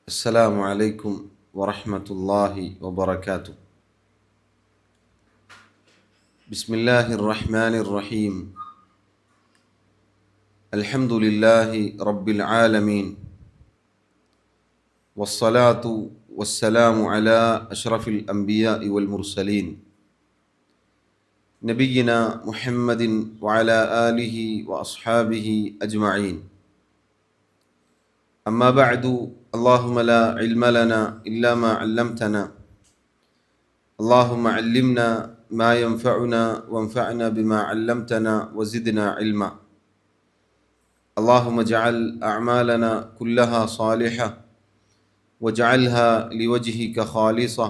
السلام عليكم ورحمة الله وبركاته. بسم الله الرحمن الرحيم. الحمد لله رب العالمين، والصلاة والسلام على أشرف الأنبياء والمرسلين نبينا محمد وعلى آله وأصحابه أجمعين. أما بعد، اللهم لا علم لنا إلا ما علمتنا، اللهم علمنا ما ينفعنا وانفعنا بما علمتنا وزدنا علما. اللهم اجعل أعمالنا كلها صالحة واجعلها لوجهك خالصة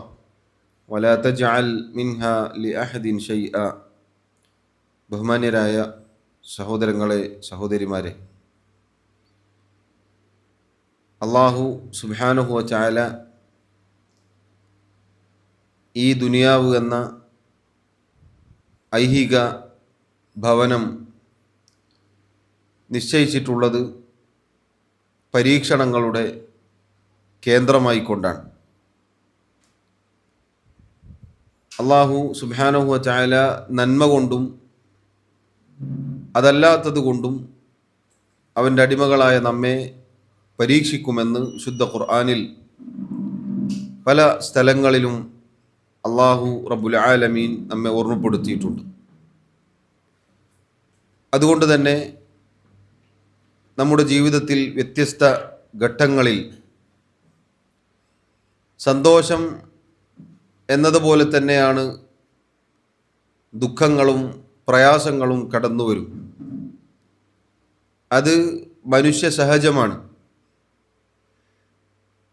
ولا تجعل منها لأحد شيئا. ബഹുമാന്യരായ സഹോദരങ്ങളെ, സഹോദരിമാരെ, അള്ളാഹു സുബ്ഹാനഹു വ തആല ഈ ദുനിയാവ് എന്ന ഐഹിക ഭവനം നിശ്ചയിച്ചിട്ടുള്ളത് പരീക്ഷണങ്ങളുടെ കേന്ദ്രമായിക്കൊണ്ടാണ്. അള്ളാഹു സുബ്ഹാനഹു വ തആല നന്മ കൊണ്ടും അതല്ലാത്തത് കൊണ്ടും അവൻ്റെ അടിമകളായ നമ്മെ പരീക്ഷിക്കുമെന്ന് ശുദ്ധ ഖുർആനിൽ പല സ്ഥലങ്ങളിലും അള്ളാഹു റബ്ബുൽ ആലമീൻ നമ്മെ ഓർമ്മപ്പെടുത്തിയിട്ടുണ്ട്. അതുകൊണ്ട് തന്നെ നമ്മുടെ ജീവിതത്തിൽ വ്യത്യസ്ത ഘട്ടങ്ങളിൽ സന്തോഷം എന്നതുപോലെ തന്നെയാണ് ദുഃഖങ്ങളും പ്രയാസങ്ങളും കടന്നു വരും. അത് മനുഷ്യ സഹജമാണ്.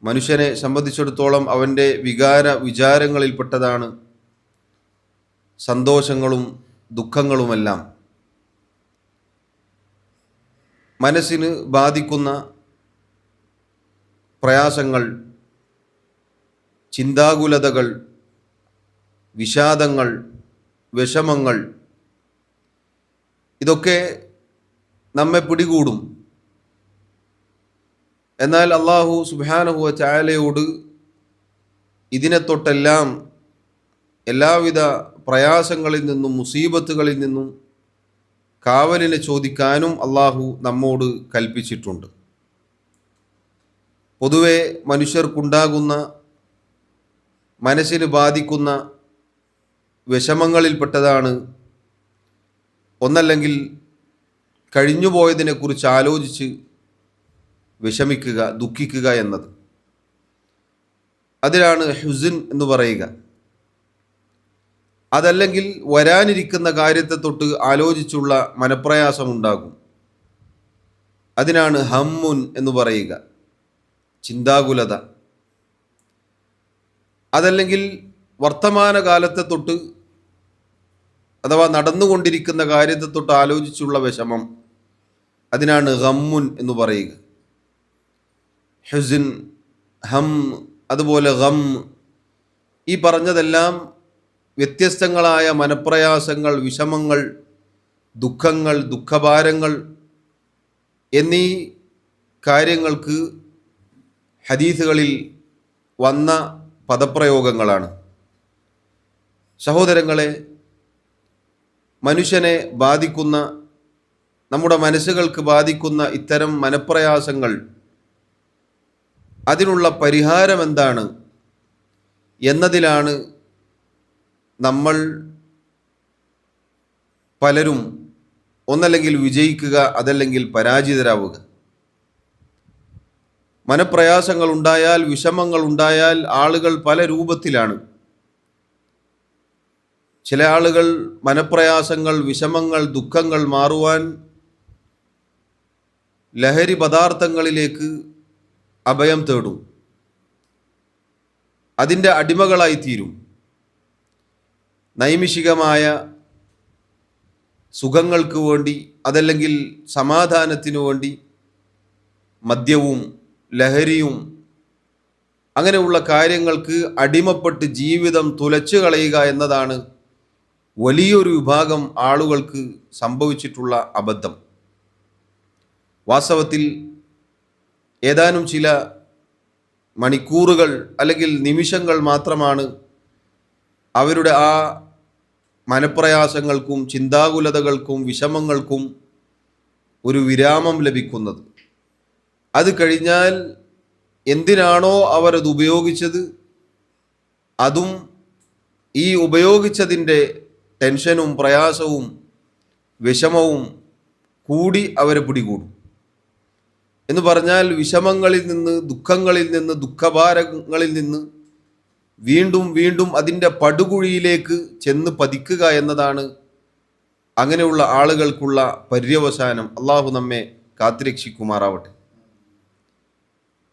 മനുഷ്യനെ സംബന്ധിച്ചിടത്തോളം അവൻ്റെ വിചാരങ്ങളിൽപ്പെട്ടതാണ് സന്തോഷങ്ങളും ദുഃഖങ്ങളുമെല്ലാം. മനസ്സിന് ബാധിക്കുന്ന പ്രയാസങ്ങൾ, ചിന്താകുലതകൾ, വിഷാദങ്ങൾ, വിഷമങ്ങൾ, ഇതൊക്കെ നമ്മെ പിടികൂടും. എന്നാൽ അള്ളാഹു സുബ്ഹാനഹു വ തആലയോട് ഇതിനെ തൊട്ടെല്ലാം, എല്ലാവിധ പ്രയാസങ്ങളിൽ നിന്നും മുസീബത്തുകളിൽ നിന്നും കാവലിനെ ചോദിക്കാനും അള്ളാഹു നമ്മോട് കൽപ്പിച്ചിട്ടുണ്ട്. പൊതുവെ മനുഷ്യർക്കുണ്ടാകുന്ന മനസ്സിന് ബാധിക്കുന്ന വിഷമങ്ങളിൽപ്പെട്ടതാണ് ഒന്നല്ലെങ്കിൽ കഴിഞ്ഞുപോയതിനെക്കുറിച്ച് ആലോചിച്ച് വിഷമിക്കുക, ദുഃഖിക്കുക എന്നത്. അതിനാണ് ഹുസ്ൻ എന്ന് പറയുക. അതല്ലെങ്കിൽ വരാനിരിക്കുന്ന കാര്യത്തെ തൊട്ട് ആലോചിച്ചുള്ള മനപ്രയാസമുണ്ടാകും. അതിനാണ് ഹമ്മുൻ എന്ന് പറയുക, ചിന്താകുലത. അതല്ലെങ്കിൽ വർത്തമാനകാലത്തെ തൊട്ട് അഥവാ നടന്നുകൊണ്ടിരിക്കുന്ന കാര്യത്തെ തൊട്ട് ആലോചിച്ചുള്ള വിഷമം, അതിനാണ് ഗമ്മുൻ എന്ന് പറയുക. ഹുസ്ൻ, ഹം, അതുപോലെ ഗം, ഈ പറഞ്ഞതെല്ലാം വ്യത്യസ്തങ്ങളായ മനപ്രയാസങ്ങൾ, വിഷമങ്ങൾ, ദുഃഖങ്ങൾ, ദുഃഖഭാരങ്ങൾ എന്നീ കാര്യങ്ങൾക്ക് ഹദീസുകളിൽ വന്ന പദപ്രയോഗങ്ങളാണ്. സഹോദരങ്ങളെ, മനുഷ്യനെ ബാധിക്കുന്ന, നമ്മുടെ മനസ്സുകൾക്ക് ബാധിക്കുന്ന ഇത്തരം മനപ്രയാസങ്ങൾ, അതിനുള്ള പരിഹാരം എന്താണ് എന്നതിലാണ് നമ്മൾ പലരും ഒന്നല്ലെങ്കിൽ വിജയിക്കുക, അതല്ലെങ്കിൽ പരാജിതരാവുക. മനപ്രയാസങ്ങൾ ഉണ്ടായാൽ, വിഷമങ്ങൾ ഉണ്ടായാൽ ആളുകൾ പല രൂപത്തിലാണ്. ചില ആളുകൾ മനപ്രയാസങ്ങൾ, വിഷമങ്ങൾ, ദുഃഖങ്ങൾ മാറുവാൻ ലഹരി പദാർത്ഥങ്ങളിലേക്ക് അഭയം തേടും, അതിൻ്റെ അടിമകളായിത്തീരും. നൈമിഷികമായ സുഖങ്ങൾക്ക് വേണ്ടി, അതല്ലെങ്കിൽ സമാധാനത്തിനു വേണ്ടി മദ്യവും ലഹരിയും അങ്ങനെയുള്ള കാര്യങ്ങൾക്ക് അടിമപ്പെട്ട് ജീവിതം തുലച്ചു കളയുക എന്നതാണ് വലിയൊരു വിഭാഗം ആളുകൾക്ക് സംഭവിച്ചിട്ടുള്ള അബദ്ധം. വാസ്തവത്തിൽ ഏതാനും ചില മണിക്കൂറുകൾ അല്ലെങ്കിൽ നിമിഷങ്ങൾ മാത്രമാണ് അവരുടെ ആ മനപ്രയാസങ്ങൾക്കും ചിന്താകുലതകൾക്കും വിഷമങ്ങൾക്കും ഒരു വിരാമം ലഭിക്കുന്നത്. അത് കഴിഞ്ഞാൽ എന്തിനാണോ അവരത് ഉപയോഗിച്ചത് അതും ഈ ഉപയോഗിച്ചതിൻ്റെ ടെൻഷനും പ്രയാസവും വിഷമവും കൂടി അവരെ പിടികൂടും. എന്ന് പറഞ്ഞാൽ വിഷമങ്ങളിൽ നിന്ന്, ദുഃഖങ്ങളിൽ നിന്ന്, ദുഃഖഭാരങ്ങളിൽ നിന്ന് വീണ്ടും വീണ്ടും അതിൻ്റെ പടുകുഴിയിലേക്ക് ചെന്ന് പതിക്കുക എന്നതാണ് അങ്ങനെയുള്ള ആളുകൾക്കുള്ള പര്യവസാനം. അള്ളാഹു നമ്മെ കാത്തുരക്ഷിക്കുമാറാവട്ടെ.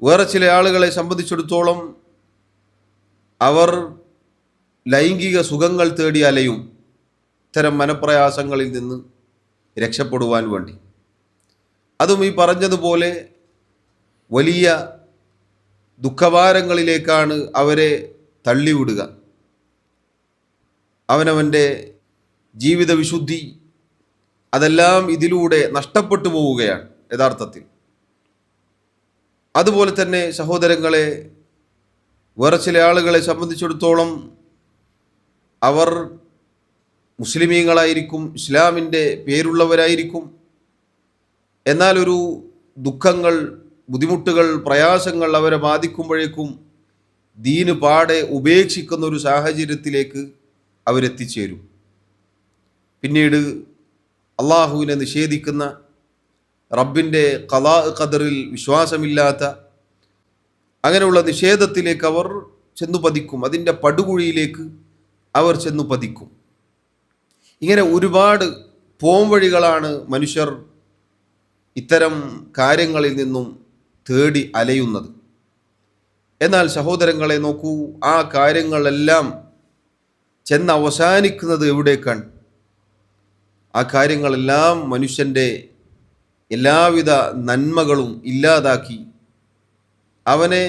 വേറെ ചില ആളുകളെ സംബന്ധിച്ചിടത്തോളം അവർ ലൈംഗിക സുഖങ്ങൾ തേടി അലയും ഇത്തരം മനപ്രയാസങ്ങളിൽ നിന്ന് രക്ഷപ്പെടുവാൻ വേണ്ടി. അതും ഈ പറഞ്ഞതുപോലെ വലിയ ദുഃഖഭാരങ്ങളിലേക്കാണ് അവരെ തള്ളിവിടുക. അവനവൻ്റെ ജീവിത വിശുദ്ധി അതെല്ലാം ഇതിലൂടെ നഷ്ടപ്പെട്ടു പോവുകയാണ് യഥാർത്ഥത്തിൽ. അതുപോലെ തന്നെ സഹോദരങ്ങളെ, വേറെ ചില ആളുകളെ സംബന്ധിച്ചിടത്തോളം അവർ മുസ്ലിമീങ്ങളായിരിക്കും, ഇസ്ലാമിൻ്റെ പേരുള്ളവരായിരിക്കും. എന്നാൽ ഒരു ദുഃഖങ്ങൾ, ബുദ്ധിമുട്ടുകൾ, പ്രയാസങ്ങൾ അവരെ ബാധിക്കുമ്പോഴേക്കും ദീന് പാടെ ഉപേക്ഷിക്കുന്ന ഒരു സാഹചര്യത്തിലേക്ക് അവരെത്തിച്ചേരും. പിന്നീട് അള്ളാഹുവിനെ നിഷേധിക്കുന്ന, റബ്ബിൻ്റെ ഖലാ ഖദറിൽ വിശ്വാസമില്ലാത്ത അങ്ങനെയുള്ള നിഷേധത്തിലേക്ക് അവർ ചെന്നു പതിക്കും. അതിൻ്റെ പടുകുഴിയിലേക്ക് അവർ ചെന്നു പതിക്കും. ഇങ്ങനെ ഒരുപാട് പോംവഴികളാണ് മനുഷ്യർ ഇത്തരം കാര്യങ്ങളിൽ നിന്നും തേടി അലയുന്നത്. എന്നാൽ സഹോദരങ്ങളെ നോക്കൂ, ആ കാര്യങ്ങളെല്ലാം ചെന്ന് അവസാനിക്കുന്നത് എവിടേക്കാണ്? ആ കാര്യങ്ങളെല്ലാം മനുഷ്യൻ്റെ എല്ലാവിധ നന്മകളും ഇല്ലാതാക്കി അവനെ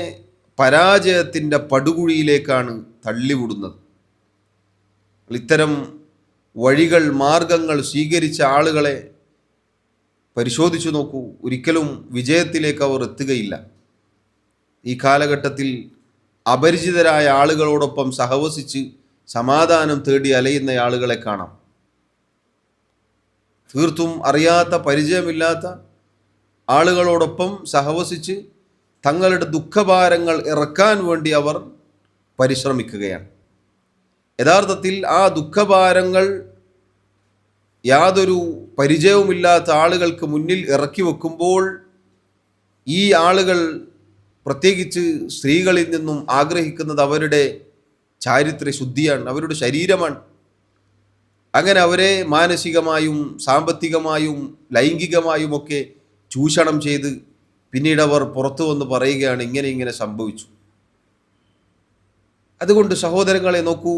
പരാജയത്തിൻ്റെ പടുകുഴിയിലേക്കാണ് തള്ളിവിടുന്നത്. ഇത്തരം വഴികൾ, മാർഗങ്ങൾ സ്വീകരിച്ച ആളുകളെ പരിശോധിച്ചു നോക്കൂ, ഒരിക്കലും വിജയത്തിലേക്ക് അവർ എത്തുകയില്ല. ഈ കാലഘട്ടത്തിൽ അപരിചിതരായ ആളുകളോടൊപ്പം സഹവസിച്ച് സമാധാനം തേടി അലയുന്ന ആളുകളെ കാണാം. തീർത്തും അറിയാത്ത, പരിചയമില്ലാത്ത ആളുകളോടൊപ്പം സഹവസിച്ച് തങ്ങളുടെ ദുഃഖഭാരങ്ങൾ ഇറക്കാൻ വേണ്ടി അവർ പരിശ്രമിക്കുകയാണ്. യഥാർത്ഥത്തിൽ ആ ദുഃഖഭാരങ്ങൾ യാതൊരു പരിചയവുമില്ലാത്ത ആളുകൾക്ക് മുന്നിൽ ഇറക്കി വെക്കുമ്പോൾ ഈ ആളുകൾ, പ്രത്യേകിച്ച് സ്ത്രീകളിൽ നിന്നും ആഗ്രഹിക്കുന്നത് അവരുടെ ചാരിത്ര്യ ശുദ്ധിയാണ്, അവരുടെ ശരീരമാണ്. അങ്ങനെ അവരെ മാനസികമായും സാമ്പത്തികമായും ലൈംഗികമായുമൊക്കെ ചൂഷണം ചെയ്ത് പിന്നീട് അവർ പുറത്തു വന്ന് പറയുകയാണ് ഇങ്ങനെ സംഭവിച്ചു. അതുകൊണ്ട് സഹോദരങ്ങളെ നോക്കൂ,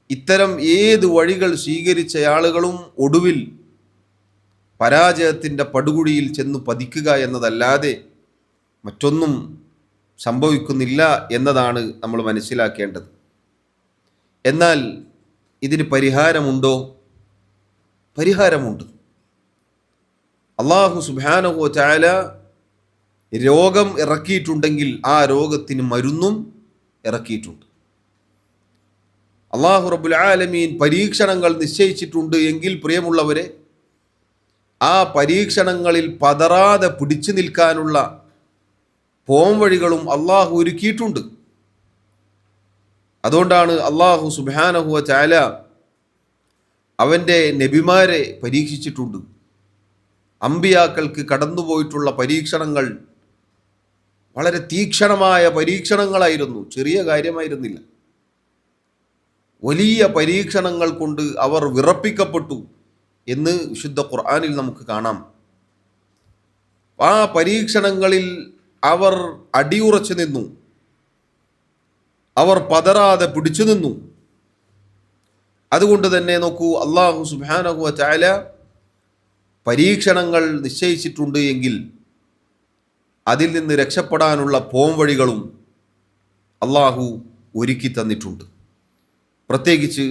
ഇത്തരം ഏത് വഴികൾ സ്വീകരിച്ച ആളുകളും ഒടുവിൽ പരാജയത്തിൻ്റെ പടുകുഴിയിൽ ചെന്ന് പതിക്കുക എന്നതല്ലാതെ മറ്റൊന്നും സംഭവിക്കുന്നില്ല എന്നതാണ് നമ്മൾ മനസ്സിലാക്കേണ്ടത്. എന്നാൽ ഇതിന് പരിഹാരമുണ്ടോ? പരിഹാരമുണ്ട്. അല്ലാഹു സുബ്ഹാനഹു വ തആല രോഗം ഇറക്കിയിട്ടുണ്ടെങ്കിൽ ആ രോഗത്തിന് മരുന്നും ഇറക്കിയിട്ടുണ്ട്. അല്ലാഹു റബ്ബുൽ ആലമീൻ പരീക്ഷണങ്ങൾ നിശ്ചയിച്ചിട്ടുണ്ട് എങ്കിൽ പ്രിയമുള്ളവരെ, ആ പരീക്ഷണങ്ങളിൽ പതറാതെ പിടിച്ചു നിൽക്കാനുള്ള പോംവഴികളും അല്ലാഹു ഒരുക്കിയിട്ടുണ്ട്. അതുകൊണ്ടാണ് അല്ലാഹു സുബ്ഹാനഹു വ തആല അവൻ്റെ നബിമാരെ പരീക്ഷിച്ചിട്ടുണ്ട്. അമ്പിയാക്കൾക്ക് കടന്നുപോയിട്ടുള്ള പരീക്ഷണങ്ങൾ വളരെ തീക്ഷണമായ പരീക്ഷണങ്ങളായിരുന്നു, ചെറിയ കാര്യമായിരുന്നില്ല. വലിയ പരീക്ഷണങ്ങൾ കൊണ്ട് അവർ വിറപ്പിക്കപ്പെട്ടു എന്ന് വിശുദ്ധ ഖുർആനിൽ നമുക്ക് കാണാം. ആ പരീക്ഷണങ്ങളിൽ അവർ അടിയുറച്ചു നിന്നു, അവർ പതറാതെ പിടിച്ചു നിന്നു. അതുകൊണ്ട് തന്നെ നോക്കൂ, അല്ലാഹു സുബ്ഹാനഹു വ തആല പരീക്ഷണങ്ങൾ നിശ്ചയിച്ചിട്ടുണ്ട് എങ്കിൽ അതിൽ നിന്ന് രക്ഷപ്പെടാനുള്ള പോംവഴികളും അല്ലാഹു ഒരുക്കി തന്നിട്ടുണ്ട്. പ്രത്യേകിച്ച്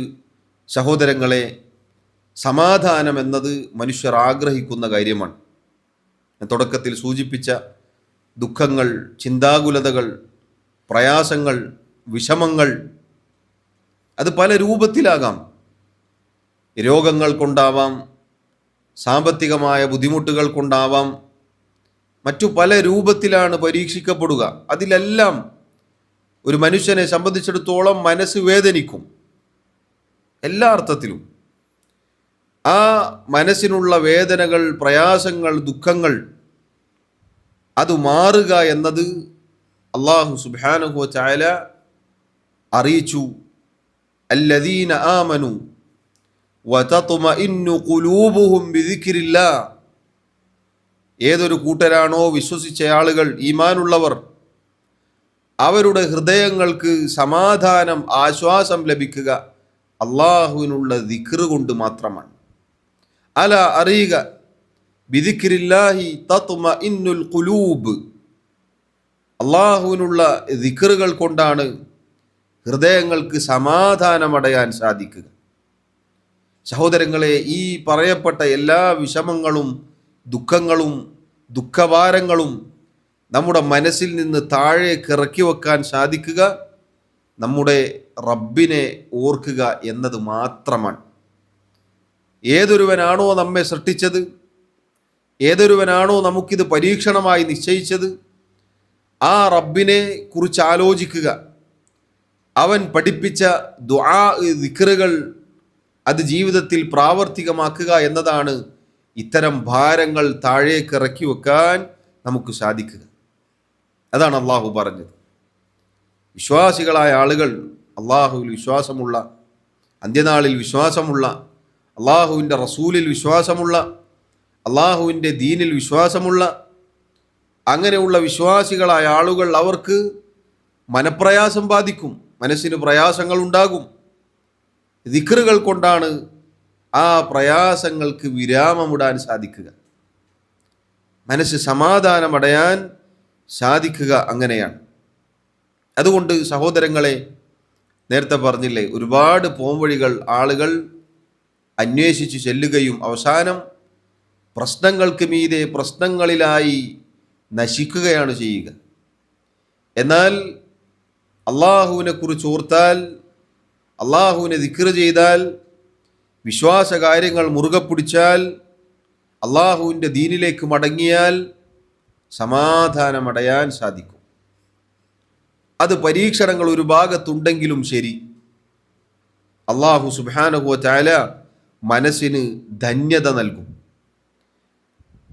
സഹോദരങ്ങളെ, സമാധാനം എന്നത് മനുഷ്യർ ആഗ്രഹിക്കുന്ന കാര്യമാണ്. ഞാൻ തുടക്കത്തിൽ സൂചിപ്പിച്ച ദുഃഖങ്ങൾ, ചിന്താകുലതകൾ, പ്രയാസങ്ങൾ, വിഷമങ്ങൾ അത് പല രൂപത്തിലാകാം. രോഗങ്ങൾ കൊണ്ടാവാം, സാമ്പത്തികമായ ബുദ്ധിമുട്ടുകൾ കൊണ്ടാവാം, മറ്റു പല രൂപത്തിലാണ് പരീക്ഷിക്കപ്പെടുക. അതിലെല്ലാം ഒരു മനുഷ്യനെ സംബന്ധിച്ചിടത്തോളം മനസ്സ് വേദനിക്കും, എല്ലാ അർത്ഥത്തിലും. ആ മനസ്സിനുള്ള വേദനകൾ, പ്രയാസങ്ങൾ, ദുഃഖങ്ങൾ അത് മാറുക എന്നത് അല്ലാഹു സുബ്ഹാനഹു വ തആല അറിയിച്ചു. അല്ലദീന ആമനു വതത്മഇന്നു ഖുലൂബുഹും ബിദിക്രില്ലാഹ്. ഏതൊരു കൂട്ടരാണോ വിശ്വസിച്ച ആളുകൾ, ഈമാനുള്ളവർ, അവരുടെ ഹൃദയങ്ങൾക്ക് സമാധാനം, ആശ്വാസം ലഭിക്കുക അള്ളാഹുവിനുള്ള ദിക്ർ കൊണ്ട് മാത്രമാണ്. അല അറിയുക, ബിദിക്രില്ലാഹി തത്മഇന്നുൽ ഖുലൂബ്, അള്ളാഹുവിനുള്ള ദിക്റുകൾ കൊണ്ടാണ് ഹൃദയങ്ങൾക്ക് സമാധാനമടയാൻ സാധിക്കുക. സഹോദരങ്ങളെ, ഈ പറയപ്പെട്ട എല്ലാ വിഷമങ്ങളും, ദുഃഖങ്ങളും, ദുഃഖഭാരങ്ങളും നമ്മുടെ മനസ്സിൽ നിന്ന് താഴേക്ക് ഇറക്കി വെക്കാൻ സാധിക്കുക നമ്മുടെ റബ്ബിനെ ഓർക്കുക എന്നത് മാത്രമാണ്. ഏതൊരുവനാണോ നമ്മെ സൃഷ്ടിച്ചത്, ഏതൊരുവനാണോ നമുക്കിത് പരീക്ഷണമായി നിശ്ചയിച്ചത്, ആ റബ്ബിനെ കുറിച്ച് ആലോചിക്കുക. അവൻ പഠിപ്പിച്ച ദുആ, ദിക്റുകൾ അത് ജീവിതത്തിൽ പ്രാവർത്തികമാക്കുക എന്നതാണ് ഇത്തരം ഭാരങ്ങൾ താഴേക്ക് ഇറക്കി വെക്കാൻ നമുക്ക് സാധിക്കുക. അതാണ് അള്ളാഹു പറഞ്ഞത്. വിശ്വാസികളായ ആളുകൾ, അള്ളാഹുവിൽ വിശ്വാസമുള്ള, അന്ത്യനാളിൽ വിശ്വാസമുള്ള, അള്ളാഹുവിൻ്റെ റസൂലിൽ വിശ്വാസമുള്ള, അള്ളാഹുവിൻ്റെ ദീനിൽ വിശ്വാസമുള്ള അങ്ങനെയുള്ള വിശ്വാസികളായ ആളുകൾ, അവർക്ക് മനപ്രയാസം ബാധിക്കും, മനസ്സിന് പ്രയാസങ്ങൾ ഉണ്ടാകും. ദിക്റുകൾ കൊണ്ടാണ് ആ പ്രയാസങ്ങൾക്ക് വിരാമമിടാൻ സാധിക്കുക, മനസ്സ് സമാധാനമടയാൻ സാധിക്കുക. അങ്ങനെയാണ്. അതുകൊണ്ട് സഹോദരങ്ങളെ, നേരത്തെ പറഞ്ഞില്ലേ, ഒരുപാട് പോംവഴികൾ ആളുകൾ അന്വേഷിച്ച് ചെല്ലുകയും അവസാനം പ്രശ്നങ്ങൾക്ക് മീതെ പ്രശ്നങ്ങളിലായി നശിക്കുകയാണ് ചെയ്യുക. എന്നാൽ അള്ളാഹുവിനെ കുറിച്ച് ഓർത്താൽ, അള്ളാഹുവിനെ ദിക്ർ ചെയ്താൽ, വിശ്വാസ കാര്യങ്ങൾ മുറുകെ പിടിച്ചാൽ, അള്ളാഹുവിൻ്റെ ദീനിലേക്ക് മടങ്ങിയാൽ സമാധാനമടയാൻ സാധിക്കും. അത് പരീക്ഷണങ്ങൾ ഒരു ഭാഗത്തുണ്ടെങ്കിലും ശരി, അള്ളാഹു സുബ്ഹാനഹു വ തആല മനസ്സിന് ധന്യത നൽകും.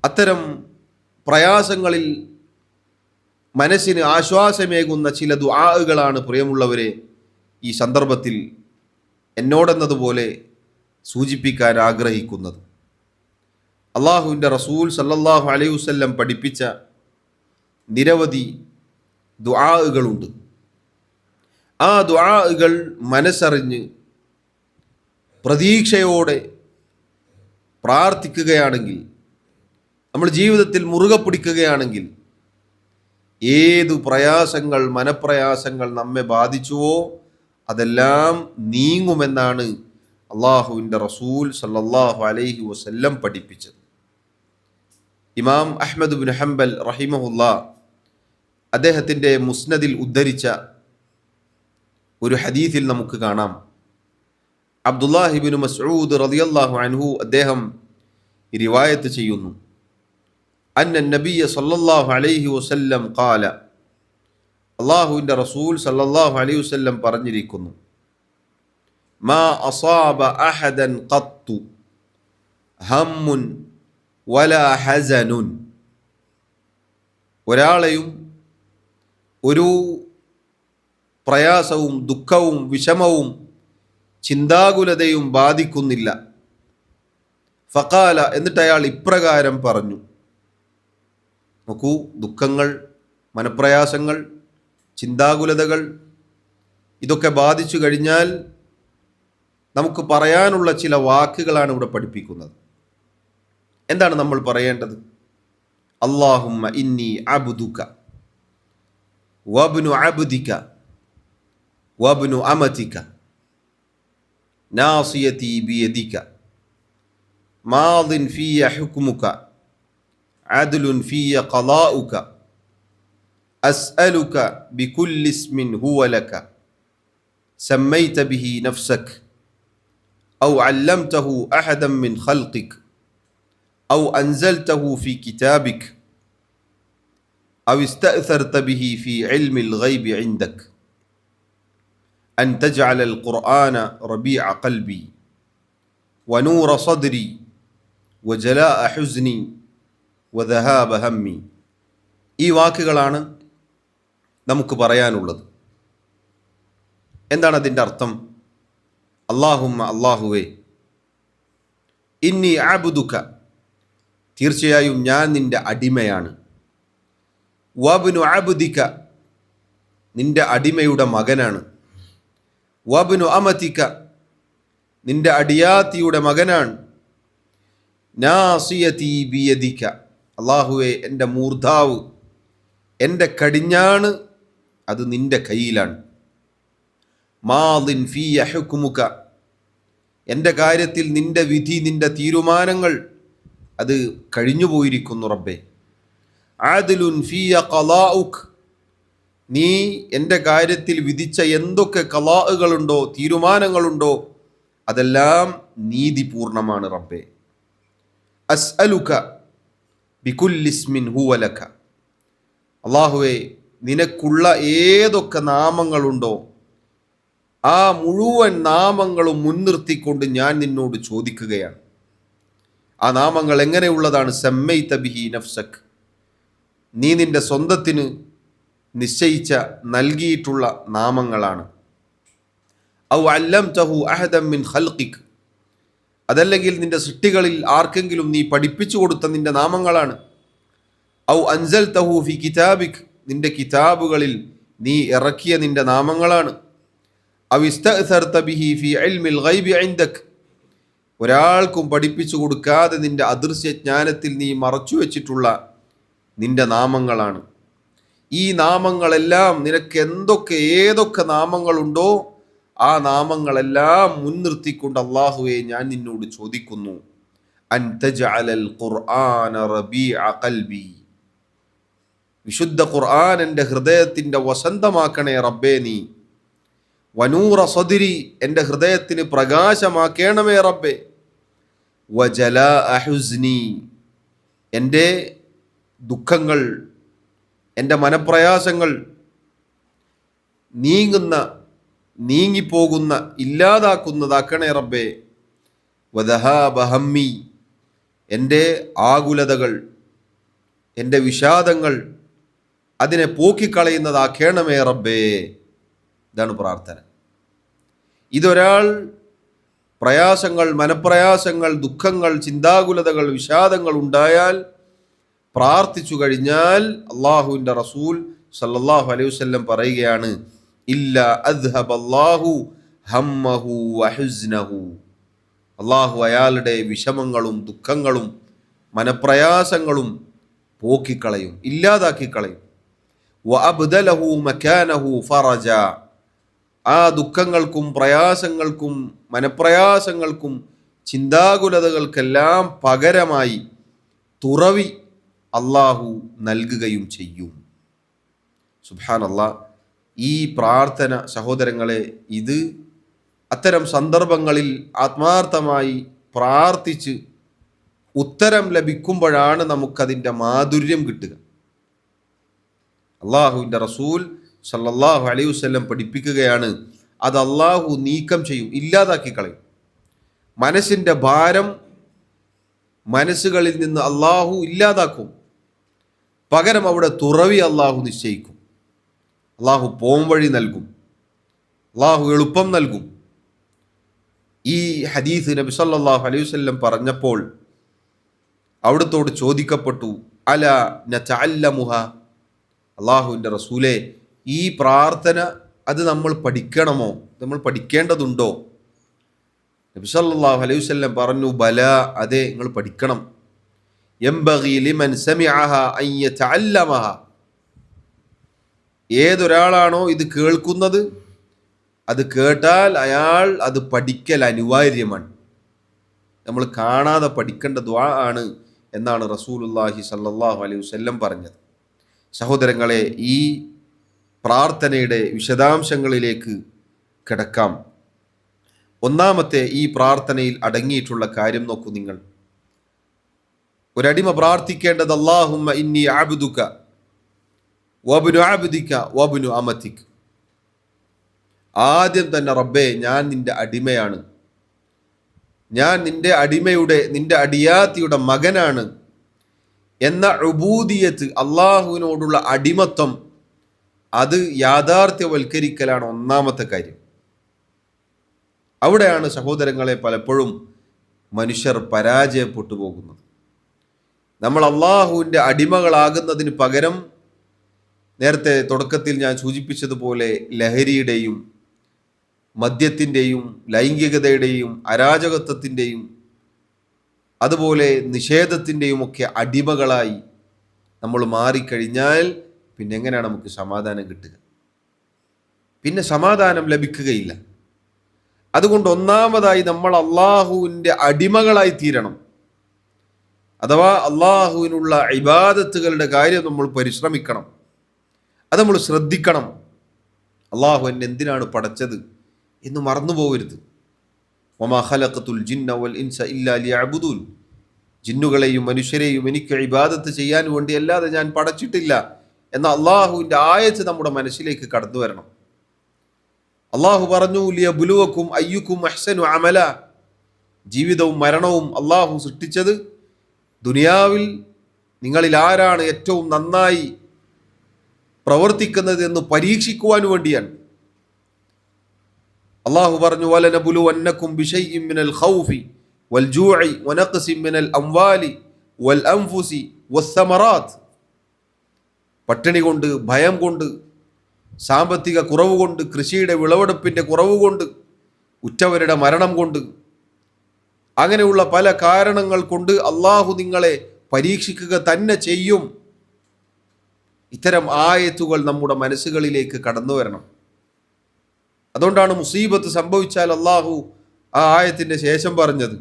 അത്തരം പ്രയാസങ്ങളിൽ മനസ്സിന് ആശ്വാസമേകുന്ന ചില ദുആകളാണ് പ്രിയമുള്ളവരെ ഈ സന്ദർഭത്തിൽ എന്നോടെന്നതുപോലെ സൂചിപ്പിക്കാൻ ആഗ്രഹിക്കുന്നത്. അള്ളാഹുവിൻ്റെ റസൂൽ സല്ലല്ലാഹു അലൈഹി വസല്ലം പഠിപ്പിച്ച നിരവധി ദുആകളുണ്ട്. ആ ദുആകൾ മനസ്സറിഞ്ഞ് പ്രതീക്ഷയോടെ പ്രാർത്ഥിക്കുകയാണെങ്കിൽ, നമ്മൾ ജീവിതത്തിൽ മുറുകെ പിടിക്കുകയാണെങ്കിൽ, ഏതു പ്രയാസങ്ങൾ, മനപ്രയാസങ്ങൾ നമ്മെ ബാധിച്ചുവോ അതെല്ലാം നീങ്ങുമെന്നാണ് അള്ളാഹുവിൻ്റെ റസൂൽ സല്ലല്ലാഹു അലൈഹി വസല്ലം പഠിപ്പിച്ചത്. ഇമാം അഹ്മദ് ബിൻ ഹംബൽ റഹിമഹുല്ലാ അദ്ദേഹത്തിൻ്റെ മുസ്നദിൽ ഉദ്ധരിച്ച ഒരു ഹദീസിൽ നമുക്ക് കാണാം, അബ്ദുല്ലാഹി ഇബ്നു മസ്ഊദ് റളിയല്ലാഹു അൻഹു അദ്ദേഹം റിവായത്ത് ചെയ്യുന്നു, അന്ന നബിയ സല്ലല്ലാഹു അലൈഹി വസല്ലം ഖാല, അള്ളാഹുവിൻ്റെ റസൂൽ സല്ലല്ലാഹു അലൈഹി വസല്ലം പറഞ്ഞിരിക്കുന്നു, മാ അസാബ അഹദൻ ഖത്തു ഹമ്മുൻ വലാ ഹസനുൻ, ഒരാളെയും ഒരു പ്രയാസവും ദുഃഖവും വിഷമവും ചിന്താകുലതയും ബാധിക്കുന്നില്ല. ഫഖാല, എന്നിട്ട് അയാൾ ഇപ്രകാരം പറഞ്ഞു. നോക്കൂ, ദുഃഖങ്ങൾ, മനപ്രയാസങ്ങൾ, ചിന്താകുലതകൾ ഇതൊക്കെ ബാധിച്ചു കഴിഞ്ഞാൽ നമുക്ക് പറയാനുള്ള ചില വാക്കുകളാണ് ഇവിടെ പഠിപ്പിക്കുന്നത്. എന്താണ് നമ്മൾ പറയേണ്ടത്? അല്ലാഹുമ്മ ഇന്നി അബ്ദുക വബ്നു അബ്ദിക വബ്നു അമതിക നാസിയതി ബിയദിക മാദിൻ ഫിയ ഹുക്മുക അദ്ലുൻ ഫിയ ഖളാഉക അസ്അലുക ബികുല്ലി ഇസ്മിൻ ഹുവ ലക സമ്മൈത ബിഹി നഫ്സക ഔ അല്ലംതഹു അഹദൻ മിൻ ഖൽഖിക ഔ അൻസൽതഹു ഫി കിതാബിക ഔ ഇസ്തഅ്സർത ബിഹി ഫി ഇൽമിൽ ഗൈബി ഇൻദക അൻ തജ്അലൽ ഖുർആന റബീഅ ഖൽബി വനൂറ സദ്രി വജലാഅ ഹുസ്നി വദഹാബ ഹമ്മി. ഈ വാക്കുകളാണ് നമുക്ക് പറയാനുള്ളത്. എന്താണ് അതിൻ്റെ അർത്ഥം? അല്ലാഹുമ്മ, അല്ലാഹുവേ, ഇന്നി അബ്ദുക, തീർച്ചയായും ഞാൻ നിന്റെ അടിമയാണ്. വബ്നു അബ്ദിക, നിന്റെ അടിമയുടെ മകനാണ്. വബ്നു അമതിക, നിന്റെ അടിയാത്തിയുടെ മകനാണ്. നാസിയതി ബിയദിക, അല്ലാഹുവേ, എൻ്റെ മൂർധാവ്, എൻ്റെ കടിഞ്ഞാണ്, അത് നിന്റെ കയ്യിലാണ്. മാദിൻ ഫിയ ഹുക്മുക, എൻ്റെ കാര്യത്തിൽ നിന്റെ വിധി, നിന്റെ തീരുമാനങ്ങൾ അത് കഴിഞ്ഞുപോയിരിക്കുന്നു റബ്ബേ. ആദിലുൻ ഫിയ ഖലാഉക, നീ എൻ്റെ കാര്യത്തിൽ വിധിച്ച എന്തൊക്കെ ഖലാഉകളുണ്ടോ, തീരുമാനങ്ങളുണ്ടോ, അതെല്ലാം നീതിപൂർണമാണ് റബ്ബേ. അസ്അലുക ബികുല്ലി ഇസ്മിൻ ഹുവ ലക, അല്ലാഹുവേ, നിനക്കുള്ള ഏതൊക്കെ നാമങ്ങളുണ്ടോ ആ മുഴുവൻ നാമങ്ങളും മുൻനിർത്തിക്കൊണ്ട് ഞാൻ നിന്നോട് ചോദിക്കുകയാണ്. ആ നാമങ്ങൾ എങ്ങനെയുള്ളതാണ്? സമ്മൈത ബിഹി നഫ്സക്, നീ നിന്റെ സ്വന്തത്തിന് നിശ്ചയിച്ച നൽകിയിട്ടുള്ള നാമങ്ങളാണ്. ഔ അല്ലംതഹു അഹദൻ മിൻ ഖൽഖിക്, അതല്ലെങ്കിൽ നിന്റെ സൃഷ്ടികളിൽ ആർക്കെങ്കിലും നീ പഠിപ്പിച്ചു കൊടുത്ത നിന്റെ നാമങ്ങളാണ്. ഔ അൻസൽതഹു ഫി കിതാബിക്, നിന്റെ കിതാബുകളിൽ നീ ഇറക്കിയ നിന്റെ നാമങ്ങളാണ്. ഔ ഇസ്തഅ്സർത ബിഹി ഫി ഇൽമിൽ ഗൈബി ഇൻദക, ഒരാൾക്കും പഠിപ്പിച്ചു കൊടുക്കാതെ നിന്റെ അദൃശ്യജ്ഞാനത്തിൽ നീ മറച്ചു വെച്ചിട്ടുള്ള നിന്റെ നാമങ്ങളാണ്. ഈ നാമങ്ങളെല്ലാം നിനക്ക് ഏതൊക്കെ നാമങ്ങളുണ്ടോ ആ നാമങ്ങളെല്ലാം മുൻനിർത്തിക്കൊണ്ട് അല്ലാഹുവേ ഞാൻ നിന്നോട് ചോദിക്കുന്നു. അൻ തജ്അലൽ ഖുർആന റബീഅ ഖൽബി, വിശുദ്ധ ഖുർആൻ എൻ്റെ ഹൃദയത്തിൻ്റെ വസന്തമാക്കണേ റബ്ബേ നീ. വനൂറ സദ്രി, എൻ്റെ ഹൃദയത്തിന് പ്രകാശമാക്കണമേ റബ്ബേ. വജലാഅ ഹുസ്നി, എൻ്റെ ദുഃഖങ്ങൾ, എൻ്റെ മനപ്രയാസങ്ങൾ നീങ്ങിപ്പോകുന്ന, ഇല്ലാതാക്കുന്നതാക്കണേ റബ്ബേ. വദഹാബ ഹമ്മി, എൻ്റെ ആകുലതകൾ, എൻ്റെ വിഷാദങ്ങൾ അതിനെ പോക്കിക്കളയുന്നതാക്കണമേ റബ്ബേ. ഇതാണ് പ്രാർത്ഥന. ഇതൊരാൾ പ്രയാസങ്ങൾ, മനപ്രയാസങ്ങൾ, ദുഃഖങ്ങൾ, ചിന്താകുലതകൾ, വിഷാദങ്ങൾ ഉണ്ടായാൽ പ്രാർത്ഥിച്ചു കഴിഞ്ഞാൽ അല്ലാഹുവിൻ്റെ റസൂൽ സല്ലല്ലാഹു അലൈഹി വസല്ലം പറയുകയാണ്, ഇല്ലാ അദ്ഹബല്ലാഹു ഹമ്മഹു വഹുസ്നഹു, അല്ലാഹു അയാളുടെ വിഷമങ്ങളും ദുഃഖങ്ങളും മനപ്രയാസങ്ങളും പോക്കിക്കളയും, ഇല്ലാതാക്കിക്കളയും. വഅബ്ദലഹു മകാനഹു ഫറജ, ആ ദുഃഖങ്ങൾക്കും പ്രയാസങ്ങൾക്കും മനപ്രയാസങ്ങൾക്കും ചിന്താകുലതകൾക്കെല്ലാം പകരമായി തുറവി അല്ലാഹു നൽകുകയും ചെയ്യും. സുബ്ഹാനല്ലാഹ്. ഈ പ്രാർത്ഥന സഹോദരങ്ങളെ, ഇത് അത്തരം സന്ദർഭങ്ങളിൽ ആത്മാർത്ഥമായി പ്രാർത്ഥിച്ച് ഉത്തരം ലഭിക്കുമ്പോഴാണ് നമുക്കതിൻ്റെ മാധുര്യം കിട്ടുക. അല്ലാഹുവിൻ്റെ റസൂൽ സല്ലല്ലാഹു അലൈഹി വസല്ലം പഠിപ്പിക്കുകയാണ്, അത് അല്ലാഹു നീക്കം ചെയ്യും, ഇല്ലാതാക്കി കളയും. മനസ്സിൻ്റെ ഭാരം മനസ്സുകളിൽ നിന്ന് അല്ലാഹു ഇല്ലാതാക്കും. പകരം അവിടെ തുറവി അല്ലാഹു നിശ്ചയിക്കും. അല്ലാഹു പോംവഴി നൽകും, അല്ലാഹു എളുപ്പം നൽകും. ഈ ഹദീസ് നബി സല്ലല്ലാഹു അലൈഹി വസല്ലം പറഞ്ഞപ്പോൾ അവിടുത്തോട് ചോദിക്കപ്പെട്ടു, അല നതഅല്ലമുഹ, അല്ലാഹുവിൻ്റെ റസൂലേ, ഈ പ്രാർത്ഥന അത് നമ്മൾ പഠിക്കണമോ, നമ്മൾ പഠിക്കേണ്ടതുണ്ടോ? നബി സല്ലല്ലാഹു അലൈഹി വസല്ലം പറഞ്ഞു, ബല, അതെ, നിങ്ങൾ പഠിക്കണം. യംബഗി ലിമൻ സമിഅഹ അൻ യതഅല്ലമഹ, ഏതൊരാളാണോ ഇത് കേൾക്കുന്നത് അത് കേട്ടാൽ അയാൾ അത് പഠിക്കൽ അനിവാര്യമാണ്. നമ്മൾ കാണാതെ പഠിക്കേണ്ട ദുആ ആണ് എന്നാണ് റസൂലുള്ളാഹി സ്വല്ലല്ലാഹു അലൈഹി വസല്ലം പറഞ്ഞത്. സഹോദരങ്ങളെ, ഈ പ്രാർത്ഥനയുടെ വിശദാംശങ്ങളിലേക്ക് കിടക്കാം. ഒന്നാമത്തെ ഈ പ്രാർത്ഥനയിൽ അടങ്ങിയിട്ടുള്ള കാര്യം നോക്കൂ നിങ്ങൾ. ഒരടിമ പ്രാർത്ഥിക്കേണ്ടത് അല്ലാഹുമ്മ ഇന്നി അബ്ദുക വബ്നു അബ്ദിക വബ്നു അമതിക. ആദ്യം തന്നെ റബ്ബേ, ഞാൻ നിന്റെ അടിമയാണ്, ഞാൻ നിന്റെ അടിയാത്തിയുടെ മകനാണ് എന്ന ഉബൂദിയത്ത്, അള്ളാഹുവിനോടുള്ള അടിമത്വം, അത് യാഥാർത്ഥ്യവൽക്കരിക്കലാണ് ഒന്നാമത്തെ കാര്യം. അവിടെയാണ് സഹോദരങ്ങളെ പലപ്പോഴും മനുഷ്യർ പരാജയപ്പെട്ടു പോകുന്നത്. നമ്മൾ അള്ളാഹുവിൻ്റെ അടിമകളാകുന്നതിന് പകരം നേരത്തെ തുടക്കത്തിൽ ഞാൻ സൂചിപ്പിച്ചതുപോലെ ലഹരിയുടെയും മദ്യത്തിൻ്റെയും ലൈംഗികതയുടെയും അരാജകത്വത്തിൻ്റെയും അതുപോലെ നിഷേധത്തിൻ്റെയും ഒക്കെ അടിമകളായി നമ്മൾ മാറിക്കഴിഞ്ഞാൽ പിന്നെ എങ്ങനെയാണ് നമുക്ക് സമാധാനം കിട്ടുക? പിന്നെ സമാധാനം ലഭിക്കുകയില്ല. അതുകൊണ്ട് ഒന്നാമതായി നമ്മൾ അള്ളാഹുവിൻ്റെ അടിമകളായി തീരണം. അഥവാ അള്ളാഹുവിനുള്ള ഇബാദത്തുകളുടെ കാര്യം നമ്മൾ പരിശ്രമിക്കണം, അത് നമ്മൾ ശ്രദ്ധിക്കണം. അള്ളാഹു എന്നെ എന്തിനാണ് പടച്ചത് എന്ന് മറന്നു പോകരുത്. വമാ ഖലഖതുൽ ജിന്ന വൽ ഇൻസ ഇല്ലാ ലിയഅ്ബുദൂൻ. ജിന്നുകളെയും മനുഷ്യരെയും എനിക്ക് ഇബാദത്ത് ചെയ്യാൻ വേണ്ടി അല്ലാതെ ഞാൻ പടച്ചിട്ടില്ല എന്ന അള്ളാഹുവിൻ്റെ ആയത്ത് നമ്മുടെ മനസ്സിലേക്ക് കടന്നു വരണം. അള്ളാഹു പറഞ്ഞു, ലിയബ്ലുവക്കും അയ്യുക്കും അഹ്സനു അമല. ജീവിതവും മരണവും അള്ളാഹു സൃഷ്ടിച്ചത് ദുനിയാവിൽ നിങ്ങളിൽ ആരാണ് ഏറ്റവും നന്നായി പ്രവർത്തിക്കുന്നത് എന്ന് പരീക്ഷിക്കുവാൻ വേണ്ടിയാണ്. അള്ളാഹു പറഞ്ഞു, വലനബ്ലുവന്നക്കും ബിശൈഇൻ മിനൽ ഖൗഫി വൽ ജൂഇ വനഖ്സിൻ മിനൽ അംവാലി വൽ അൻഫുസി വസ്സമറാത്ത്. പട്ടിണി കൊണ്ട്, ഭയം കൊണ്ട്, സാമ്പത്തിക കുറവ് കൊണ്ട്, കൃഷിയുടെ വിളവെടുപ്പിൻ്റെ കുറവ് കൊണ്ട്, ഉറ്റവരുടെ മരണം കൊണ്ട്, അങ്ങനെയുള്ള പല കാരണങ്ങൾ കൊണ്ട് അള്ളാഹു നിങ്ങളെ പരീക്ഷിക്കുക തന്നെ ചെയ്യും. ഇത്തരം ആയത്തുകൾ നമ്മുടെ മനസ്സുകളിലേക്ക് കടന്നു വരണം. അതുകൊണ്ടാണ് മുസീബത്ത് സംഭവിച്ചാൽ അള്ളാഹു ആ ആയത്തിൻ്റെ ശേഷം പറഞ്ഞത്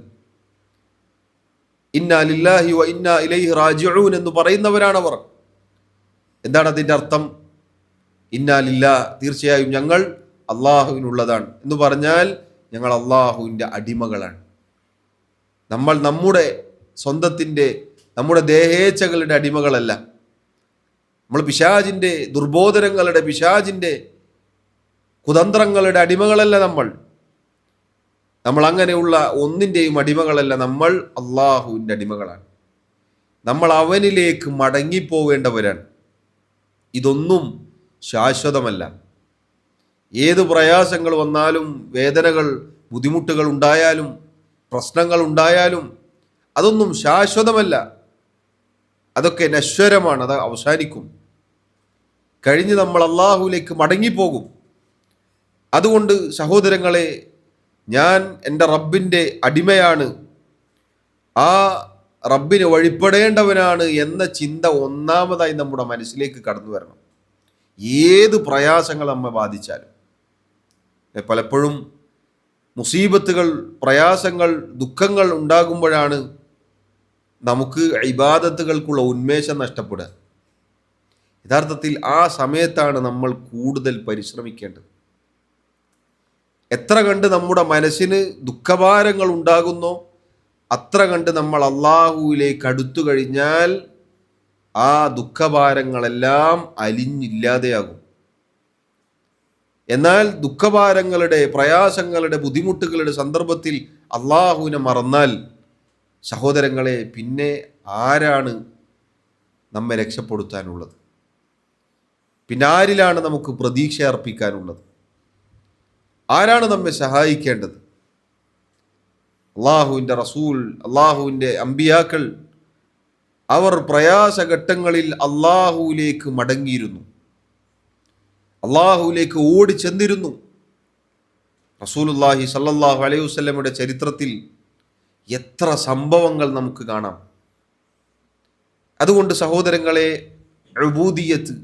ഇന്നാ ലില്ലാഹി വ ഇന്നാ ഇലൈഹി റാജിഊൻ എന്ന് പറയുന്നവരാണവർ. എന്താണ് അതിൻ്റെ അർത്ഥം? ഇന്നാ ലില്ലാ, തീർച്ചയായും ഞങ്ങൾ അള്ളാഹുവിനുള്ളതാണ് എന്ന് പറഞ്ഞാൽ ഞങ്ങൾ അള്ളാഹുവിൻ്റെ അടിമകളാണ്. നമ്മൾ നമ്മുടെ സ്വന്തത്തിൻ്റെ, നമ്മുടെ ദേഹേച്ഛകളുടെ അടിമകളല്ല. നമ്മൾ പിശാചിൻ്റെ ദുർബോധനങ്ങളുടെ, പിശാചിൻ്റെ കുതന്ത്രങ്ങളുടെ അടിമകളല്ല. നമ്മൾ അങ്ങനെയുള്ള ഒന്നിൻ്റെയും അടിമകളല്ല. നമ്മൾ അള്ളാഹുവിൻ്റെ അടിമകളാണ്. നമ്മൾ അവനിലേക്ക് മടങ്ങിപ്പോവേണ്ടവരാണ്. ഇതൊന്നും ശാശ്വതമല്ല. ഏത് പ്രയാസങ്ങൾ വന്നാലും, വേദനകൾ, ബുദ്ധിമുട്ടുകൾ ഉണ്ടായാലും, പ്രശ്നങ്ങൾ ഉണ്ടായാലും അതൊന്നും ശാശ്വതമല്ല. അതൊക്കെ നശ്വരമാണ്, അത് അവസാനിക്കും. കഴിഞ്ഞ് നമ്മൾ അള്ളാഹുവിലേക്ക് മടങ്ങിപ്പോകും. അതുകൊണ്ട് സഹോദരങ്ങളെ, ഞാൻ എൻ്റെ റബ്ബിൻ്റെ അടിമയാണ്, ആ റബ്ബിന് വഴിപ്പെടേണ്ടവനാണ് എന്ന ചിന്ത ഒന്നാമതായി നമ്മുടെ മനസ്സിലേക്ക് കടന്നു വരണം. ഏത് പ്രയാസങ്ങൾ നമ്മെ ബാധിച്ചാലും. പലപ്പോഴും മുസീബത്തുകൾ, പ്രയാസങ്ങൾ, ദുഃഖങ്ങൾ ഉണ്ടാകുമ്പോഴാണ് നമുക്ക് ഇബാദത്തുകൾക്കുള്ള ഉന്മേഷം നഷ്ടപ്പെടുക. യഥാർത്ഥത്തിൽ ആ സമയത്താണ് നമ്മൾ കൂടുതൽ പരിശ്രമിക്കേണ്ടത്. എത്ര കണ്ട് നമ്മുടെ മനസ്സിന് ദുഃഖഭാരങ്ങൾ ഉണ്ടാകുന്നോ അത്ര കണ്ട് നമ്മൾ അള്ളാഹുവിലേക്ക് അടുത്തു കഴിഞ്ഞാൽ ആ ദുഃഖഭാരങ്ങളെല്ലാം അലിഞ്ഞില്ലാതെയാകും. എന്നാൽ ദുഃഖഭാരങ്ങളുടെ, പ്രയാസങ്ങളുടെ, ബുദ്ധിമുട്ടുകളുടെ സന്ദർഭത്തിൽ അള്ളാഹുവിനെ മറന്നാൽ സഹോദരങ്ങളെ, പിന്നെ ആരാണ് നമ്മെ രക്ഷപ്പെടുത്താനുള്ളത്? പിന്നെ ആരിലാണ് നമുക്ക് പ്രതീക്ഷ അർപ്പിക്കാനുള്ളത്? ആരാണ് നമ്മെ സഹായിക്കേണ്ടത്? അള്ളാഹുവിൻ്റെ റസൂൽ, അള്ളാഹുവിൻ്റെ അമ്പിയാക്കൾ, അവർ പ്രയാസഘട്ടങ്ങളിൽ അള്ളാഹുവിലേക്ക് മടങ്ങിയിരുന്നു, അള്ളാഹുവിലേക്ക് ഓടിച്ചെന്നിരുന്നു. റസൂലുള്ളാഹി സ്വല്ലല്ലാഹു അലൈഹി വസല്ലമയുടെ ചരിത്രത്തിൽ എത്ര സംഭവങ്ങൾ നമുക്ക് കാണാം. അതുകൊണ്ട് സഹോദരങ്ങളെ, ഉബൂദിയത്ത്,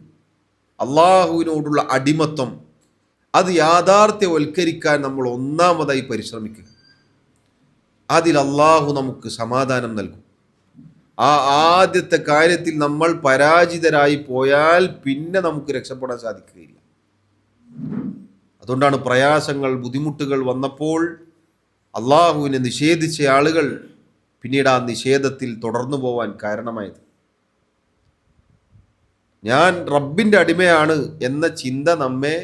അള്ളാഹുവിനോടുള്ള അടിമത്വം, അത് യാഥാർത്ഥ്യവൽക്കരിക്കാൻ നമ്മൾ ഒന്നാമതായി പരിശ്രമിക്കുക. അതിൽ അള്ളാഹു നമുക്ക് സമാധാനം നൽകും. ആ ആദ്യത്തെ കാര്യത്തിൽ നമ്മൾ പരാജിതരായി പോയാൽ പിന്നെ നമുക്ക് രക്ഷപ്പെടാൻ സാധിക്കുകയില്ല. അതുകൊണ്ടാണ് പ്രയാസങ്ങൾ, ബുദ്ധിമുട്ടുകൾ വന്നപ്പോൾ അള്ളാഹുവിനെ നിഷേധിച്ച ആളുകൾ പിന്നീട് ആ നിഷേധത്തിൽ തുടർന്നു പോവാൻ കാരണമായത്. ഞാൻ റബ്ബിൻ്റെ അടിമയാണ് എന്ന ചിന്ത നമ്മെ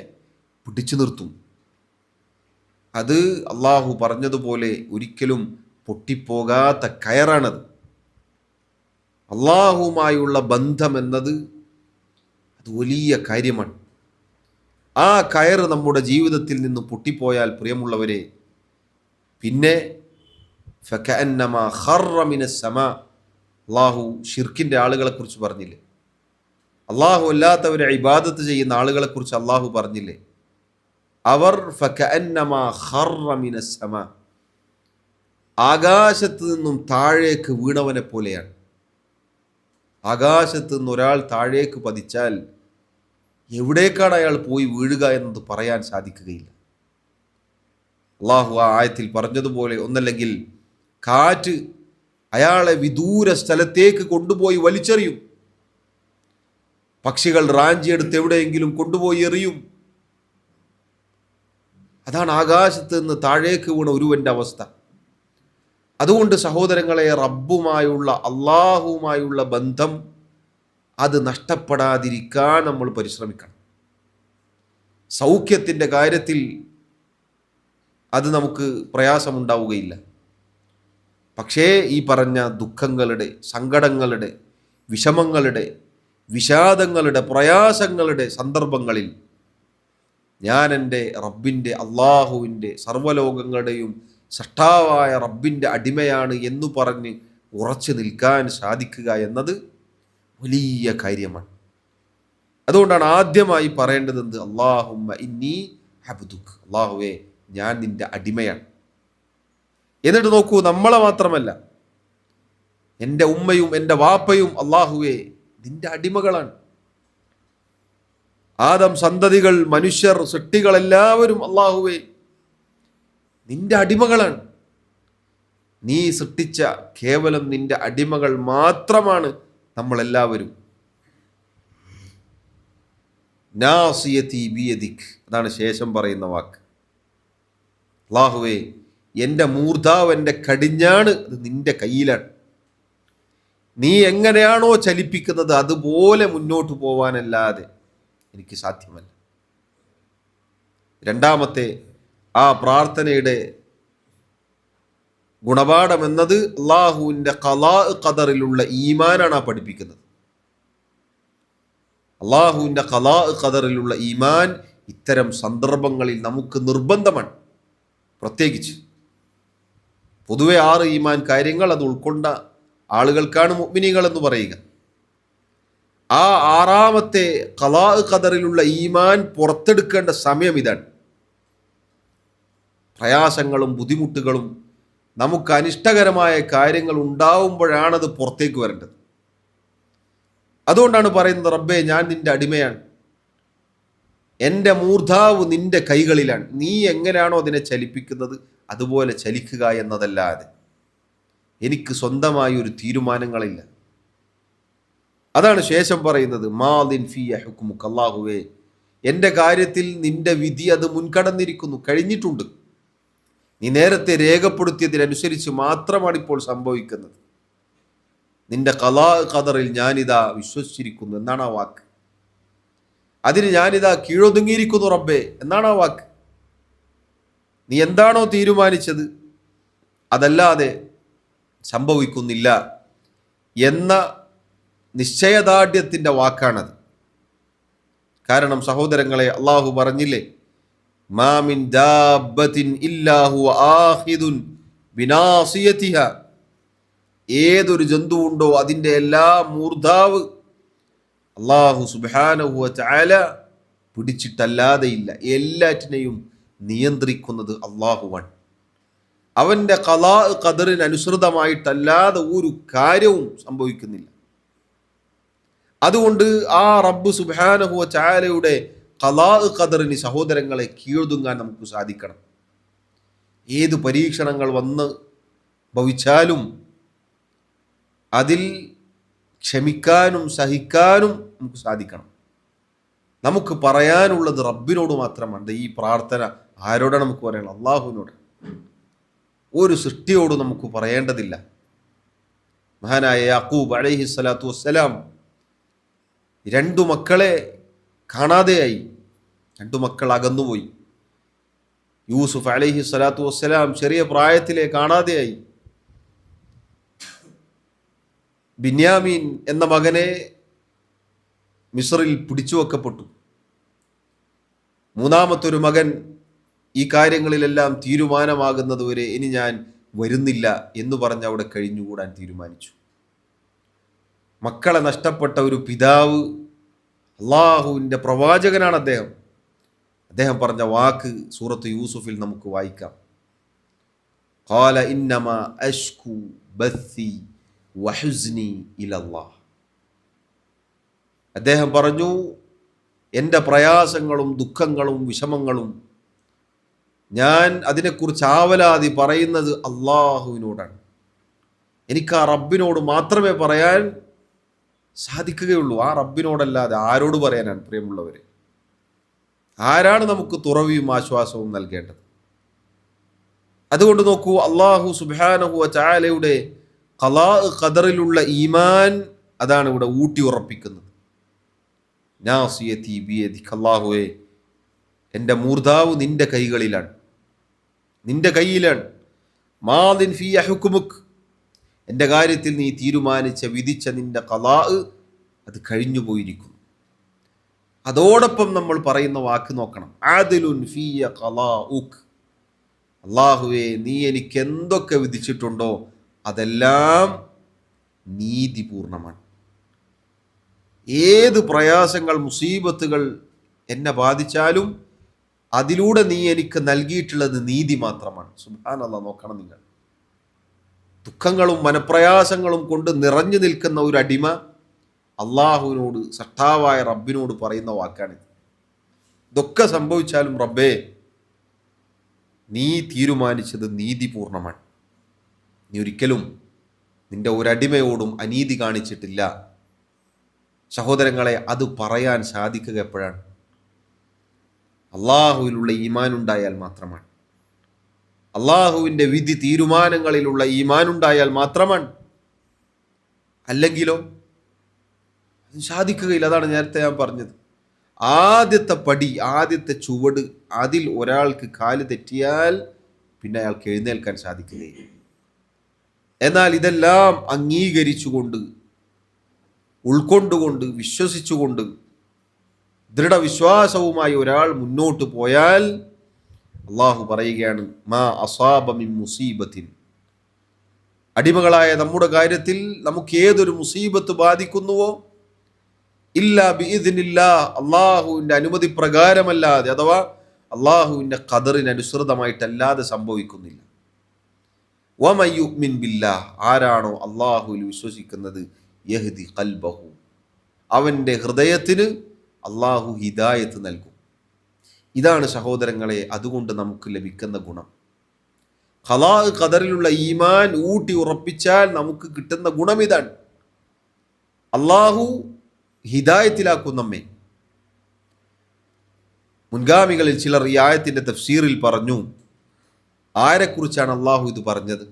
പിടിച്ചു നിർത്തും. അത് അള്ളാഹു പറഞ്ഞതുപോലെ ഒരിക്കലും പൊട്ടിപ്പോകാത്ത കയറാണത്. അള്ളാഹുവുമായുള്ള ബന്ധം എന്നത് അത് വലിയ കാര്യമാണ്. ആ കയറ് നമ്മുടെ ജീവിതത്തിൽ നിന്ന് പൊട്ടിപ്പോയാൽ പ്രിയമുള്ളവരെ, പിന്നെ ഫകഅന്നമാ ഖറ മിനസ് സമാ, അള്ളാഹു ഷിർക്കിൻ്റെ ആളുകളെക്കുറിച്ച് പറഞ്ഞില്ലേ, അള്ളാഹു അല്ലാത്തവരെ ഇബാദത്ത് ചെയ്യുന്ന ആളുകളെക്കുറിച്ച് അള്ളാഹു പറഞ്ഞില്ലേ, അവർ ഫകഅന്നമാ ഖറ മിനസ് സമാ, ആകാശത്ത് നിന്നും താഴേക്ക് വീണവനെ പോലെയാണ്. ആകാശത്ത് നിന്ന് ഒരാൾ താഴേക്ക് പതിച്ചാൽ എവിടേക്കാണ് അയാൾ പോയി വീഴുക എന്നത് പറയാൻ സാധിക്കുകയില്ല. അള്ളാഹു ആ ആയത്തിൽ പറഞ്ഞതുപോലെ, ഒന്നല്ലെങ്കിൽ കാറ്റ് അയാളെ വിദൂര സ്ഥലത്തേക്ക് കൊണ്ടുപോയി വലിച്ചെറിയും, പക്ഷികൾ റാഞ്ചിയെടുത്ത് എവിടെയെങ്കിലും കൊണ്ടുപോയി എറിയും. അതാണ് ആകാശത്ത് നിന്ന് താഴേക്ക് വീണ ഒരുവന്റെ അവസ്ഥ. അതുകൊണ്ട് സഹോദരങ്ങളെ, റബ്ബുമായുള്ള, അള്ളാഹുവുമായുള്ള ബന്ധം അത് നഷ്ടപ്പെടാതിരിക്കാൻ നമ്മൾ പരിശ്രമിക്കണം. സൗഖ്യത്തിൻ്റെ കാര്യത്തിൽ അത് നമുക്ക് പ്രയാസമുണ്ടാവുകയില്ല. പക്ഷേ ഈ പറഞ്ഞ ദുഃഖങ്ങളുടെ, സങ്കടങ്ങളുടെ, വിഷമങ്ങളുടെ, വിഷാദങ്ങളുടെ, പ്രയാസങ്ങളുടെ സന്ദർഭങ്ങളിൽ ഞാൻ എൻ്റെ റബ്ബിൻ്റെ, അള്ളാഹുവിൻ്റെ, സർവ്വലോകങ്ങളുടെയും സൃഷ്ടാവായ റബ്ബിൻ്റെ അടിമയാണ് എന്ന് പറഞ്ഞ് ഉറച്ചു നിൽക്കാൻ സാധിക്കുക എന്നത് വലിയ കാര്യമാണ്. അതുകൊണ്ടാണ് ആദ്യമായി പറയേണ്ടത് എന്ത്? അല്ലാഹുമ്മ ഇന്നി അബ്ദുക്, അള്ളാഹുവേ ഞാൻ നിൻ്റെ അടിമയാണ്. എന്നിട്ട് നോക്കൂ, നമ്മളെ മാത്രമല്ല, എൻ്റെ ഉമ്മയും എൻ്റെ വാപ്പയും അള്ളാഹുവേ നിൻ്റെ അടിമകളാണ്. ആദം സന്തതികൾ, മനുഷ്യർ, സൃഷ്ടികളെല്ലാവരും അള്ളാഹുവേ നിൻ്റെ അടിമകളാണ്. നീ സൃഷ്ടിച്ച കേവലം നിൻ്റെ അടിമകൾ മാത്രമാണ് നമ്മളെല്ലാവരും. നാസിയതി ബിയദിക്, അതാണ് ശേഷം പറയുന്ന വാക്ക്. അല്ലാഹുവേ എൻ്റെ മൂർധാവ്, എൻ്റെ കടിഞ്ഞാണ്, അത് നിൻ്റെ കയ്യിലാണ്. നീ എങ്ങനെയാണോ ചലിപ്പിക്കുന്നത് അതുപോലെ മുന്നോട്ട് പോവാനല്ലാതെ എനിക്ക് സാധ്യമല്ല. രണ്ടാമത്തെ ആ പ്രാർത്ഥനയുടെ ഗുണപാഠം എന്നത് അള്ളാഹുവിൻ്റെ ഖലാ ഖദറിലുള്ള ഈമാനാണ് ആ പഠിപ്പിക്കുന്നത്. അള്ളാഹുവിൻ്റെ ഖലാ ഖദറിലുള്ള ഈമാൻ ഇത്തരം സന്ദർഭങ്ങളിൽ നമുക്ക് നിർബന്ധമാണ്. പ്രത്യേകിച്ച് പൊതുവെ 6 ഈമാൻ കാര്യങ്ങൾ അത് ഉൾക്കൊണ്ട ആളുകൾക്കാണ് മുഅ്മിനീങ്ങൾ എന്ന് പറയുക. ആ 6ാമത്തെ ഖലാ ഖദറിലുള്ള ഈമാൻ പുറത്തെടുക്കേണ്ട സമയം ഇതാണ്. പ്രയാസങ്ങളും ബുദ്ധിമുട്ടുകളും നമുക്ക് അനിഷ്ടകരമായ കാര്യങ്ങൾ ഉണ്ടാവുമ്പോഴാണത് പുറത്തേക്ക് വരേണ്ടത്. അതുകൊണ്ടാണ് പറയുന്നത്, റബ്ബേ ഞാൻ നിൻ്റെ അടിമയാണ്, എൻ്റെ മൂർധാവ് നിൻ്റെ കൈകളിലാണ്. നീ എങ്ങനെയാണോ അതിനെ ചലിപ്പിക്കുന്നത് അതുപോലെ ചലിക്കുക എന്നതല്ലാതെ എനിക്ക് സ്വന്തമായി ഒരു തീരുമാനങ്ങളില്ല. അതാണ് ശേഷം പറയുന്നത്, മാദിൻ ഫിയ ഹുക്മുക, അല്ലാഹുവേ എൻ്റെ കാര്യത്തിൽ നിൻ്റെ വിധി അത് മുൻകടന്നിരിക്കുന്നു, കഴിഞ്ഞിട്ടുണ്ട്. നീ നേരത്തെ രേഖപ്പെടുത്തിയതിനനുസരിച്ച് മാത്രമാണ് ഇപ്പോൾ സംഭവിക്കുന്നത്. നിന്റെ ഖലാ ഖദറിൽ ഞാനിതാ വിശ്വസിച്ചിരിക്കുന്നു എന്നാണ് ആ വാക്ക്. അതിന് ഞാനിതാ കീഴൊതുങ്ങിയിരിക്കുന്നു റബ്ബേ എന്നാണ് ആ വാക്ക്. നീ എന്താണോ തീരുമാനിച്ചത് അതല്ലാതെ സംഭവിക്കുന്നില്ല എന്ന നിശ്ചയദാർഢ്യത്തിൻ്റെ വാക്കാണത്. കാരണം സഹോദരങ്ങളെ, അള്ളാഹു പറഞ്ഞില്ലേ, മാ മിൻ ദാബത്തിൻ ഇല്ലാ ഹുവ ആഖിദുൻ ബിനാസിയതിഹാ, ഏതൊരു ജന്തുവുണ്ടോ അതിൻ്റെ എല്ലാ മൂർധാവ് അള്ളാഹു സുബ്ഹാനഹു വ തആല പിടിച്ചിട്ടല്ലാതെയില്ല. എല്ലാറ്റിനെയും നിയന്ത്രിക്കുന്നത് അള്ളാഹുവാണ്. അവൻ്റെ ഖലാ ഖദറിന് അനുസൃതമായിട്ടല്ലാതെ ഒരു കാര്യവും സംഭവിക്കുന്നില്ല. അതുകൊണ്ട് ആ റബ്ബ് സുബ്ഹാനഹു വ തആലയുടെ ഖലാ ഖദറിന് സഹോദരങ്ങളെ കീഴൊതുങ്ങാൻ നമുക്ക് സാധിക്കണം. ഏത് പരീക്ഷണങ്ങൾ വന്ന് ഭവിച്ചാലും അതിൽ ക്ഷമിക്കാനും സഹിക്കാനും നമുക്ക് സാധിക്കണം. നമുക്ക് പറയാനുള്ളത് റബ്ബിനോട് മാത്രമാണ്. ഈ പ്രാർത്ഥന ആരോടാണ് നമുക്ക് പറയാനുള്ളത്? അള്ളാഹുവിനോട്. ഒരു സൃഷ്ടിയോട് നമുക്ക് പറയേണ്ടതില്ല. മഹാനായ യാക്കൂബ് അലൈഹി സ്വലാത്തു വസ്സലാം 2 മക്കളെ കാണാതെയായി. 2 മക്കൾ അകന്നുപോയി. യൂസുഫ് അലൈഹി സ്വലാത്തു വസ്സലാം ചെറിയ പ്രായത്തിലെ കാണാതെയായി. ബിന്യാമീൻ എന്ന മകനെ മിസ്റിൽ പിടിച്ചു വെക്കപ്പെട്ടു. 3-മത്തൊരു മകൻ ഈ കാര്യങ്ങളിലെല്ലാം തീരുമാനമാകുന്നതുവരെ ഇനി ഞാൻ വരുന്നില്ല എന്ന് പറഞ്ഞ് അവിടെ കഴിഞ്ഞുകൂടാൻ തീരുമാനിച്ചു. മക്കളെ നഷ്ടപ്പെട്ട ഒരു പിതാവ്, അള്ളാഹുവിൻ്റെ പ്രവാചകനാണ് അദ്ദേഹം. അദ്ദേഹം പറഞ്ഞ വാക്ക് സൂറത്ത് യൂസുഫിൽ നമുക്ക് വായിക്കാം. ഖാല ഇന്നമാ അശ്കു ബസ്സി വഹുസ്നി ഇലല്ലാഹ്. അദ്ദേഹം പറഞ്ഞു, എൻ്റെ പ്രയാസങ്ങളും ദുഃഖങ്ങളും വിഷമങ്ങളും ഞാൻ അതിനെക്കുറിച്ച് ആവലാതി പറയുന്നത് അള്ളാഹുവിനോടാണ്. എനിക്ക് ആ റബ്ബിനോട് മാത്രമേ പറയാൻ സാധിക്കുകയുള്ളൂ. ആ റബ്ബിനോടല്ലാതെ ആരോട് പറയാനാണ്? പ്രിയമുള്ളവരെ, ആരാണ് നമുക്ക് തുറവിയും ആശ്വാസവും നൽകേണ്ടത്? അതുകൊണ്ട് നോക്കൂ, അള്ളാഹു സുബ്ഹാനഹു വ തആലയുടെ ഖലാ ഖദറിലുള്ള ഈമാൻ അതാണ് ഇവിടെ ഊട്ടി ഉറപ്പിക്കുന്നത്. നാസിയതി ബിയദിക, അല്ലാഹുവേ എൻ്റെ മൂർധാവ് നിന്റെ കൈകളിലാണ്, നിന്റെ കയ്യിലാണ്. മാദിൻ ഫീ ഹുക്മുക്, എൻ്റെ കാര്യത്തിൽ നീ തീരുമാനിച്ച വിധിച്ച നിന്റെ ഖലാ അത് കഴിഞ്ഞു പോയിരിക്കുന്നു. അതോടൊപ്പം നമ്മൾ പറയുന്ന വാക്ക് നോക്കണം, ആദിലുൻ ഫീ ഖലാഉക്. അല്ലാഹുവേ നീ എനിക്ക് എന്തൊക്കെ വിധിച്ചിട്ടുണ്ടോ അതെല്ലാം നീതിപൂർണമാണ്. ഏത് പ്രയാസങ്ങൾ മുസീബത്തുകൾ എന്നെ ബാധിച്ചാലും അതിലൂടെ നീ എനിക്ക് നൽകിയിട്ടുള്ളത് നീതി മാത്രമാണ്. സുബ്ഹാനല്ലാഹ്, നോക്കണം നിങ്ങൾ. ദുഃഖങ്ങളും മനപ്രയാസങ്ങളും കൊണ്ട് നിറഞ്ഞു നിൽക്കുന്ന ഒരു അടിമ അള്ളാഹുവിനോട്, സട്ടാവായ റബ്ബിനോട് പറയുന്ന വാക്കാണിത്. ഇതൊക്കെ സംഭവിച്ചാലും റബ്ബേ നീ തീരുമാനിച്ചത് നീതിപൂർണമാണ്. നീ ഒരിക്കലും നിന്റെ ഒരടിമയോടും അനീതി കാണിച്ചിട്ടില്ല. സഹോദരങ്ങളെ, അത് പറയാൻ സാധിക്കുക എപ്പോഴാണ്? അള്ളാഹുവിലുള്ള ഈമാനുണ്ടായാൽ മാത്രമാണ്. അള്ളാഹുവിൻ്റെ വിധി തീരുമാനങ്ങളിലുള്ള ഈമാനുണ്ടായാൽ മാത്രമാണ്. അല്ലെങ്കിലോ സാധിക്കുകയില്ല. അതാണ് നേരത്തെ ഞാൻ പറഞ്ഞത്. ആദ്യത്തെ പടി, ആദ്യത്തെ ചുവട്, അതിൽ ഒരാൾക്ക് കാല് തെറ്റിയാൽ പിന്നെ അയാൾക്ക് എഴുന്നേൽക്കാൻ സാധിക്കുകയില്ല. എന്നാൽ ഇതെല്ലാം അംഗീകരിച്ചുകൊണ്ട്, ഉൾക്കൊണ്ടുകൊണ്ട്, വിശ്വസിച്ചുകൊണ്ട് ദൃഢവിശ്വാസവുമായി ഒരാൾ മുന്നോട്ട് പോയാൽ അള്ളാഹു പറയുകയാണ്, മാ അസാബ മിൻ മുസീബത്തിൻ. അടിമകളായ നമ്മുടെ കാര്യത്തിൽ നമുക്ക് ഏതൊരു മുസീബത്ത് ബാധിക്കുന്നുവോ ഇല്ലാ ബിഇദ്നില്ലാഹ്, അള്ളാഹുവിൻ്റെ അനുമതി പ്രകാരമല്ലാതെ, അഥവാ അള്ളാഹുവിൻ്റെ ഖദറിന് അനുസൃതമായിട്ടല്ലാതെ സംഭവിക്കുന്നില്ല. വമൻ യുഅ്മിൻ ബില്ലാഹ്, ആരാണോ അള്ളാഹുവിൽ വിശ്വസിക്കുന്നത്, യഹ്ദി ഖൽബഹു, അവൻ്റെ ഹൃദയത്തിന് അള്ളാഹു ഹിദായത്ത് നൽകും. ഇതാണ് സഹോദരങ്ങളെ അതുകൊണ്ട് നമുക്ക് ലഭിക്കുന്ന ഗുണം. ഖലാ ഖദറിലുള്ള ഈമാൻ ഊട്ടി ഉറപ്പിച്ചാൽ നമുക്ക് കിട്ടുന്ന ഗുണം ഇതാണ്. അള്ളാഹു ഹിദായത്തിലാക്കും നമ്മെ. മുൻഗാമികളിൽ ചിലർ ഈ ആയത്തിൻ്റെ തഫ്സീറിൽ പറഞ്ഞു, ആരെക്കുറിച്ചാണ് അള്ളാഹു ഇത് പറഞ്ഞത്?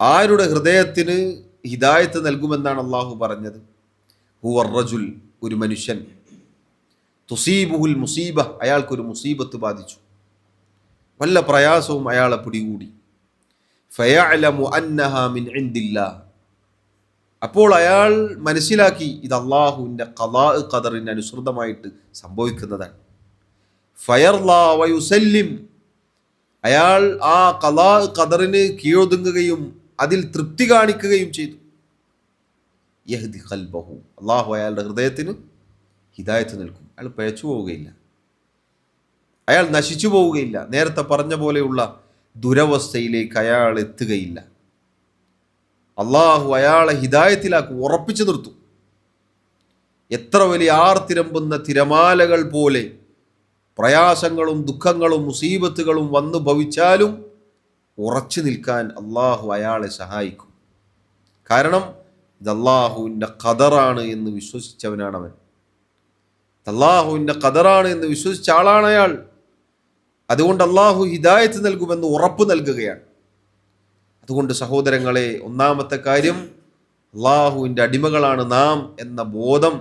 ആരുടെ ഹൃദയത്തിന് ഹിദായത്ത് നൽകുമെന്നാണ് അള്ളാഹു പറഞ്ഞത്? ഹുവർ റജുൽ, ഒരു മനുഷ്യൻ, തുസീബുഹുൽ മുസീബ, അയാൾക്കൊരു മുസീബത്ത് ബാധിച്ചു, വല്ല പ്രയാസവും അയാളെ പിടികൂടി. ഫയഅലമു അന്നഹാ മിൻ ഇൻദില്ലാഹ്, അപ്പോൾ അയാൾ മനസ്സിലാക്കി ഇത് അള്ളാഹുവിൻ്റെ ഖലാ ഖദറിന് അനുസൃതമായിട്ട് സംഭവിക്കുന്നതാണ്. ഫയർലാ വയുസല്ലിം, അയാൾ ആ ഖലാ ഖദറിന് കീഴൊതുങ്ങുകയും അതിൽ തൃപ്തി കാണിക്കുകയും ചെയ്തു. യഹ്ദി ഖൽബഹു, അള്ളാഹു അയാളുടെ ഹൃദയത്തിന് ഹിദായത്ത് നൽകും. അയാൾ പിഴച്ചു പോവുകയില്ല, അയാൾ നശിച്ചു പോവുകയില്ല, നേരത്തെ പറഞ്ഞ പോലെയുള്ള ദുരവസ്ഥയിലേക്ക് അയാൾ എത്തുകയില്ല. അള്ളാഹു അയാളെ ഹിദായത്തിലാക്കും, ഉറപ്പിച്ചു നിർത്തും. എത്ര വലിയ ആർത്തിരമ്പുന്ന തിരമാലകൾ പോലെ പ്രയാസങ്ങളും ദുഃഖങ്ങളും മുസീബത്തുകളും വന്നു ഭവിച്ചാലും ഉറച്ചു നിൽക്കാൻ അള്ളാഹു അയാളെ സഹായിക്കും. കാരണം ഇത് അള്ളാഹുവിൻ്റെ ഖദറാണ് എന്ന് വിശ്വസിച്ചവനാണ് അവൻ. അള്ളാഹുവിൻ്റെ ഖദറാണ് എന്ന് വിശ്വസിച്ച ആളാണ് അയാൾ. അതുകൊണ്ട് അള്ളാഹു ഹിദായത്ത് നൽകുമെന്ന് ഉറപ്പ് നൽകുകയാണ്. അതുകൊണ്ട് സഹോദരങ്ങളെ, ഒന്നാമത്തെ കാര്യം, അള്ളാഹുവിൻ്റെ അടിമകളാണ് നാം എന്ന ബോധം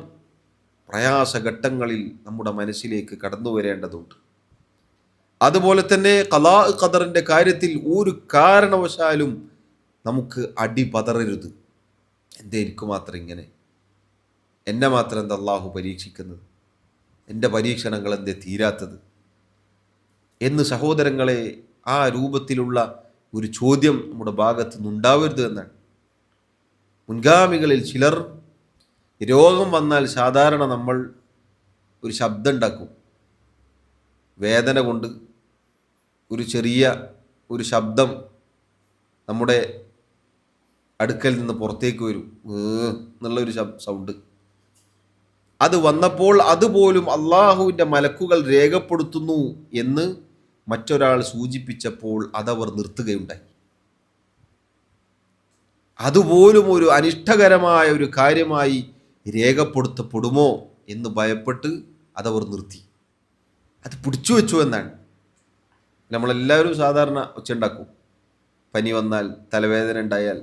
പ്രയാസഘട്ടങ്ങളിൽ നമ്മുടെ മനസ്സിലേക്ക് കടന്നു വരേണ്ടതുണ്ട്. അതുപോലെ തന്നെ ഖലാ ഖദറിൻ്റെ കാര്യത്തിൽ ഒരു കാരണവശാലും നമുക്ക് അടി പതറരുത്. എന്തേ എനിക്ക് മാത്രം ഇങ്ങനെ, എന്നെ മാത്രം എന്താ അള്ളാഹു പരീക്ഷിക്കുന്നത്, എൻ്റെ പരീക്ഷണങ്ങൾ എന്തേ തീരാത്തത് എന്ന് സഹോദരങ്ങളെ, ആ രൂപത്തിലുള്ള ഒരു ചോദ്യം നമ്മുടെ ഭാഗത്ത് നിന്നുണ്ടാവരുത് എന്നാണ്. മുൻഗാമികളിൽ ചിലർ രോഗം വന്നാൽ സാധാരണ നമ്മൾ ഒരു ശബ്ദം ഉണ്ടാക്കും. വേദന കൊണ്ട് ഒരു ചെറിയ ഒരു ശബ്ദം നമ്മുടെ അടുക്കൽ നിന്ന് പുറത്തേക്ക് വരും, എന്നുള്ളൊരു സൗണ്ട്. അത് വന്നപ്പോൾ അതുപോലും അള്ളാഹുവിൻ്റെ മലക്കുകൾ രേഖപ്പെടുത്തുന്നു എന്ന് മറ്റൊരാൾ സൂചിപ്പിച്ചപ്പോൾ അതവർ നിർത്തുകയുണ്ടായി. അതുപോലും ഒരു അനിഷ്ടകരമായ ഒരു കാര്യമായി രേഖപ്പെടുത്തപ്പെടുമോ എന്ന് ഭയപ്പെട്ട് അതവർ നിർത്തി. അത് പിടിച്ചു വെച്ചു എന്നാണ്. നമ്മളെല്ലാവരും സാധാരണ ഒച്ചുണ്ടാക്കും. പനി വന്നാൽ, തലവേദന ഉണ്ടായാൽ,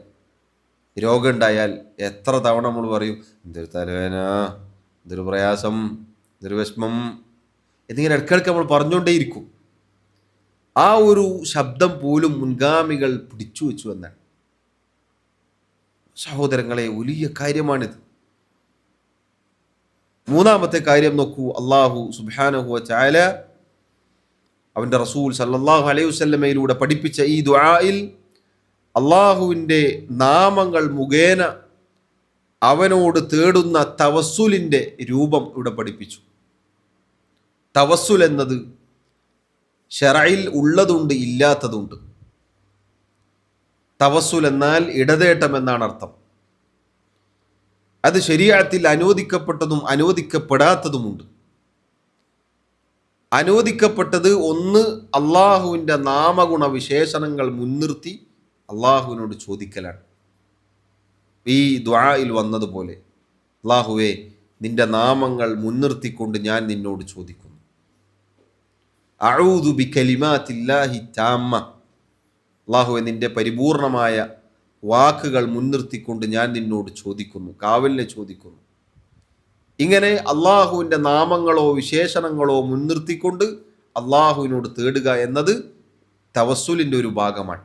രോഗം ഉണ്ടായാൽ എത്ര തവണ നമ്മൾ പറയും, എന്തൊരു തലവേദന, എന്തൊരു പ്രയാസം, എന്തൊരു വിഷമം എന്നിങ്ങനെ ഇടയ്ക്കിടയ്ക്ക് നമ്മൾ പറഞ്ഞുകൊണ്ടേയിരിക്കും. ആ ഒരു ശബ്ദം പോലും മുൻഗാമികൾ പിടിച്ചു വെച്ചു എന്നാണ്. സഹോദരങ്ങളെ, വലിയ കാര്യമാണിത്. മൂന്നാമത്തെ കാര്യം നോക്കൂ, അള്ളാഹു സുബ്ഹാനഹു വ തആല അവൻ്റെ റസൂൽ സല്ലല്ലാഹു അലൈഹി വസല്ലമയിലൂടെ പഠിപ്പിച്ച ഈ ദുആയിൽ അള്ളാഹുവിൻ്റെ നാമങ്ങൾ മുഖേന അവനോട് തേടുന്ന തവസ്സുലിൻ്റെ രൂപം ഇവിടെ പഠിപ്പിച്ചു. തവസ്സുൽ എന്നത് ശറയിൽ ഉള്ളതുണ്ട്, ഇല്ലാത്തതുണ്ട്. തവസ്സുൽ എന്നാൽ ഇടതേട്ടം എന്നാണ് അർത്ഥം. അത് ശരീഅത്തിൽ അനുവദിക്കപ്പെട്ടതും അനുവദിക്കപ്പെടാത്തതുമുണ്ട്. അനുവദിക്കപ്പെട്ടത് ഒന്ന്, അള്ളാഹുവിൻ്റെ നാമഗുണ വിശേഷണങ്ങൾ മുൻനിർത്തി അള്ളാഹുവിനോട് ചോദിക്കലാണ്. ഈ ദുആയിൽ വന്നതുപോലെ, അള്ളാഹുവേ, നിന്റെ നാമങ്ങൾ മുൻനിർത്തിക്കൊണ്ട് ഞാൻ നിന്നോട് ചോദിക്കുന്നു. അഊദു ബികലിമാത്തില്ലാഹി താമ്മ, അള്ളാഹുവേ, നിന്റെ പരിപൂർണമായ വാക്കുകൾ മുൻനിർത്തിക്കൊണ്ട് ഞാൻ നിന്നോട് ചോദിക്കുന്നു, കാവലിനെ ചോദിക്കുന്നു. ഇങ്ങനെ അള്ളാഹുവിൻ്റെ നാമങ്ങളോ വിശേഷണങ്ങളോ മുൻനിർത്തിക്കൊണ്ട് അള്ളാഹുവിനോട് തേടുക എന്നത് തവസ്സുലിൻ്റെ ഒരു ഭാഗമാണ്.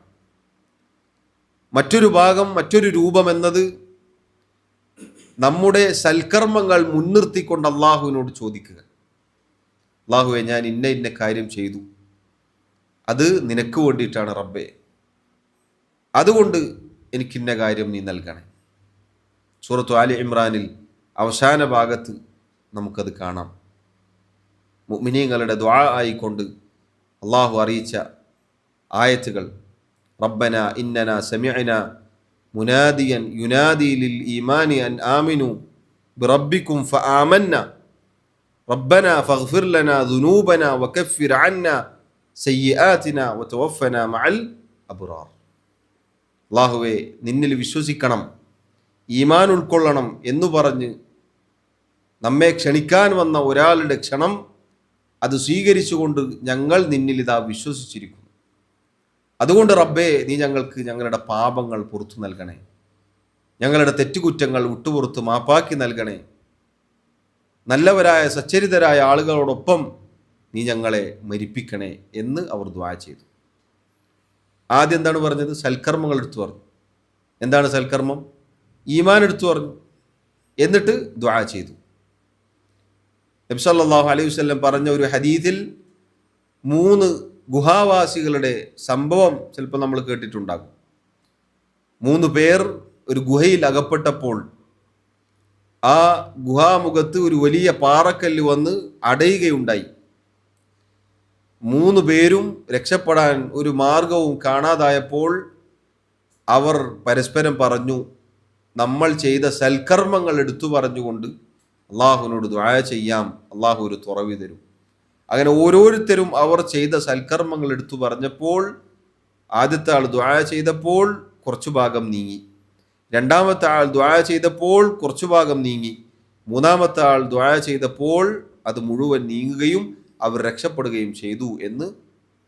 മറ്റൊരു ഭാഗം, മറ്റൊരു രൂപം എന്നത് നമ്മുടെ സൽക്കർമ്മങ്ങൾ മുൻനിർത്തിക്കൊണ്ട് അള്ളാഹുവിനോട് ചോദിക്കുക. അള്ളാഹുവെ, ഞാൻ ഇന്ന ഇന്ന കാര്യം ചെയ്തു, അത് നിനക്ക് വേണ്ടിയിട്ടാണ് റബ്ബേ, അതുകൊണ്ട് എനിക്കിന്ന കാര്യം നീ നൽകണേ. സൂറത്തു ആലി ഇമ്രാനിൽ അവസാന ഭാഗത്ത് നമുക്കത് കാണാം. മുഅ്മിനീങ്ങളുടെ ദുആ ആയിക്കൊണ്ട് അള്ളാഹു അറിയിച്ച ആയത്തുകൾ, റബ്ബന ഇന്നന സമിഅന മുനാദിയൻ യുനാദി ലിൽ ഈമാനി അൻ ആമിനു ബിറബ്ബിക്കും ഫആമന്ന റബ്ബന ഫഗ്ഫിർ ലനാ ദുനൂബന വകഫിർ അന്ന സയ്യിആതിന വതവഫന മഅൽ അബ്റാർ. അല്ലാഹുവേ, നിന്നിൽ വിശ്വസിക്കണം, ഈമാൻ ഉൾക്കൊള്ളണം എന്ന് പറഞ്ഞ് നമ്മെ ക്ഷണിക്കാൻ വന്ന ഒരാളുടെ ക്ഷണം അത് സ്വീകരിച്ചുകൊണ്ട് ഞങ്ങൾ നിന്നിൽ ഇതാ വിശ്വസിച്ചിരിക്കുന്നു. അതുകൊണ്ട് റബ്ബേ, നീ ഞങ്ങൾക്ക് ഞങ്ങളുടെ പാപങ്ങൾ പുറത്തു നൽകണേ, ഞങ്ങളുടെ തെറ്റുകുറ്റങ്ങൾ വിട്ടുപുറത്ത് മാപ്പാക്കി നൽകണേ, നല്ലവരായ സച്ചരിതരായ ആളുകളോടൊപ്പം നീ ഞങ്ങളെ മരിപ്പിക്കണേ എന്ന് അവർ ദുആ ചെയ്തു. ആദ്യം എന്താണ് പറഞ്ഞത്? സൽക്കർമ്മങ്ങൾ എടുത്തു പറഞ്ഞു. എന്താണ് സൽക്കർമ്മം? ഈമാൻ എടുത്തു പറഞ്ഞു. എന്നിട്ട് ദുആ ചെയ്തു. നബി സല്ലല്ലാഹു അലൈഹി വസല്ലം പറഞ്ഞ ഒരു ഹദീസിൽ 3 ഗുഹാവാസികളുടെ സംഭവം ചിലപ്പോൾ നമ്മൾ കേട്ടിട്ടുണ്ടാകും. 3 പേർ ഒരു ഗുഹയിൽ അകപ്പെട്ടപ്പോൾ ആ ഗുഹാമുഖത്ത് ഒരു വലിയ പാറക്കല്ല് വന്ന് അടയുകയുണ്ടായി. 3 പേരും രക്ഷപ്പെടാൻ ഒരു മാർഗവും കാണാതായപ്പോൾ അവർ പരസ്പരം പറഞ്ഞു, നമ്മൾ ചെയ്ത സൽക്കർമ്മങ്ങൾ എടുത്തു പറഞ്ഞുകൊണ്ട് അള്ളാഹുവിനോട് ദുആ ചെയ്യാം, അള്ളാഹു ഒരു തുറവി തരും. അങ്ങനെ ഓരോരുത്തരും അവർ ചെയ്ത സൽക്കർമ്മങ്ങൾ എടുത്തു പറഞ്ഞപ്പോൾ ആദ്യത്തെ ആൾ ദുആ ചെയ്തപ്പോൾ കുറച്ചു ഭാഗം നീങ്ങി, രണ്ടാമത്തെ ആൾ ദുആ ചെയ്തപ്പോൾ കുറച്ചു ഭാഗം നീങ്ങി, മൂന്നാമത്തെ ആൾ ദുആ ചെയ്തപ്പോൾ അത് മുഴുവൻ നീങ്ങുകയും അവർ രക്ഷപ്പെടുകയും ചെയ്തു എന്ന്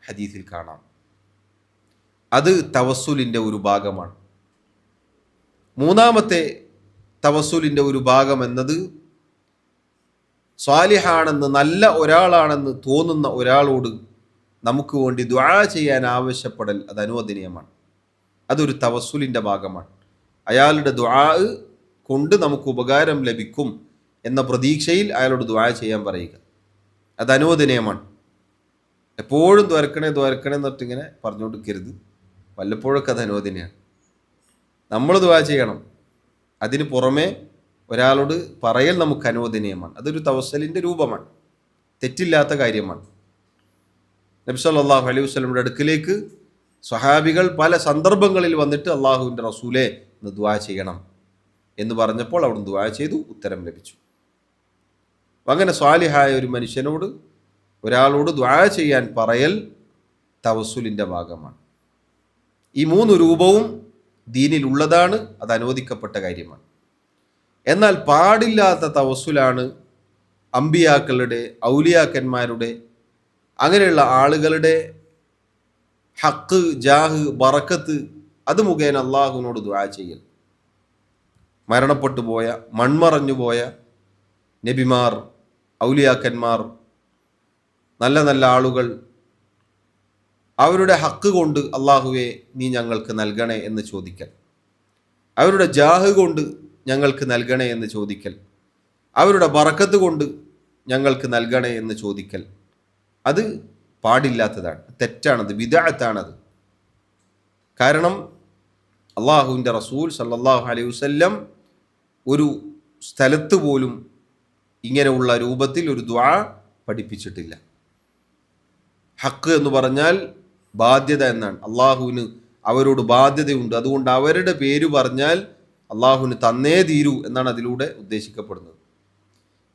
ഹദീസിൽ കാണാം. അത് തവസ്സുലിൻ്റെ ഒരു ഭാഗമാണ്. മൂന്നാമത്തെ തവസ്സുലിൻ്റെ ഒരു ഭാഗം എന്നത് സ്വാലിഹാണെന്ന്, നല്ല ഒരാളാണെന്ന് തോന്നുന്ന ഒരാളോട് നമുക്ക് വേണ്ടി ദുആ ചെയ്യാൻ ആവശ്യപ്പെടൽ അത് അനുവദനീയമാണ്. അതൊരു തവസ്സുലിൻ്റെ ഭാഗമാണ്. അയാളുടെ ദുആ കൊണ്ട് നമുക്ക് ഉപകാരം ലഭിക്കും എന്ന പ്രതീക്ഷയിൽ അയാളോട് ദുആ ചെയ്യാൻ പറയുക, അത് അനുവദനീയമാണ്. എപ്പോഴും ദ്വാരക്കണേ എന്നിട്ട് ഇങ്ങനെ പറഞ്ഞുകൊണ്ടിരിക്കരുത്. വല്ലപ്പോഴൊക്കെ അത് അനുവദനീയമാണ്. നമ്മൾ ദുആ ചെയ്യണം. അതിന് പുറമെ ഒരാളോട് പറയൽ നമുക്ക് അനുവദനീയമാണ്. അതൊരു തവസ്സലിൻ്റെ രൂപമാണ്, തെറ്റില്ലാത്ത കാര്യമാണ്. നബി സല്ലല്ലാഹു അലൈഹി വസല്ലമയുടെ അടുക്കിലേക്ക് സ്വഹാബികൾ പല സന്ദർഭങ്ങളിൽ വന്നിട്ട് അള്ളാഹുവിൻ്റെ റസൂലേ എന്ന് ദുആ ചെയ്യണം എന്ന് പറഞ്ഞപ്പോൾ അവിടുന്ന് ദുആ ചെയ്തു, ഉത്തരം ലഭിച്ചു. അങ്ങനെ സ്വാലിഹായ ഒരു മനുഷ്യനോട്, ഒരാളോട് ദുആ ചെയ്യാൻ പറയൽ തവസ്സുലിൻ്റെ ഭാഗമാണ്. ഈ 3 രൂപവും ദീനിലുള്ളതാണ്, അത് അനുവദിക്കപ്പെട്ട കാര്യമാണ്. എന്നാൽ പാടില്ലാത്ത തവസ്സുലാണ് അമ്പിയാക്കളുടെ, ഔലിയാക്കന്മാരുടെ, അങ്ങനെയുള്ള ആളുകളുടെ ഹക്ക്, ജാഹ്, ബറക്കത്ത് അത് മുഖേന അള്ളാഹുവിനോട് ദുആ ചെയ്യൽ. മരണപ്പെട്ടു പോയ, മൺമറഞ്ഞു പോയ നബിമാർ, ഔലിയാക്കന്മാർ, നല്ല നല്ല ആളുകൾ, അവരുടെ ഹക്ക് കൊണ്ട് അള്ളാഹുവെ നീ ഞങ്ങൾക്ക് നൽകണേ എന്ന് ചോദിക്കൽ, അവരുടെ ജാഹ് കൊണ്ട് ഞങ്ങൾക്ക് നൽകണേ എന്ന് ചോദിക്കൽ, അവരുടെ ബറക്കത്ത് കൊണ്ട് ഞങ്ങൾക്ക് നൽകണേ എന്ന് ചോദിക്കൽ, അത് പാടില്ലാത്തതാണ്, തെറ്റാണത്, ബിദ്അത്താണത്. കാരണം അള്ളാഹുവിൻ്റെ റസൂൽ സല്ലല്ലാഹു അലൈഹി വസല്ലം ഒരു സ്ഥലത്ത് പോലും ഇങ്ങനെയുള്ള രൂപത്തിൽ ഒരു ദുആ പഠിപ്പിച്ചിട്ടില്ല. ഹക്ക് എന്ന് പറഞ്ഞാൽ ബാധ്യത എന്നാണ്. അള്ളാഹുവിന് അവരോട് ബാധ്യതയുണ്ട്, അതുകൊണ്ട് അവരുടെ പേര് പറഞ്ഞാൽ അള്ളാഹുവിന് തന്നേ തീരൂ എന്നാണ് അതിലൂടെ ഉദ്ദേശിക്കപ്പെടുന്നത്.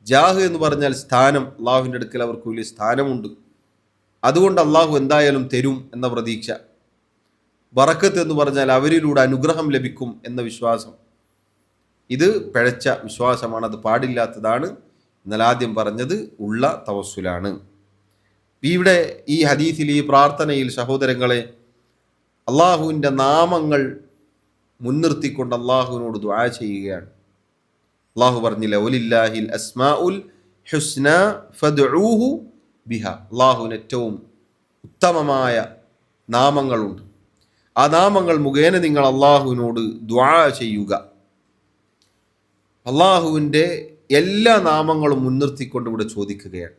ജാഹ് എന്ന് പറഞ്ഞാൽ സ്ഥാനം, അള്ളാഹുവിൻ്റെ അടുക്കൽ അവർക്ക് വലിയ സ്ഥാനമുണ്ട്, അതുകൊണ്ട് അള്ളാഹു എന്തായാലും തരും എന്ന പ്രതീക്ഷ. ബറക്കത്ത് എന്ന് പറഞ്ഞാൽ അവരിലൂടെ അനുഗ്രഹം ലഭിക്കും എന്ന വിശ്വാസം. ഇത് പിഴച്ച വിശ്വാസമാണ്, അത് പാടില്ലാത്തതാണ്. എന്നാൽ ആദ്യം പറഞ്ഞത് ഉള്ള തവസ്സുലാണ്. ഇവിടെ ഈ ഹദീസിൽ, ഈ പ്രാർത്ഥനയിൽ സഹോദരങ്ങളെ, അള്ളാഹുവിൻ്റെ നാമങ്ങൾ മുൻനിർത്തിക്കൊണ്ട് അള്ളാഹുവിനോട് ദുആ ചെയ്യുകയാണ്. അള്ളാഹു പറഞ്ഞില്ല വലില്ലാഹിൽ അസ്മാഉൽ ഹുസ്ന ഫദ്ഉഹു ബിഹ. അള്ളാഹുവിന് ഏറ്റവും ഉത്തമമായ നാമങ്ങളുണ്ട്, ആ നാമങ്ങൾ മുഖേന നിങ്ങൾ അള്ളാഹുവിനോട് ദുആ ചെയ്യുക. അള്ളാഹുവിൻ്റെ എല്ലാ നാമങ്ങളും മുൻനിർത്തിക്കൊണ്ട് ഇവിടെ ചോദിക്കുകയാണ്.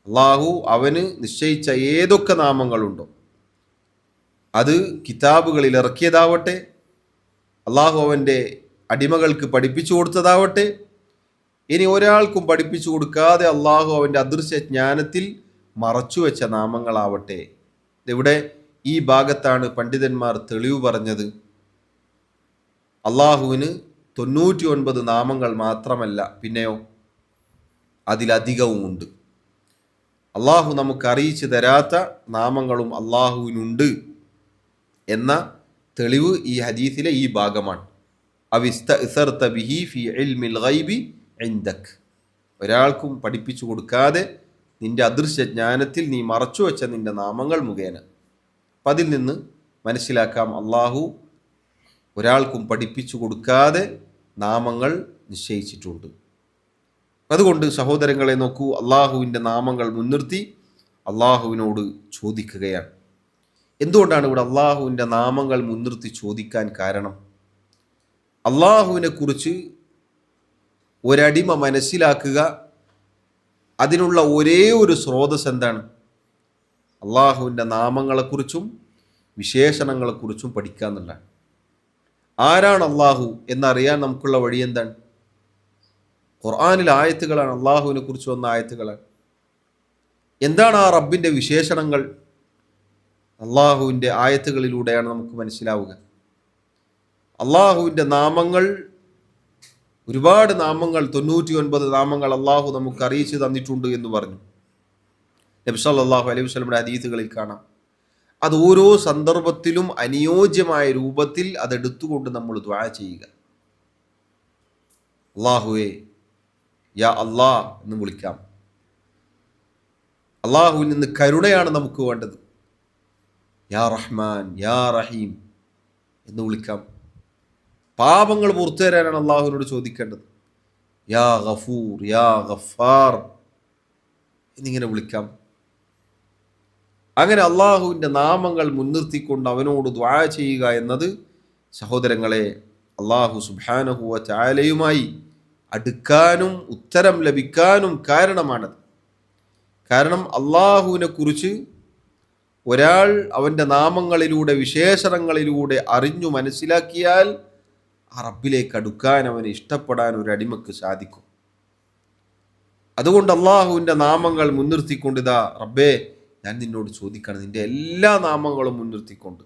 അള്ളാഹു അവന് നിശ്ചയിച്ച ഏതൊക്കെ നാമങ്ങളുണ്ടോ, അത് കിതാബുകളിൽ ഇറക്കിയതാവട്ടെ, അള്ളാഹു അവൻ്റെ അടിമകൾക്ക് പഠിപ്പിച്ചു കൊടുത്തതാവട്ടെ, ഇനി ഒരാൾക്കും പഠിപ്പിച്ചു കൊടുക്കാതെ അള്ളാഹു അവൻ്റെ അദൃശ്യ ജ്ഞാനത്തിൽ മറച്ചുവെച്ച നാമങ്ങളാവട്ടെ. ഇവിടെ ഈ ഭാഗത്താണ് പണ്ഡിതന്മാർ തെളിവ് പറഞ്ഞത്. അള്ളാഹുവിന് 99 നാമങ്ങൾ മാത്രമല്ല, പിന്നെയോ അതിലധികവുമുണ്ട്. അള്ളാഹു നമുക്ക് അറിയിച്ചു തരാത്ത നാമങ്ങളും അള്ളാഹുവിനുണ്ട് എന്ന തെളിവ് ഈ ഹദീസിലെ ഈ ഭാഗമാണ്. അവിസ്തഅ്സർത ബിഹി ഫീ ഇൽമിൽ ഗൈബി ഇൻദക്. ഒരാൾക്കും പഠിപ്പിച്ചു കൊടുക്കാതെ നിന്റെ അദൃശ്യ ജ്ഞാനത്തിൽ നീ മറച്ചു വെച്ച നിന്റെ നാമങ്ങൾ മുഖേന. അപ്പം അതിൽ നിന്ന് മനസ്സിലാക്കാം, അള്ളാഹു ഒരാൾക്കും പഠിപ്പിച്ചു കൊടുക്കാതെ നാമങ്ങൾ നിശ്ചയിച്ചിട്ടുണ്ട്. അതുകൊണ്ട് സഹോദരങ്ങളെ നോക്കൂ, അള്ളാഹുവിൻ്റെ നാമങ്ങൾ മുൻനിർത്തി അള്ളാഹുവിനോട് ചോദിക്കുകയാണ്. എന്തുകൊണ്ടാണ് ഇവിടെ അള്ളാഹുവിൻ്റെ നാമങ്ങൾ മുൻനിർത്തി ചോദിക്കാൻ കാരണം? അള്ളാഹുവിനെ കുറിച്ച് ഒരടിമ മനസ്സിലാക്കുക, അതിനുള്ള ഒരേ ഒരു സ്രോതസ് എന്താണ്? അള്ളാഹുവിൻ്റെ നാമങ്ങളെക്കുറിച്ചും വിശേഷണങ്ങളെക്കുറിച്ചും പഠിക്കുക എന്നുള്ളതാണ്. ആരാണ് അള്ളാഹു എന്നറിയാൻ നമുക്കുള്ള വഴി എന്താണ്? ഖുർആനിൽ ആയത്തുകളാണ്, അള്ളാഹുവിനെ കുറിച്ച് വന്ന ആയത്തുകളാണ്. എന്താണ് ആ റബ്ബിൻ്റെ വിശേഷണങ്ങൾ? അള്ളാഹുവിൻ്റെ ആയത്തുകളിലൂടെയാണ് നമുക്ക് മനസ്സിലാവുക. അള്ളാഹുവിൻ്റെ നാമങ്ങൾ, ഒരുപാട് നാമങ്ങൾ, 99 നാമങ്ങൾ അള്ളാഹു നമുക്ക് അറിയിച്ചു തന്നിട്ടുണ്ട് എന്ന് പറഞ്ഞു. നബി സല്ലല്ലാഹു അലൈഹി വസല്ലമയുടെ ഹദീസുകളിൽ കാണാം. അത് ഓരോ സന്ദർഭത്തിലും അനുയോജ്യമായ രൂപത്തിൽ അതെടുത്തുകൊണ്ട് നമ്മൾ ദുആ ചെയ്യുക. അല്ലാഹുവേ, യാ അല്ലാ എന്ന് വിളിക്കാം. അള്ളാഹുവിൽ നിന്ന് കരുണയാണ് നമുക്ക് വേണ്ടത്. യാ റഹ്മാൻ, യാ റഹീം എന്ന് വിളിക്കാം. പാപങ്ങൾ പുറത്തു തരാനാണ് അള്ളാഹുവിനോട് ചോദിക്കേണ്ടത്. യാ ഗഫൂർ, യാ ഗഫാർ എന്നിങ്ങനെ വിളിക്കാം. അങ്ങനെ അള്ളാഹുവിൻ്റെ നാമങ്ങൾ മുൻനിർത്തിക്കൊണ്ട് അവനോട് ദുആ ചെയ്യുക എന്നത് സഹോദരങ്ങളെ അള്ളാഹു സുബ്ഹാനഹു വ തആലയുമായി അടുക്കാനും ഉത്തരം ലഭിക്കാനും കാരണമാണത്. കാരണം അള്ളാഹുവിനെ കുറിച്ച് ഒരാൾ അവൻ്റെ നാമങ്ങളിലൂടെ വിശേഷണങ്ങളിലൂടെ അറിഞ്ഞു മനസ്സിലാക്കിയാൽ ആ റബ്ബിലേക്ക് അടുക്കാൻ അവന് ഇഷ്ടപ്പെടാൻ ഒരു അടിമക്ക് സാധിക്കും. അതുകൊണ്ട് അള്ളാഹുവിൻ്റെ നാമങ്ങൾ മുൻനിർത്തിക്കൊണ്ട് ഇതാ റബ്ബേ ഞാൻ നിന്നോട് ചോദിക്കണം, നിൻ്റെ എല്ലാ നാമങ്ങളും മുൻനിർത്തിക്കൊണ്ട്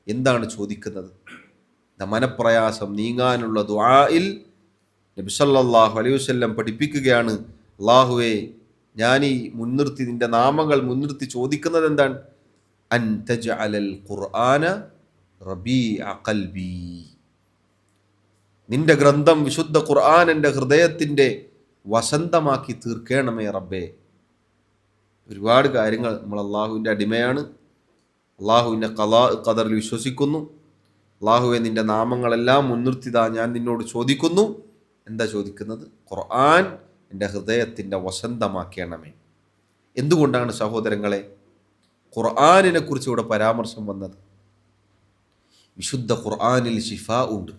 എന്താണ് ചോദിക്കുന്നത്? മനപ്രയാസം നീങ്ങാനുള്ള ദുആയിൽ നബി സല്ലല്ലാഹു അലൈഹി വസല്ലം പഠിപ്പിക്കുകയാണ്, അല്ലാഹുവേ ഞാൻ ഈ മുൻനിർത്തി നിൻ്റെ നാമങ്ങൾ മുൻനിർത്തി ചോദിക്കുന്നത് എന്താണ്? അൻ തജ്അലൽ ഖുർആന റബീഅ ഖൽബി, നിന്റെ ഗ്രന്ഥം വിശുദ്ധ ഖുർആൻ എൻ്റെ ഹൃദയത്തിൻ്റെ വസന്തമാക്കി തീർക്കണമേ റബ്ബേ. ഒരുപാട് കാര്യങ്ങൾ നമ്മൾ അള്ളാഹുവിൻ്റെ അടിമയാണ്, അള്ളാഹുവിൻ്റെ ഖളാ ഖദറിൽ വിശ്വസിക്കുന്നു. അള്ളാഹുവെ നിൻ്റെ നാമങ്ങളെല്ലാം മുൻനിർത്തിതാ ഞാൻ നിന്നോട് ചോദിക്കുന്നു. എന്താ ചോദിക്കുന്നത്? ഖുർആൻ എൻ്റെ ഹൃദയത്തിൻ്റെ വസന്തമാക്കണമേ. എന്തുകൊണ്ടാണ് സഹോദരങ്ങളെ ഖുർആനിനെ കുറിച്ച് ഇവിടെ പരാമർശം വന്നത്? വിശുദ്ധ ഖുർആനിൽ ശിഫാ ഉണ്ട്.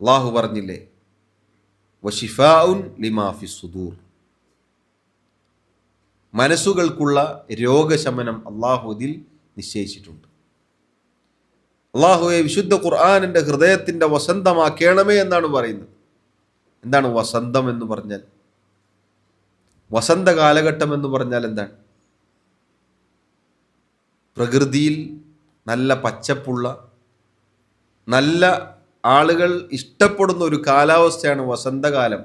അള്ളാഹു പറഞ്ഞില്ലേ, വശിഫാഉൻ ലിമാ ഫിസ് സുദൂർ, മനസ്സുകൾക്കുള്ള രോഗശമനം അള്ളാഹു അതിൽ നിശ്ചയിച്ചിട്ടുണ്ട്. അള്ളാഹുവെ വിശുദ്ധ ഖുർആൻ എൻ്റെ ഹൃദയത്തിൻ്റെ വസന്തമാക്കണമേ എന്നാണ് പറയുന്നത്. എന്താണ് വസന്തം എന്ന് പറഞ്ഞാൽ? വസന്ത കാലഘട്ടം എന്ന് പറഞ്ഞാൽ എന്താണ്? പ്രകൃതിയിൽ നല്ല പച്ചപ്പുള്ള, നല്ല ആളുകൾ ഇഷ്ടപ്പെടുന്ന ഒരു കാലാവസ്ഥയാണ് വസന്തകാലം.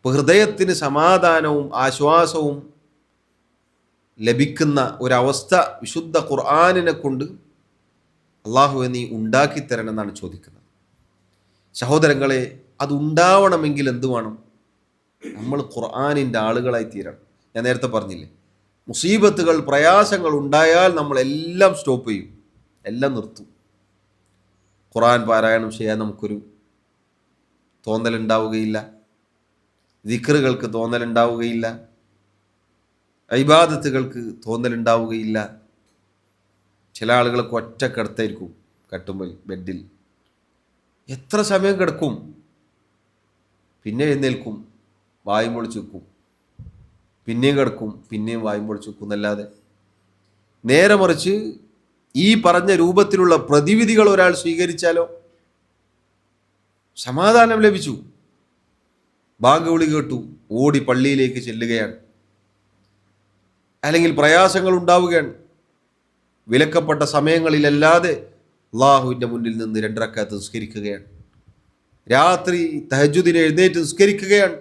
ഹൃദയത്തിന് സമാധാനവും ആശ്വാസവും ലഭിക്കുന്ന ഒരവസ്ഥ വിശുദ്ധ ഖുർആനിനെ കൊണ്ട് അള്ളാഹുവെ നീ ഉണ്ടാക്കിത്തരണം എന്നാണ് ചോദിക്കുന്നത്. സഹോദരങ്ങളെ, അത് ഉണ്ടാവണമെങ്കിൽ എന്ത് വേണം? നമ്മൾ ഖുർആനിൻ്റെ ആളുകളായി തീരണം. ഞാൻ നേരത്തെ പറഞ്ഞില്ലേ, മുസീബത്തുകൾ പ്രയാസങ്ങൾ ഉണ്ടായാൽ നമ്മളെല്ലാം സ്റ്റോപ്പ് ചെയ്യും, എല്ലാം നിർത്തും. ഖുർആൻ പാരായണം ചെയ്യാൻ നമുക്കൊരു തോന്നലുണ്ടാവുകയില്ല, ദിക്റുകൾക്ക് തോന്നലുണ്ടാവുകയില്ല, ഇബാദത്തുകൾക്ക് തോന്നലുണ്ടാവുകയില്ല. ചില ആളുകൾക്ക് ഒറ്റ കിടത്തായിരിക്കും, കട്ടുമ്പോൾ ബെഡിൽ എത്ര സമയം കിടക്കും, പിന്നെ എഴുന്നേൽക്കും, വായും പൊളിച്ച് വെക്കും, പിന്നെയും കിടക്കും, പിന്നെയും വായും പൊളിച്ച് വെക്കും എന്നല്ലാതെ. നേരെ മറിച്ച് ഈ പറഞ്ഞ രൂപത്തിലുള്ള പ്രതിവിധികൾ ഒരാൾ സ്വീകരിച്ചാലോ സമാധാനം ലഭിച്ചു. ബാങ്ക് വിളി കേട്ടു, ഓടി പള്ളിയിലേക്ക് ചെല്ലുകയാണ്. അല്ലെങ്കിൽ പ്രയാസങ്ങൾ ഉണ്ടാവുകയാണ്, വിലക്കപ്പെട്ട സമയങ്ങളിലല്ലാതെ അള്ളാഹുവിൻ്റെ മുന്നിൽ നിന്ന് 2 റക്അത്ത് നിസ്കരിക്കുകയാണ്. രാത്രി തഹജ്ജുദിന് എഴുന്നേറ്റ് നിസ്കരിക്കുകയാണ്,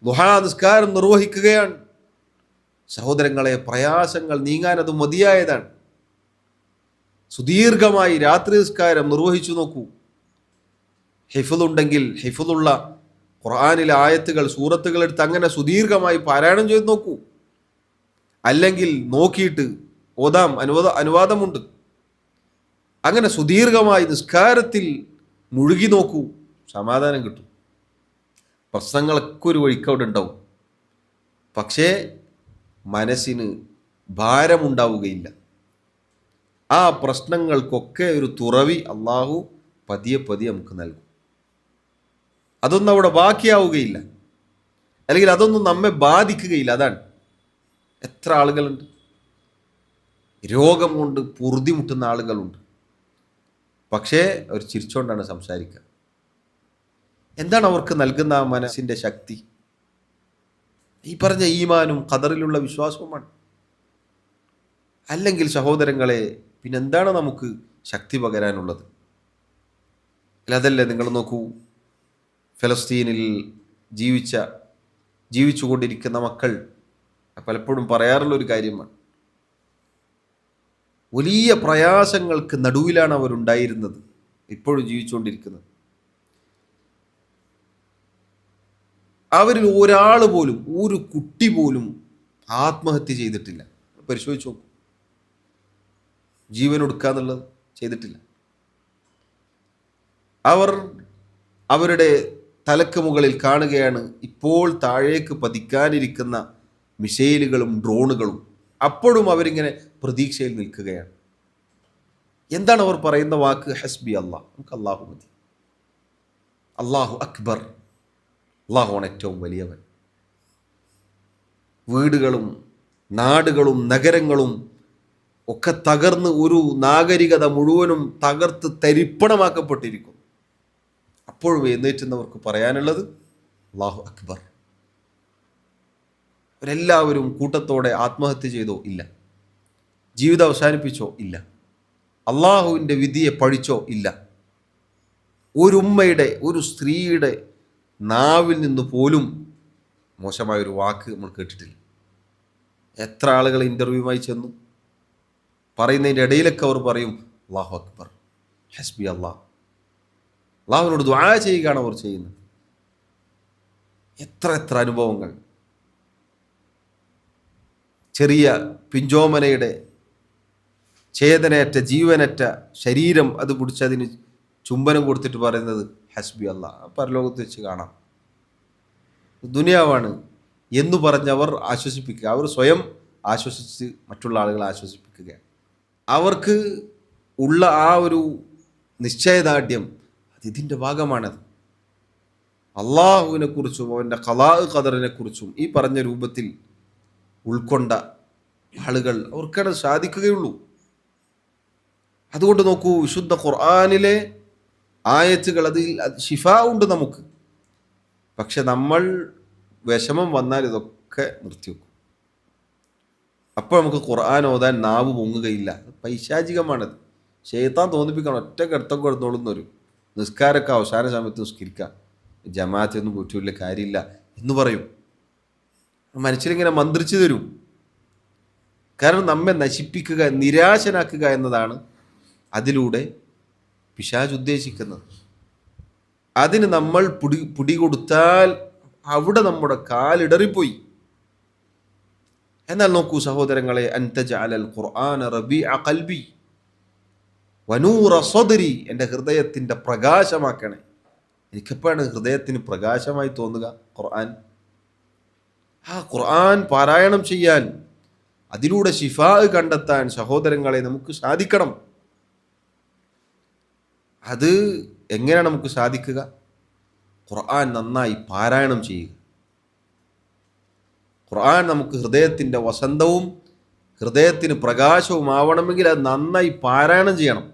ദുഹാ നിസ്കാരം നിർവഹിക്കുകയാണ്. സഹോദരങ്ങളെ, പ്രയാസങ്ങൾ നീങ്ങാൻ അത് മതിയായതാണ്. സുദീർഘമായി രാത്രി നിസ്കാരം നിർവഹിച്ചു നോക്കൂ. ഹിഫ്ളുണ്ടെങ്കിൽ ഹിഫ്ളുള്ള ഖുർആനിലെ ആയത്തുകൾ, സൂറത്തുകൾ എടുത്ത് അങ്ങനെ സുദീർഘമായി പാരായണം ചെയ്ത് നോക്കൂ. അല്ലെങ്കിൽ നോക്കിയിട്ട് ഓതാം, അനുവാദമുണ്ട്. അങ്ങനെ സുദീർഘമായി നിസ്കാരത്തിൽ മുഴുകി നോക്കൂ, സമാധാനം കിട്ടും. പ്രശ്നങ്ങളൊക്കെ ഒരു വഴിക്കവിടെ ഉണ്ടാവും, പക്ഷേ മനസ്സിന് ഭാരമുണ്ടാവുകയില്ല. ആ പ്രശ്നങ്ങൾക്കൊക്കെ ഒരു തുറവി അള്ളാഹു പതിയെ പതിയെ നമുക്ക് നൽകും. അതൊന്നും അവിടെ ബാക്കിയാവുകയില്ല, അല്ലെങ്കിൽ അതൊന്നും നമ്മെ ബാധിക്കുകയില്ല. അതാണ്. എത്ര ആളുകളുണ്ട് രോഗം കൊണ്ട് പൊറുതിമുട്ടുന്ന ആളുകളുണ്ട്, പക്ഷേ അവർ ചിരിച്ചുകൊണ്ടാണ് സംസാരിക്കുക. എന്താണ് അവർക്ക് നൽകുന്ന ആ മനസ്സിൻ്റെ ശക്തി? ഈ പറഞ്ഞ ഈമാനും ഖദറിലുള്ള വിശ്വാസവുമാണ്. അല്ലെങ്കിൽ സഹോദരങ്ങളെ, പിന്നെന്താണ് നമുക്ക് ശക്തി പകരാനുള്ളത്? അതല്ലേ, നിങ്ങൾ നോക്കൂ, ഫലസ്തീനിൽ ജീവിച്ചുകൊണ്ടിരിക്കുന്ന മക്കൾ പലപ്പോഴും പറയാറുള്ളൊരു കാര്യമാണ്, വലിയ പ്രയാസങ്ങൾക്ക് നടുവിലാണ് അവരുണ്ടായിരുന്നത്, ഇപ്പോഴും ജീവിച്ചുകൊണ്ടിരിക്കുന്നത്. അവരിൽ ഒരാൾ പോലും, ഒരു കുട്ടി പോലും ആത്മഹത്യ ചെയ്തിട്ടില്ല. പരിശോധിച്ച് നോക്കും, ജീവൻ ഒടുക്കുക എന്നുള്ളത് ചെയ്തിട്ടില്ല. അവർ അവരുടെ തലക്ക് മുകളിൽ കാണുകയാണ് ഇപ്പോൾ താഴേക്ക് പതിക്കാനിരിക്കുന്ന മിസൈലുകളും ഡ്രോണുകളും. അപ്പോഴും അവരിങ്ങനെ പ്രതീക്ഷയിൽ നിൽക്കുകയാണ്. എന്താണ് അവർ പറയുന്ന വാക്ക്? ഹസ്ബി അല്ലാഹ്, നമുക്ക് അള്ളാഹു മതി, അള്ളാഹു അക്ബർ, അള്ളാഹുവാണ് ഏറ്റവും വലിയവൻ. വീടുകളും നാടുകളും നഗരങ്ങളും ഒക്കെ തകർന്ന് ഒരു നാഗരികത മുഴുവനും തകർത്ത് തരിപ്പണമാക്കപ്പെട്ടിരിക്കുന്നു. അപ്പോഴും എഴുന്നേറ്റുന്നവർക്ക് പറയാനുള്ളത് അല്ലാഹു അക്ബർ. അവരെല്ലാവരും കൂട്ടത്തോടെ ആത്മഹത്യ ചെയ്തോ? ഇല്ല. ജീവിതം അവസാനിപ്പിച്ചോ? ഇല്ല. അള്ളാഹുവിൻ്റെ വിധിയെ പഴിച്ചോ? ഇല്ല. ഒരു ഉമ്മയുടെ, ഒരു സ്ത്രീയുടെ നാവിൽ നിന്ന് പോലും മോശമായൊരു വാക്ക് നമ്മൾ കേട്ടിട്ടില്ല. എത്ര ആളുകൾ ഇൻ്റർവ്യൂമായി ചെന്നു, പറയുന്നതിൻ്റെ ഇടയിലൊക്കെ അവർ പറയും അല്ലാഹു അക്ബർ, ഹസ്ബി അല്ലാഹ്. അള്ളാഹുവിനോട് ദുആ ചെയ്യുകയാണ് അവർ ചെയ്യുന്നത്. എത്ര എത്ര അനുഭവങ്ങൾ. ചെറിയ പിഞ്ചോമനയുടെ ചേതനയറ്റ ജീവനറ്റ ശരീരം അത് പിടിച്ച് അതിന് ചുംബനം കൊടുത്തിട്ട് പറയുന്നത് ഹസ്ബി അല്ലാഹ്, പരലോകത്ത് വെച്ച് കാണാം, ദുനിയാവാണ് എന്ന് പറഞ്ഞവർ ആശ്വസിപ്പിക്കുക. അവർ സ്വയം ആശ്വസിച്ച് മറ്റുള്ള ആളുകളെ ആശ്വസിപ്പിക്കുകയാണ്. അവർക്ക് ഉള്ള ആ ഒരു നിശ്ചയദാർഢ്യം അത് ഇതിൻ്റെ ഭാഗമാണത്. അള്ളാഹുവിനെ കുറിച്ചും അവൻ്റെ ഖലാ ഖദറിനെ കുറിച്ചും ഈ പറഞ്ഞ രൂപത്തിൽ ഉൾക്കൊണ്ട ആളുകൾ അവർക്കത് സാധിക്കുകയുള്ളൂ. അതുകൊണ്ട് നോക്കൂ, വിശുദ്ധ ഖുർആനിലെ ആയത്തുകൾ, അതിൽ ശിഫാ ഉണ്ട് നമുക്ക്. പക്ഷെ നമ്മൾ വിഷമം വന്നാൽ ഇതൊക്കെ നിർത്തിവെക്കും. അപ്പോൾ നമുക്ക് ഖുർആൻ ഓതാൻ നാവ് പൊങ്ങുകയില്ല. പൈശാചികമാണത്. ശൈത്താൻ തോന്നിപ്പിക്കണം, ഒറ്റ കിടത്തം കിടന്നോളുന്നൊരു നിസ്കാരമൊക്കെ അവസാന സമയത്ത് നിസ്കരിക്കാം, ജമാഅത്തൊന്നും പോയിട്ടില്ല, കാര്യമില്ല എന്ന് പറയും. മനസ്സിലിങ്ങനെ മന്ത്രിച്ചു തരും. കാരണം നമ്മെ നശിപ്പിക്കുക, നിരാശനാക്കുക എന്നതാണ് അതിലൂടെ പിശാച് ഉദ്ദേശിക്കുന്നത്. അതിന് നമ്മൾ പിടികൊടുത്താൽ അവിടെ നമ്മുടെ കാലിടറിപ്പോയി. എന്നാൽ നോക്കൂ സഹോദരങ്ങളെ, അൻത ജഅലൽ ഖുർആന റബീഅ ഖൽബി വനൂറ സദ്രി, എൻ്റെ ഹൃദയത്തിൻ്റെ പ്രകാശമാക്കണേ. എനിക്കെപ്പോഴാണ് ഹൃദയത്തിന് പ്രകാശമായി തോന്നുക? ഖുർആൻ. ആ ഖുർആൻ പാരായണം ചെയ്യാൻ, അതിലൂടെ ശിഫാ കണ്ടെത്താൻ സഹോദരങ്ങളെ നമുക്ക് സാധിക്കണം. അത് എങ്ങനെയാണ് നമുക്ക് സാധിക്കുക? ഖുർആൻ നന്നായി പാരായണം ചെയ്യുക. ഖുർആൻ നമുക്ക് ഹൃദയത്തിൻ്റെ വസന്തവും ഹൃദയത്തിന് പ്രകാശവും ആവണമെങ്കിൽ അത് നന്നായി പാരായണം ചെയ്യണം.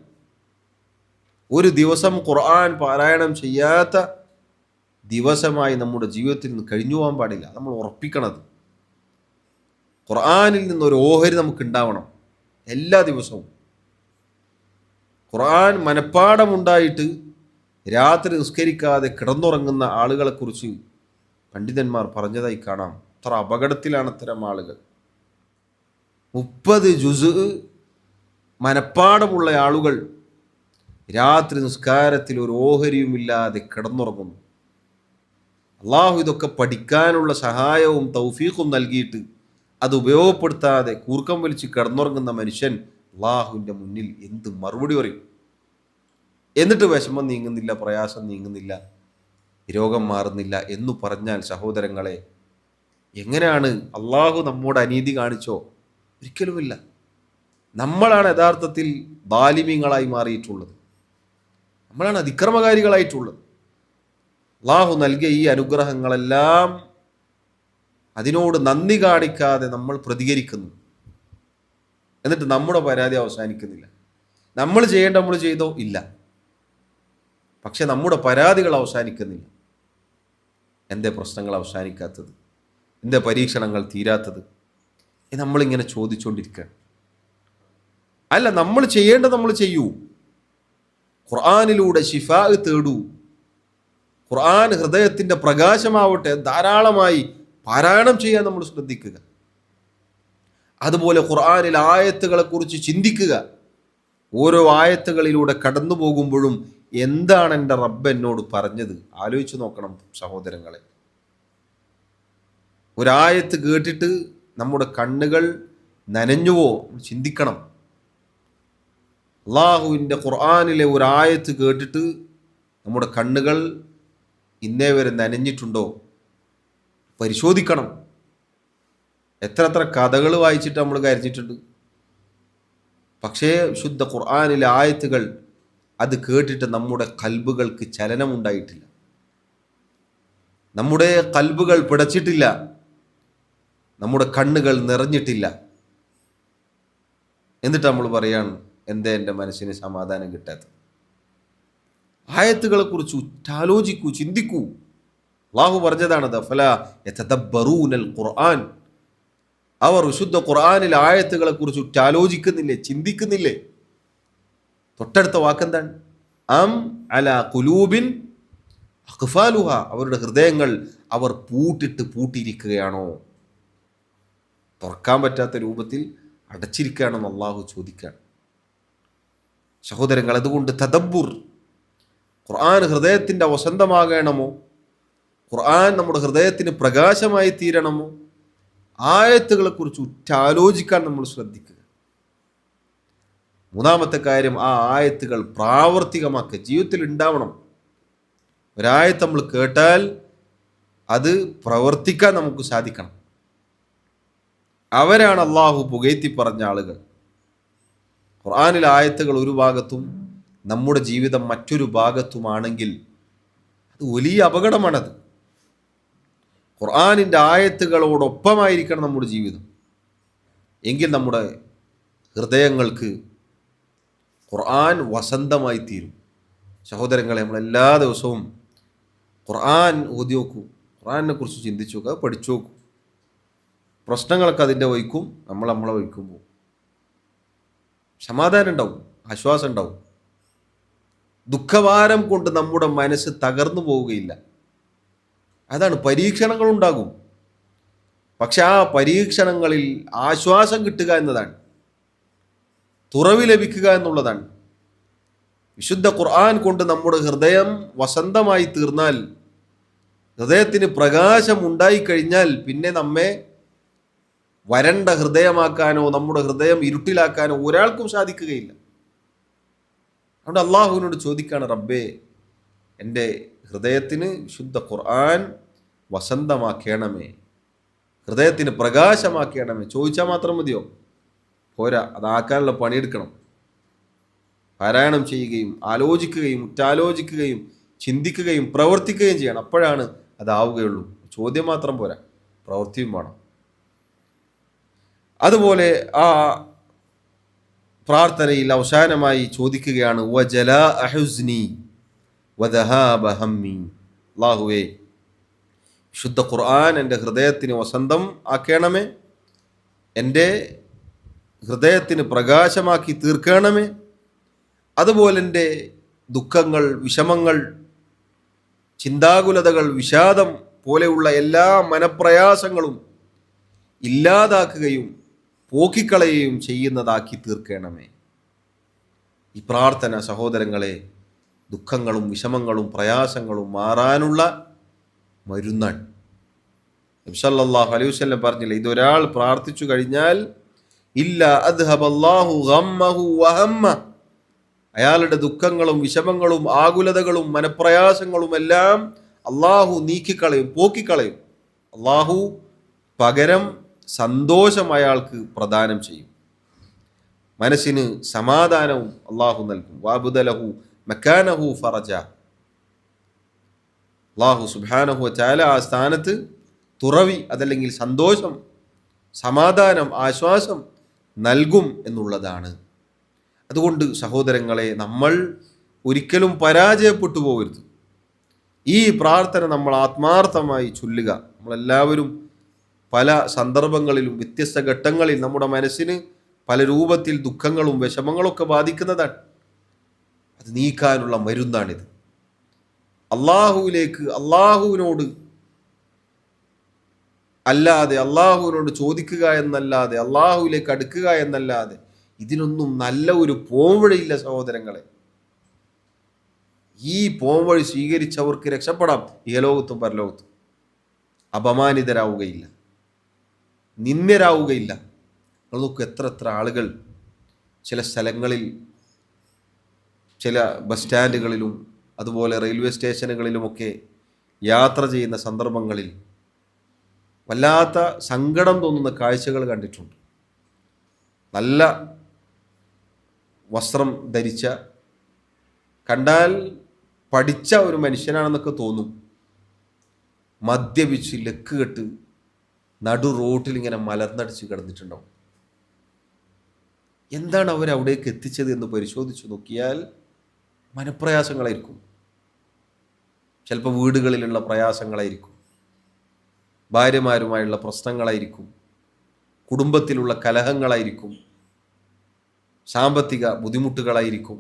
ഒരു ദിവസം ഖുർആൻ പാരായണം ചെയ്യാത്ത ദിവസമായി നമ്മുടെ ജീവിതത്തിൽ നിന്ന് കഴിഞ്ഞു പോകാൻ പാടില്ല. നമ്മൾ ഉറപ്പിക്കണത് ഖുർആനിൽ നിന്നൊരു ഓഹരി നമുക്ക് ഉണ്ടാവണം എല്ലാ ദിവസവും. ഖുർആൻ മനഃപ്പാഠമുണ്ടായിട്ട് രാത്രി നിസ്കരിക്കാതെ കിടന്നുറങ്ങുന്ന ആളുകളെക്കുറിച്ച് പണ്ഡിതന്മാർ പറഞ്ഞതായി കാണാം. അത്ര അപകടത്തിലാണ് അത്തരം ആളുകൾ. 30 ജുസ് മനഃപ്പാഠമുള്ള ആളുകൾ രാത്രി നിസ്കാരത്തിൽ ഒരു ഓഹരിയുമില്ലാതെ കിടന്നുറങ്ങുന്നു. അള്ളാഹു ഇതൊക്കെ പഠിക്കാനുള്ള സഹായവും തൗഫീഖും നൽകിയിട്ട് അത് ഉപയോഗപ്പെടുത്താതെ കൂർക്കം വലിച്ച് കിടന്നുറങ്ങുന്ന മനുഷ്യൻ അള്ളാഹുവിൻ്റെ മുന്നിൽ എന്ത് മറുപടി പറയും? എന്നിട്ട് വിഷമം നീങ്ങുന്നില്ല, പ്രയാസം നീങ്ങുന്നില്ല, രോഗം മാറുന്നില്ല എന്ന് പറഞ്ഞാൽ സഹോദരങ്ങളെ, എങ്ങനെയാണ്? അള്ളാഹു നമ്മോട് അനീതി കാണിച്ചോ? ഒരിക്കലുമില്ല. നമ്മളാണ് യഥാർത്ഥത്തിൽ ദാലിമീങ്ങളായി മാറിയിട്ടുള്ളത്. നമ്മളാണ് അതിക്രമകാരികളായിട്ടുള്ളത്. അള്ളാഹു നൽകിയ ഈ അനുഗ്രഹങ്ങളെല്ലാം അതിനോട് നന്ദി കാണിക്കാതെ നമ്മൾ പ്രതികരിക്കുന്നു. എന്നിട്ട് നമ്മുടെ പരാതി അവസാനിക്കുന്നില്ല. നമ്മൾ ചെയ്യേണ്ട നമ്മൾ ചെയ്തോ? ഇല്ല. പക്ഷെ നമ്മുടെ പരാതികൾ അവസാനിക്കുന്നില്ല. എന്തേ പ്രശ്നങ്ങൾ അവസാനിക്കാത്തത്? എന്തേ പരീക്ഷണങ്ങൾ തീരാത്തത്? നമ്മളിങ്ങനെ ചോദിച്ചുകൊണ്ടിരിക്കുകയാണ്. അല്ല, നമ്മൾ ചെയ്യേണ്ടത് നമ്മൾ ചെയ്യൂ. ഖുർആനിലൂടെ ശിഫാ തേടൂ. ഖുർആൻ ഹൃദയത്തിൻ്റെ പ്രകാശമാവട്ടെ, ധാരാളമായി പാരായണം ചെയ്യാൻ നമ്മൾ ശ്രദ്ധിക്കുക. അതുപോലെ ഖുർആനിൽ ആയത്തുകളെ കുറിച്ച് ചിന്തിക്കുക. ഓരോ ആയത്തുകളിലൂടെ കടന്നു പോകുമ്പോഴും എന്താണ് എൻ്റെ റബ്ബ് എന്നോട് പറഞ്ഞത് ആലോചിച്ച് നോക്കണം സഹോദരങ്ങളെ. ഒരായത്ത് കേട്ടിട്ട് നമ്മുടെ കണ്ണുകൾ നനഞ്ഞുവോ ചിന്തിക്കണം. അള്ളാഹുവിൻ്റെ ഖുർആനിലെ ഒരായത്ത് കേട്ടിട്ട് നമ്മുടെ കണ്ണുകൾ ഇന്നേ വരെ നനഞ്ഞിട്ടുണ്ടോ പരിശോധിക്കണം. എത്ര കഥകൾ വായിച്ചിട്ട് നമ്മൾ കരഞ്ഞിട്ടുണ്ട്. പക്ഷേ ശുദ്ധ ഖുർആനിലെ ആയത്തുകൾ അത് കേട്ടിട്ട് നമ്മുടെ കൽബുകൾക്ക് ചലനമുണ്ടായിട്ടില്ല, നമ്മുടെ കൽബുകൾ പിടച്ചിട്ടില്ല, നമ്മുടെ കണ്ണുകൾ നിറഞ്ഞിട്ടില്ല. എന്നിട്ട് നമ്മൾ പറയാണ് എന്തേ എൻ്റെ മനസ്സിന് സമാധാനം കിട്ടാത്തത്. ആയത്തുകളെ കുറിച്ച് ഉറ്റാലോചിക്കൂ, ചിന്തിക്കൂ. അല്ലാഹു പറഞ്ഞതാണത്, ഫലാ യതദബ്ബറൂനൽ ഖുർആൻ. അവർ വിശുദ്ധ ഖുർആനിൽ ആയത്തുകളെ കുറിച്ച് ഉറ്റാലോചിക്കുന്നില്ലേ, ചിന്തിക്കുന്നില്ലേ? തൊട്ടടുത്ത വാക്കെന്താണ്? അം അലാ ഖുലൂബിൻ അഖ്ഫാലുഹ. അവരുടെ ഹൃദയങ്ങൾ അവർ പൂട്ടിയിരിക്കുകയാണോ, തുറക്കാൻ പറ്റാത്ത രൂപത്തിൽ അടച്ചിരിക്കുകയാണെന്ന് അള്ളാഹു ചോദിക്കുകയാണ്. സഹോദരങ്ങൾ, അതുകൊണ്ട് തദബ്ബുർ, ഖുർആൻ ഹൃദയത്തിൻ്റെ വസന്തമാകണമോ, ഖുർആൻ നമ്മുടെ ഹൃദയത്തിന് പ്രകാശമായി തീരണമോ, ആയത്തുകളെ കുറിച്ച് ഉറ്റാലോചിക്കാൻ നമ്മൾ ശ്രദ്ധിക്കുക. മൂന്നാമത്തെ കാര്യം, ആ ആയത്തുകൾ പ്രാവർത്തികമാക്കുക, ജീവിതത്തിൽ ഉണ്ടാവണം. ഒരായത്ത് നമ്മൾ കേട്ടാൽ അത് പ്രവർത്തിക്കാൻ നമുക്ക് സാധിക്കണം. അവരാണ് അള്ളാഹു പുകഴ്ത്തി പറഞ്ഞ ആളുകൾ. ഖുർആനിലെ ആയത്തുകൾ ഒരു ഭാഗത്തും നമ്മുടെ ജീവിതം മറ്റൊരു ഭാഗത്തുമാണെങ്കിൽ അത് വലിയ അപകടമാണത്. ഖുർആനിൻ്റെ ആയത്തുകളോടൊപ്പമായിരിക്കണം നമ്മുടെ ജീവിതം. എങ്കിൽ നമ്മുടെ ഹൃദയങ്ങൾക്ക് ഖുർആൻ വസന്തമായി തീരും. സഹോദരങ്ങളെ, നമ്മൾ എല്ലാ ദിവസവും ഖുർആൻ ഓതി നോക്കൂ, ഖുർആനിനെ കുറിച്ച് ചിന്തിച്ചു നോക്കുക, പഠിച്ചു നോക്കൂ. പ്രശ്നങ്ങളൊക്കെ അതിൻ്റെ വഹിക്കും, നമ്മളെ വഹിക്കും പോകും. സമാധാനം ഉണ്ടാവും, ആശ്വാസം ഉണ്ടാവും. ദുഃഖഭാരം കൊണ്ട് നമ്മുടെ മനസ്സ് തകർന്നു പോവുകയില്ല. അതാണ്, പരീക്ഷണങ്ങളുണ്ടാകും, പക്ഷെ ആ പരീക്ഷണങ്ങളിൽ ആശ്വാസം കിട്ടുക എന്നതാണ്, തുറവി ലഭിക്കുക എന്നുള്ളതാണ്. വിശുദ്ധ ഖുർആൻ കൊണ്ട് നമ്മുടെ ഹൃദയം വസന്തമായി തീർന്നാൽ, ഹൃദയത്തിന് പ്രകാശം ഉണ്ടായിക്കഴിഞ്ഞാൽ പിന്നെ നമ്മെ വരണ്ട ഹൃദയമാക്കാനോ നമ്മുടെ ഹൃദയം ഇരുട്ടിലാക്കാനോ ഒരാൾക്കും സാധിക്കുകയില്ല. അതുകൊണ്ട് അള്ളാഹുവിനോട് ചോദിക്കാണ്, റബ്ബേ എൻ്റെ ഹൃദയത്തിന് വിശുദ്ധ ഖുർആൻ വസന്തമാക്കണമേ, ഹൃദയത്തിന് പ്രകാശമാക്കണമേ. ചോദിച്ചാൽ മാത്രം മതിയോ? പോരാ, അതാക്കാനുള്ള പണിയെടുക്കണം. പാരായണം ചെയ്യുകയും ആലോചിക്കുകയും ഉറ്റാലോചിക്കുകയും ചിന്തിക്കുകയും പ്രവർത്തിക്കുകയും ചെയ്യണം. അപ്പോഴാണ് അതാവുകയുള്ളൂ. ചോദ്യം മാത്രം പോരാ, പ്രവൃത്തിയും വേണം. അതുപോലെ ആ പ്രാർത്ഥനയിൽ അവസാനമായി ചോദിക്കുകയാണ്, വജലാ അഹുസ്നി വദഹാബ ഹമ്മി. അല്ലാഹുവേ, ശുദ്ധ ഖുർആൻ എൻ്റെ ഹൃദയത്തിന് വസന്തം ആക്കണമേ, എൻ്റെ ഹൃദയത്തിന് പ്രകാശമാക്കി തീർക്കണമേ. അതുപോലെ എൻ്റെ ദുഃഖങ്ങൾ, വിഷമങ്ങൾ, ചിന്താകുലതകൾ, വിഷാദം പോലെയുള്ള എല്ലാ മനപ്രയാസങ്ങളും ഇല്ലാതാക്കുകയും പോക്കിക്കളയുകയും ചെയ്യുന്നതാക്കി തീർക്കണമേ. ഈ പ്രാർത്ഥന സഹോദരങ്ങളെ, ദുഃഖങ്ങളും വിഷമങ്ങളും പ്രയാസങ്ങളും മാറാനുള്ള മരുന്നാണ്. നബി സല്ലല്ലാഹു അലൈഹി വസല്ലം പറഞ്ഞില്ല, ഇതൊരാൾ പ്രാർത്ഥിച്ചു കഴിഞ്ഞാൽ ഇല്ല അദ്ഹബല്ലാഹു ഗമ്മഹു വഹമ്മ, അയാളുടെ ദുഃഖങ്ങളും വിഷമങ്ങളും ആകുലതകളും മനപ്രയാസങ്ങളും എല്ലാം അള്ളാഹു നീക്കിക്കളയും, പോക്കിക്കളയും. അള്ളാഹു പകരം സന്തോഷം അയാൾക്ക് പ്രദാനം ചെയ്യും, മനസ്സിന് സമാധാനവും അള്ളാഹു നൽകും. വഅബ്ദലഹു മക്കാനഹു ഫറജ. അള്ളാഹു സുബ്ഹാനഹു വതആല ആ സ്ഥാനത്ത് തുറവി, അതല്ലെങ്കിൽ സന്തോഷം, സമാധാനം, ആശ്വാസം നൽകും എന്നുള്ളതാണ്. അതുകൊണ്ട് സഹോദരങ്ങളെ, നമ്മൾ ഒരിക്കലും പരാജയപ്പെട്ടു പോകരുത്. ഈ പ്രാർത്ഥന നമ്മൾ ആത്മാർത്ഥമായി ചൊല്ലുക. നമ്മളെല്ലാവരും പല സന്ദർഭങ്ങളിലും വ്യത്യസ്ത ഘട്ടങ്ങളിൽ നമ്മുടെ മനസ്സിന് പല രൂപത്തിൽ ദുഃഖങ്ങളും വിഷമങ്ങളൊക്കെ ബാധിക്കുന്നതാണ്. അത് നീക്കാനുള്ള മരുന്നാണിത്. അള്ളാഹുവിലേക്ക്, അള്ളാഹുവിനോട് അല്ലാതെ, അള്ളാഹുവിനോട് ചോദിക്കുക എന്നല്ലാതെ, അള്ളാഹുവിലേക്ക് അടുക്കുക എന്നല്ലാതെ ഇതിനൊന്നും നല്ല ഒരു പോംവഴിയില്ല സഹോദരങ്ങളെ. ഈ പോംവഴി സ്വീകരിച്ചവർക്ക് രക്ഷപ്പെടാം ഇഹലോകത്തും പരലോകത്തും. അപമാനിതരാവുകയില്ല, നിന്ദ്യരാവുകയില്ല. നമുക്ക് എത്ര എത്ര ആളുകൾ ചില സ്ഥലങ്ങളിൽ, ചില ബസ് സ്റ്റാൻഡുകളിലും അതുപോലെ റെയിൽവേ സ്റ്റേഷനുകളിലുമൊക്കെ യാത്ര ചെയ്യുന്ന സന്ദർഭങ്ങളിൽ വല്ലാത്ത സങ്കടം തോന്നുന്ന കാഴ്ചകൾ കണ്ടിട്ടുണ്ട്. നല്ല വസ്ത്രം ധരിച്ച, കണ്ടാൽ പഠിച്ച ഒരു മനുഷ്യനാണെന്നൊക്കെ തോന്നും, മദ്യപിച്ച് ലക്ക് കെട്ട് നടു റോട്ടിൽ ഇങ്ങനെ മലർന്നടിച്ച് കിടന്നിട്ടുണ്ടാവും. എന്താണ് അവരവിടേക്ക് എത്തിച്ചത് എന്ന് പരിശോധിച്ച് നോക്കിയാൽ മനപ്രയാസങ്ങളായിരിക്കും. ചിലപ്പോൾ വീടുകളിലുള്ള പ്രയാസങ്ങളായിരിക്കും, ഭാര്യമാരുമായുള്ള പ്രശ്നങ്ങളായിരിക്കും, കുടുംബത്തിലുള്ള കലഹങ്ങളായിരിക്കും, സാമ്പത്തിക ബുദ്ധിമുട്ടുകളായിരിക്കും.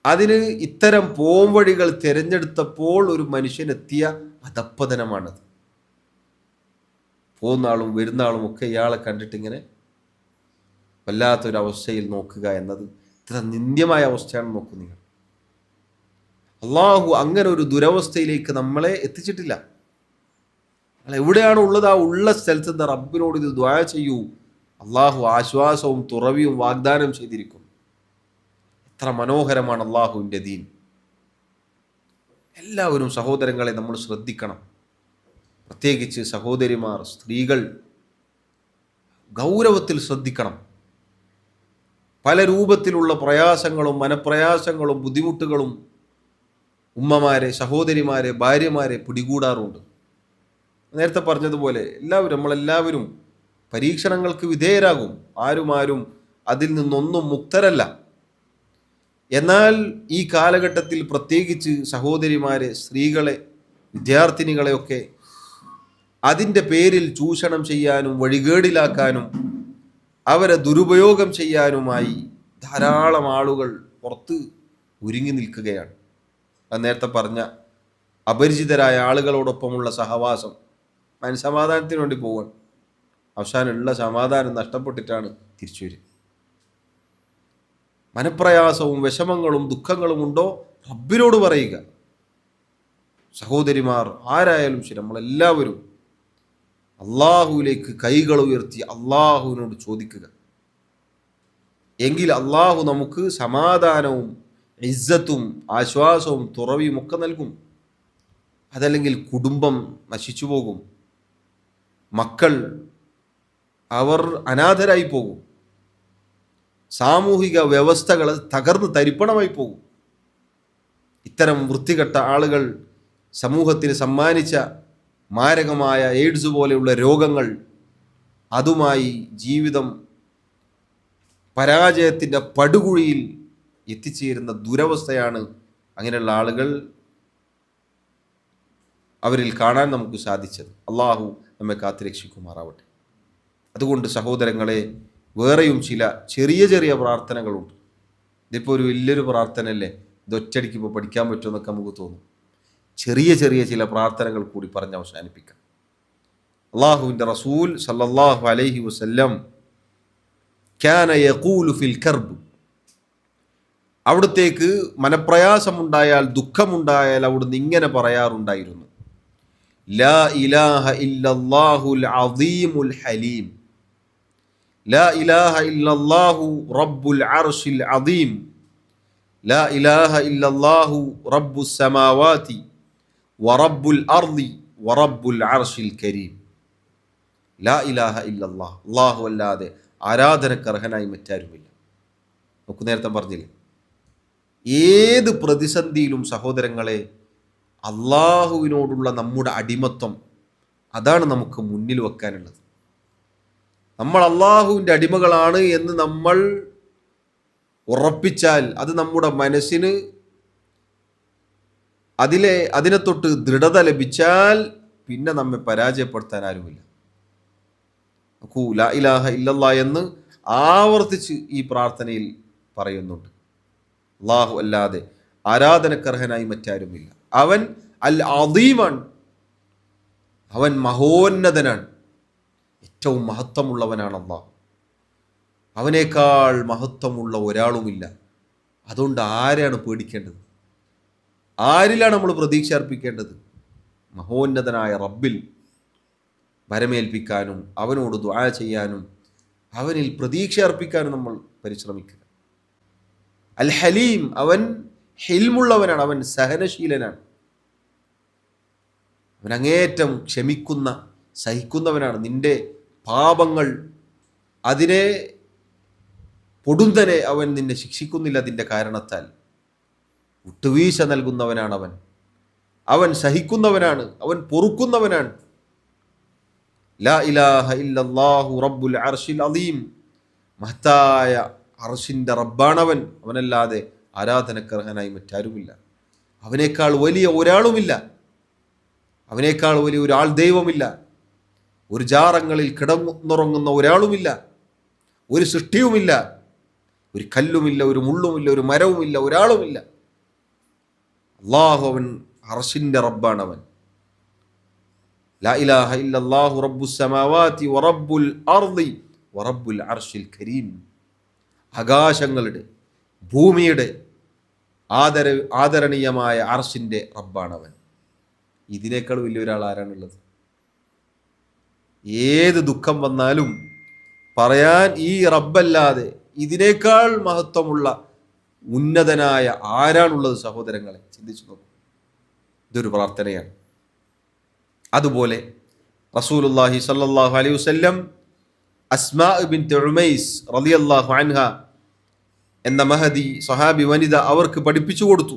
അതിന് ഇത്തരം പോംവഴികൾ തിരഞ്ഞെടുത്തപ്പോൾ ഒരു മനുഷ്യനെത്തിയ അധപ്പതനമാണത്. പോകുന്നാളും വരുന്നാളും ഒക്കെ ഇയാളെ കണ്ടിട്ടിങ്ങനെ വല്ലാത്തൊരവസ്ഥയിൽ നോക്കുക എന്നത് ഇത്ര നിന്ദ്യമായ അവസ്ഥയാണ്. നോക്കൂ നിങ്ങൾ, അള്ളാഹു അങ്ങനെ ഒരു ദുരവസ്ഥയിലേക്ക് നമ്മളെ എത്തിച്ചിട്ടില്ല. എവിടെയാണ് ഉള്ളത്, ആ ഉള്ള സ്ഥലത്ത് നിന്ന് റബ്ബിനോട് ഇത് ദുആ ചെയ്യൂ. അള്ളാഹു ആശ്വാസവും തുറവിയും വാഗ്ദാനം ചെയ്തിരിക്കുന്നു. എത്ര മനോഹരമാണ് അള്ളാഹുവിൻ്റെ ദീൻ. എല്ലാവരും സഹോദരങ്ങളെ നമ്മൾ ശ്രദ്ധിക്കണം. പ്രത്യേകിച്ച് സഹോദരിമാർ, സ്ത്രീകൾ ഗൗരവത്തിൽ ശ്രദ്ധിക്കണം. പല രൂപത്തിലുള്ള പ്രയാസങ്ങളും മനപ്രയാസങ്ങളും ബുദ്ധിമുട്ടുകളും ഉമ്മമാരെ, സഹോദരിമാരെ, ഭാര്യമാരെ പിടികൂടാറുണ്ട്. നേരത്തെ പറഞ്ഞതുപോലെ നമ്മളെല്ലാവരും പരീക്ഷണങ്ങൾക്ക് വിധേയരാകും. ആരും അതിൽ നിന്നൊന്നും മുക്തരല്ല. എന്നാൽ ഈ കാലഘട്ടത്തിൽ പ്രത്യേകിച്ച് സഹോദരിമാരെ, സ്ത്രീകളെ, വിദ്യാർത്ഥിനികളെയൊക്കെ അതിൻ്റെ പേരിൽ ചൂഷണം ചെയ്യാനും വഴികേടിലാക്കാനും അവരെ ദുരുപയോഗം ചെയ്യാനുമായി ധാരാളം ആളുകൾ പുറത്ത് ഒരുങ്ങി നിൽക്കുകയാണ്. അത് നേരത്തെ പറഞ്ഞ അപരിചിതരായ ആളുകളോടൊപ്പമുള്ള സഹവാസം മനസ്സമാധാനത്തിന് വേണ്ടി പോവാൻ, അവസാനമുള്ള സമാധാനം നഷ്ടപ്പെട്ടിട്ടാണ് തിരിച്ചു വരിക. മനപ്രയാസവും വിഷമങ്ങളും ദുഃഖങ്ങളും ഉണ്ടോ, റബ്ബിനോട് പറയുക. സഹോദരിമാർ ആരായാലും ശരി, നമ്മളെല്ലാവരും അള്ളാഹുവിലേക്ക് കൈകൾ ഉയർത്തി അള്ളാഹുവിനോട് ചോദിക്കുക. എങ്കിൽ അള്ളാഹു നമുക്ക് സമാധാനവും ഇസ്സത്തും ആശ്വാസവും തുറവിയും ഒക്കെ നൽകും. അതല്ലെങ്കിൽ കുടുംബം നശിച്ചു പോകും, മക്കൾ അവർ അനാഥരായി പോകും, സാമൂഹിക വ്യവസ്ഥകൾ തകർന്ന് തരിപ്പണമായി പോകും. ഇത്തരം വൃത്തികെട്ട ആളുകൾ സമൂഹത്തിന് സമ്മാനിച്ച മാരകമായ എയ്ഡ്സ് പോലെയുള്ള രോഗങ്ങൾ, അതുമായി ജീവിതം പരാജയത്തിൻ്റെ പടുകുഴിയിൽ എത്തിച്ചേരുന്ന ദുരവസ്ഥയാണ് അങ്ങനെയുള്ള ആളുകൾ അവരിൽ കാണാൻ നമുക്ക് സാധിച്ചത്. അള്ളാഹു നമ്മെ കാത്തുരക്ഷിക്കുമാറാവട്ടെ. അതുകൊണ്ട് സഹോദരങ്ങളെ, വേറെയും ചില ചെറിയ ചെറിയ പ്രാർത്ഥനകളുണ്ട്. ഇതിപ്പോൾ ഒരു വലിയൊരു പ്രാർത്ഥനയല്ലേ, ഇതൊറ്റടിക്കിപ്പോൾ പഠിക്കാൻ പറ്റുമെന്നൊക്കെ നമുക്ക് തോന്നും. ചെറിയ ചെറിയ ചില പ്രാർത്ഥനകൾ കൂടി പറഞ്ഞ് അവസാനിപ്പിക്കാം. അള്ളാഹുവിൻ്റെ റസൂൽ സല്ലല്ലാഹു അലൈഹി വസല്ലം കാന യഖൂലു ഫിൽ കർബ്, അവിടുത്തേക്ക് മനപ്രയാസമുണ്ടായാൽ, ദുഃഖമുണ്ടായാൽ അവിടുന്ന് ഇങ്ങനെ പറയാറുണ്ടായിരുന്നു: ലാ ഇലാഹ ഇല്ലല്ലാഹുൽ അസീമുൽ ഹലീം, ലാ ഇലാഹ ഇല്ലല്ലാഹു റബ്ബുൽ അർശിൽ അസീം, ലാ ഇലാഹ ഇല്ലല്ലാഹു റബ്ബുസ് സമാവാതി വറബ്ബുൽ അർളി വറബ്ബുൽ അർശിൽ കരീം. ലാ ഇലാഹ ഇല്ലല്ലാഹ്, അല്ലാഹു അല്ലാതെ ആരാധനക്കർഹനായി മറ്റാരുമില്ല. നമുക്ക് നേരത്തെ പറഞ്ഞില്ലേ, ഏത് പ്രതിസന്ധിയിലും സഹോദരങ്ങളെ അള്ളാഹുവിനോടുള്ള നമ്മുടെ അടിമത്വം, അതാണ് നമുക്ക് മുന്നിൽ വെക്കാനുള്ളത്. നമ്മൾ അള്ളാഹുവിൻ്റെ അടിമകളാണ് എന്ന് നമ്മൾ ഉറപ്പിച്ചാൽ, അത് നമ്മുടെ മനസ്സിന് അതിനെ തൊട്ട് ദൃഢത ലഭിച്ചാൽ പിന്നെ നമ്മെ പരാജയപ്പെടുത്താൻ ആരുമില്ല. നോക്കൂ, ലാ ഇലാഹ ഇല്ലല്ലാ എന്ന് ആവർത്തിച്ച് ഈ പ്രാർത്ഥനയിൽ പറയുന്നുണ്ട്. അള്ളാഹു അല്ലാതെ ആരാധനക്കർഹനായി മറ്റാരുമില്ല. അവൻ അൽ അദീമാണ്, അവൻ മഹോന്നതനാണ്, ഏറ്റവും മഹത്വമുള്ളവനാണ് അല്ലാഹ്. അവനേക്കാൾ മഹത്വമുള്ള ഒരാളുമില്ല. അതുകൊണ്ട് ആരെയാണ് പേടിക്കേണ്ടത്? ആരിലാണ് നമ്മൾ പ്രതീക്ഷ അർപ്പിക്കേണ്ടത്? മഹോന്നതനായ റബ്ബിൽ വരമേൽപ്പിക്കാനും അവനോട് ദുആ ചെയ്യാനും അവനിൽ പ്രതീക്ഷ അർപ്പിക്കാനും നമ്മൾ പരിശ്രമിക്കുക. അൽ ഹലീം, അവൻ ഹിൽമുള്ളവനാണ്, അവൻ സഹനശീലനാണ്, അവൻ അങ്ങേയറ്റം ക്ഷമിക്കുന്ന സഹിക്കുന്നവനാണ്. നിന്റെ പാപങ്ങൾ അതിനെ പൊടുന്നനെ അവൻ നിന്നെ ശിക്ഷിക്കുന്നില്ല അതിൻ്റെ കാരണത്താൽ. വിട്ടുവീഴ്ച നൽകുന്നവനാണ് അവൻ, അവൻ സഹിക്കുന്നവനാണ്, അവൻ പൊറുക്കുന്നവനാണ്. ലാ ഇലാഹ ഇല്ലല്ലാഹു റബ്ബുൽ അർശിൽ അദീം, മഹത്തായ അർശിൻ്റെ റബ്ബാണവൻ. അവനല്ലാതെ ആരാധനക്കർഹനായി മറ്റാരുമില്ല. അവനേക്കാൾ വലിയ ഒരാളുമില്ല, അവനേക്കാൾ വലിയ ഒരാൾ ദൈവമില്ല. ഒരു ജാറങ്ങളിൽ കിടന്നുറങ്ങുന്ന ഒരാളുമില്ല, ഒരു സൃഷ്ടിയുമില്ല, ഒരു കല്ലുമില്ല, ഒരു മുള്ളുമില്ല, ഒരു മരവുമില്ല, ഒരാളുമില്ല. അല്ലാഹു അവൻ അർശിൻ്റെ റബ്ബാണവൻ. ലാ ഇലാഹ ഇല്ലല്ലാഹു റബ്ബുസ് സമാവാതി വറബ്ബുൽ അർളി വറബ്ബുൽ അർശിൽ കരീം. ആകാശങ്ങളുടെ ഭൂമിയുടെ ആദരണീയമായ അർശിൻ്റെ റബ്ബാണവൻ. ഇതിനേക്കാൾ വലിയൊരാൾ ആരാണുള്ളത്? ഏത് ദുഃഖം വന്നാലും പറയാൻ ഈ റബ്ബല്ലാതെ ഇതിനേക്കാൾ മഹത്വമുള്ള ഉന്നതനായ ആരാണുള്ളത്? സഹോദരങ്ങളെ, ചിന്തിച്ചു നോക്കൂ. ഇതൊരു പ്രാർത്ഥനയാണ്. അതുപോലെ റസൂലുള്ളാഹി സ്വല്ലല്ലാഹു അലൈഹി വസല്ലം അസ്മാ ബിൻത് ഉമൈസ് റളിയല്ലാഹു അൻഹ എന്ന മഹദി സഹാബി വനിത അവർക്ക് പഠിപ്പിച്ചു കൊടുത്തു.